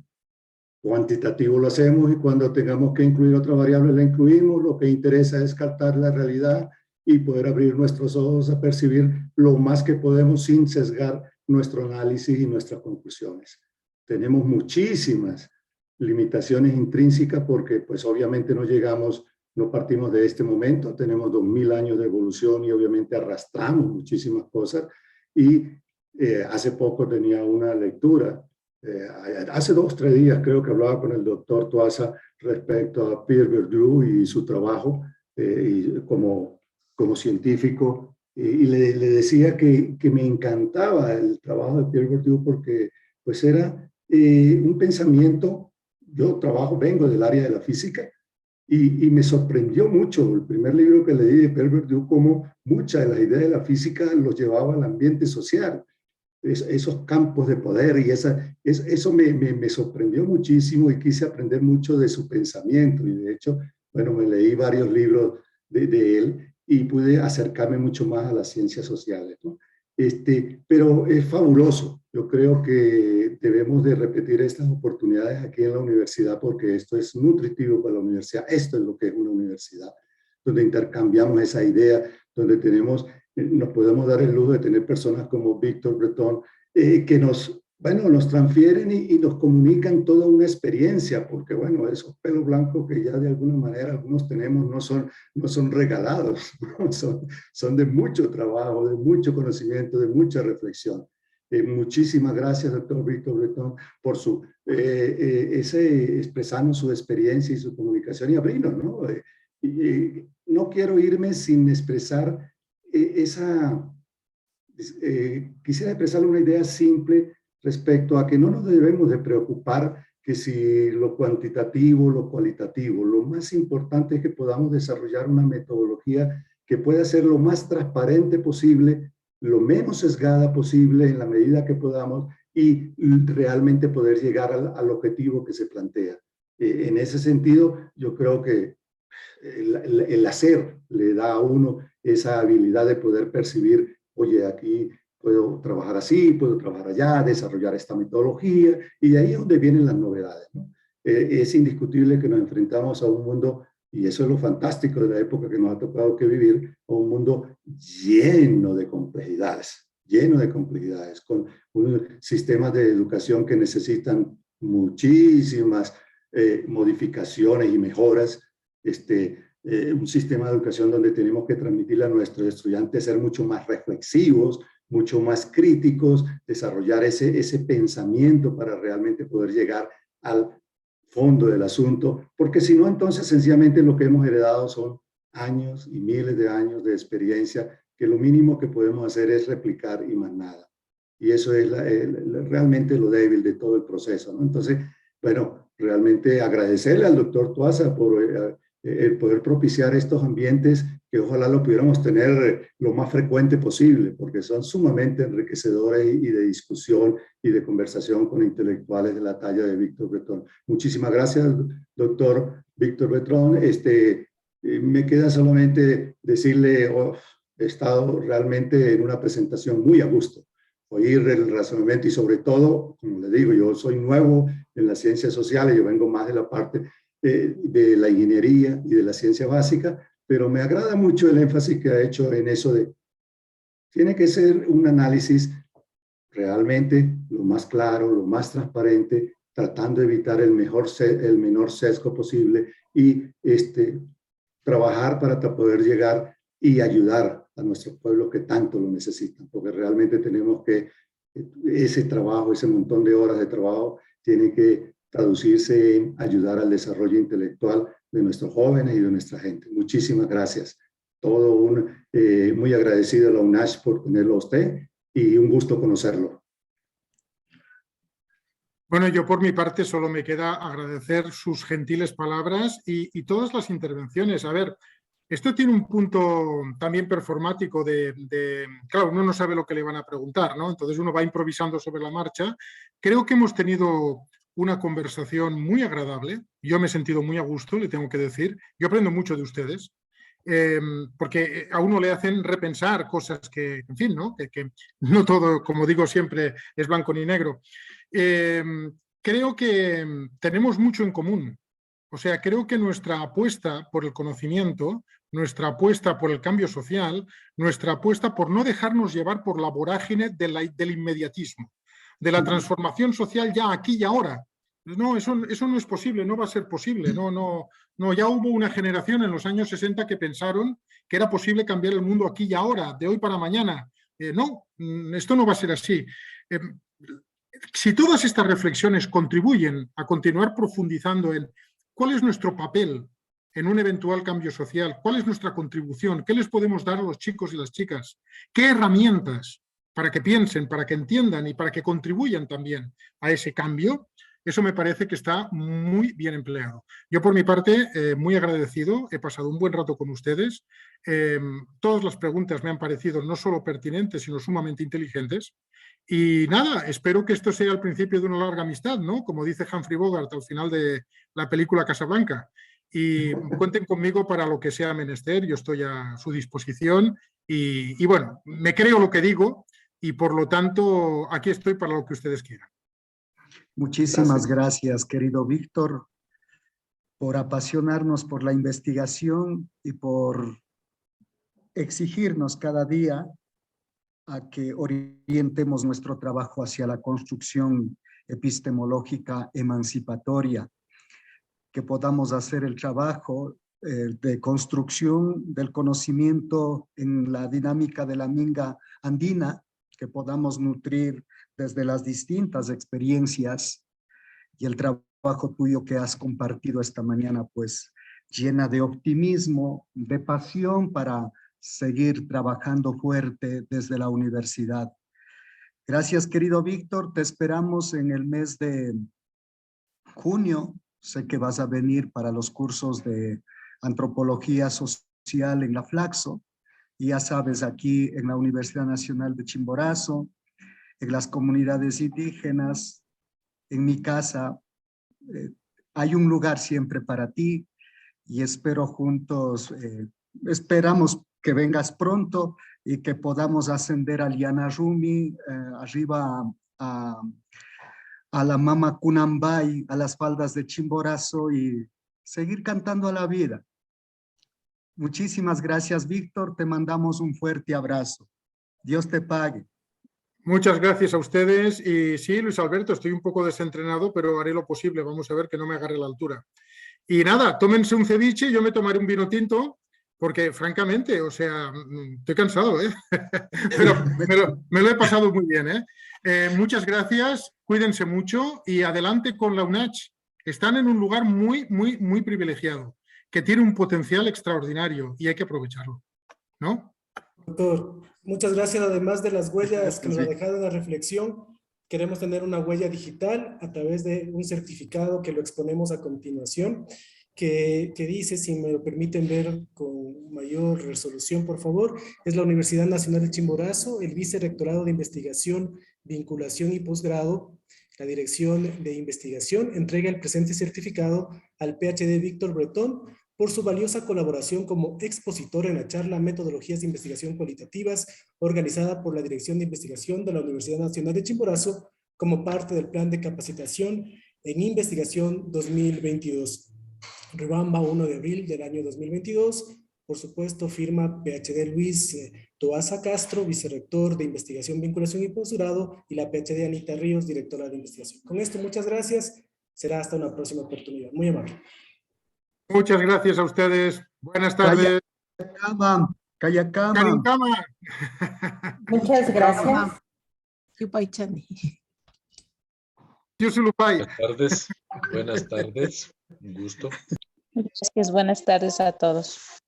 cuantitativo lo hacemos, y cuando tengamos que incluir otra variable la incluimos. Lo que interesa es captar la realidad y poder abrir nuestros ojos a percibir lo más que podemos sin sesgar nuestro análisis y nuestras conclusiones. Tenemos muchísimas limitaciones intrínsecas porque pues obviamente no partimos de este momento, tenemos 2000 años de evolución y obviamente arrastramos muchísimas cosas. Y hace poco tenía una lectura, hace 2 o 3 días creo que hablaba con el doctor Tuasa respecto a Pierre Bourdieu y su trabajo y como científico, y le decía que me encantaba el trabajo de Pierre Bourdieu porque pues era un pensamiento. Yo vengo del área de la física y me sorprendió mucho el primer libro que leí de Pierre Bourdieu, cómo muchas de las ideas de la física los llevaba al ambiente social, esos campos de poder, y eso me sorprendió muchísimo y quise aprender mucho de su pensamiento. Y de hecho, bueno, me leí varios libros de él y pude acercarme mucho más a las ciencias sociales, ¿no? Pero es fabuloso. Yo creo que debemos de repetir estas oportunidades aquí en la universidad porque esto es nutritivo para la universidad. Esto es lo que es una universidad, donde intercambiamos esa idea, donde nos podemos dar el lujo de tener personas como Víctor Bretón que nos transfieren y nos comunican toda una experiencia, porque bueno, esos pelos blancos que ya de alguna manera algunos tenemos no son regalados, ¿no? Son de mucho trabajo, de mucho conocimiento, de mucha reflexión. Muchísimas gracias, doctor Víctor Bretón, por expresarnos su experiencia y su comunicación y abrirnos, ¿no? No quiero irme sin expresar quisiera expresar una idea simple respecto a que no nos debemos de preocupar que si lo cuantitativo, lo cualitativo. Lo más importante es que podamos desarrollar una metodología que pueda ser lo más transparente posible, lo menos sesgada posible en la medida que podamos, y realmente poder llegar al objetivo que se plantea. En ese sentido, yo creo que el hacer le da a uno esa habilidad de poder percibir, oye, aquí puedo trabajar así, puedo trabajar allá, desarrollar esta metodología, y de ahí es donde vienen las novedades, ¿no? Es indiscutible que nos enfrentamos a un mundo, y eso es lo fantástico de la época que nos ha tocado que vivir, a un mundo lleno de complejidades, con un sistemas de educación que necesitan muchísimas modificaciones y mejoras, un sistema de educación donde tenemos que transmitirle a nuestros estudiantes ser mucho más reflexivos, mucho más críticos, desarrollar ese pensamiento para realmente poder llegar al fondo del asunto, porque si no, entonces sencillamente lo que hemos heredado son años y miles de años de experiencia que lo mínimo que podemos hacer es replicar y más nada. Y eso es realmente lo débil de todo el proceso, ¿no? Entonces, bueno, realmente agradecerle al doctor Tuasa por el poder propiciar estos ambientes que ojalá lo pudiéramos tener lo más frecuente posible, porque son sumamente enriquecedores y de discusión y de conversación con intelectuales de la talla de Víctor Bretón. Muchísimas gracias, doctor Víctor Bretón. Me queda solamente decirle, he estado realmente en una presentación muy a gusto, oír el razonamiento y sobre todo, como le digo, yo soy nuevo en las ciencias sociales, yo vengo más de la parte de la ingeniería y de la ciencia básica, pero me agrada mucho el énfasis que ha hecho en eso de, tiene que ser un análisis realmente lo más claro, lo más transparente, tratando de evitar el menor sesgo posible y trabajar para poder llegar y ayudar a nuestros pueblos que tanto lo necesitan, porque realmente tenemos que, ese trabajo, ese montón de horas de trabajo, tiene que traducirse en ayudar al desarrollo intelectual de nuestros jóvenes y de nuestra gente. Muchísimas gracias. Muy agradecido a la UNACH por tenerlo a usted y un gusto conocerlo. Bueno, yo por mi parte solo me queda agradecer sus gentiles palabras y todas las intervenciones. A ver, esto tiene un punto también performático claro, uno no sabe lo que le van a preguntar, ¿no? Entonces uno va improvisando sobre la marcha. Creo que hemos tenido una conversación muy agradable. Yo me he sentido muy a gusto, le tengo que decir. Yo aprendo mucho de ustedes, porque a uno le hacen repensar cosas que, en fin, ¿no? Que no todo, como digo siempre, es blanco ni negro. Creo que tenemos mucho en común. O sea, creo que nuestra apuesta por el conocimiento, nuestra apuesta por el cambio social, nuestra apuesta por no dejarnos llevar por la vorágine del inmediatismo, de la transformación social ya aquí y ahora. No, eso no es posible, no va a ser posible. No, ya hubo una generación en los años 60 que pensaron que era posible cambiar el mundo aquí y ahora, de hoy para mañana. No, esto no va a ser así. Si todas estas reflexiones contribuyen a continuar profundizando en cuál es nuestro papel en un eventual cambio social, cuál es nuestra contribución, qué les podemos dar a los chicos y las chicas, qué herramientas para que piensen, para que entiendan y para que contribuyan también a ese cambio, eso me parece que está muy bien empleado. Yo por mi parte, muy agradecido, he pasado un buen rato con ustedes. Todas las preguntas me han parecido no solo pertinentes, sino sumamente inteligentes. Y nada, espero que esto sea el principio de una larga amistad, ¿no? Como dice Humphrey Bogart al final de la película Casablanca. Y cuenten conmigo para lo que sea menester, yo estoy a su disposición y bueno, me creo lo que digo y por lo tanto aquí estoy para lo que ustedes quieran. Muchísimas gracias, querido Víctor, por apasionarnos por la investigación y por exigirnos cada día a que orientemos nuestro trabajo hacia la construcción epistemológica emancipatoria, que podamos hacer el trabajo de construcción del conocimiento en la dinámica de la minga andina, que podamos nutrir desde las distintas experiencias y el trabajo tuyo que has compartido esta mañana, pues llena de optimismo, de pasión para seguir trabajando fuerte desde la universidad. Gracias, querido Víctor. Te esperamos en el mes de junio. Sé que vas a venir para los cursos de antropología social en la Flaxo. Y ya sabes, aquí en la Universidad Nacional de Chimborazo, en las comunidades indígenas, en mi casa, hay un lugar siempre para ti y espero juntos, esperamos que vengas pronto y que podamos ascender a Liana Rumi, arriba a la Mama Cunambay, a las faldas de Chimborazo y seguir cantando a la vida. Muchísimas gracias, Víctor. Te mandamos un fuerte abrazo. Dios te pague. Muchas gracias a ustedes. Y sí, Luis Alberto, estoy un poco desentrenado, pero haré lo posible. Vamos a ver que no me agarre la altura. Y nada, tómense un ceviche, yo me tomaré un vino tinto, porque francamente, o sea, estoy cansado, ¿eh? Pero me lo he pasado muy bien, ¿eh? Muchas gracias, cuídense mucho y adelante con la UNACH. Están en un lugar muy, muy, muy privilegiado, que tiene un potencial extraordinario y hay que aprovecharlo, ¿no? Doctor, muchas gracias. Además de las huellas que nos ha Sí. dejado en la reflexión, queremos tener una huella digital a través de un certificado que lo exponemos a continuación, que dice, si me lo permiten ver con mayor resolución, por favor, es la Universidad Nacional de Chimborazo, el Vicerrectorado de Investigación, Vinculación y Posgrado, la Dirección de Investigación, entrega el presente certificado al PhD Víctor Bretón por su valiosa colaboración como expositor en la charla Metodologías de Investigación Cualitativas, organizada por la Dirección de Investigación de la Universidad Nacional de Chimborazo, como parte del Plan de Capacitación en Investigación 2022. Ribamba, 1 de abril del año 2022. Por supuesto, firma PhD Luis Toaza Castro, vicerrector de Investigación, Vinculación y Posgrado, y la PhD Anita Ríos, directora de Investigación. Con esto, muchas gracias. Será hasta una próxima oportunidad. Muy amable. Muchas gracias a ustedes. Buenas tardes. Kayakama. Karinkama. Muchas gracias. Yusulupay. Buenas tardes. Buenas tardes. Un gusto. Gracias, buenas tardes a todos.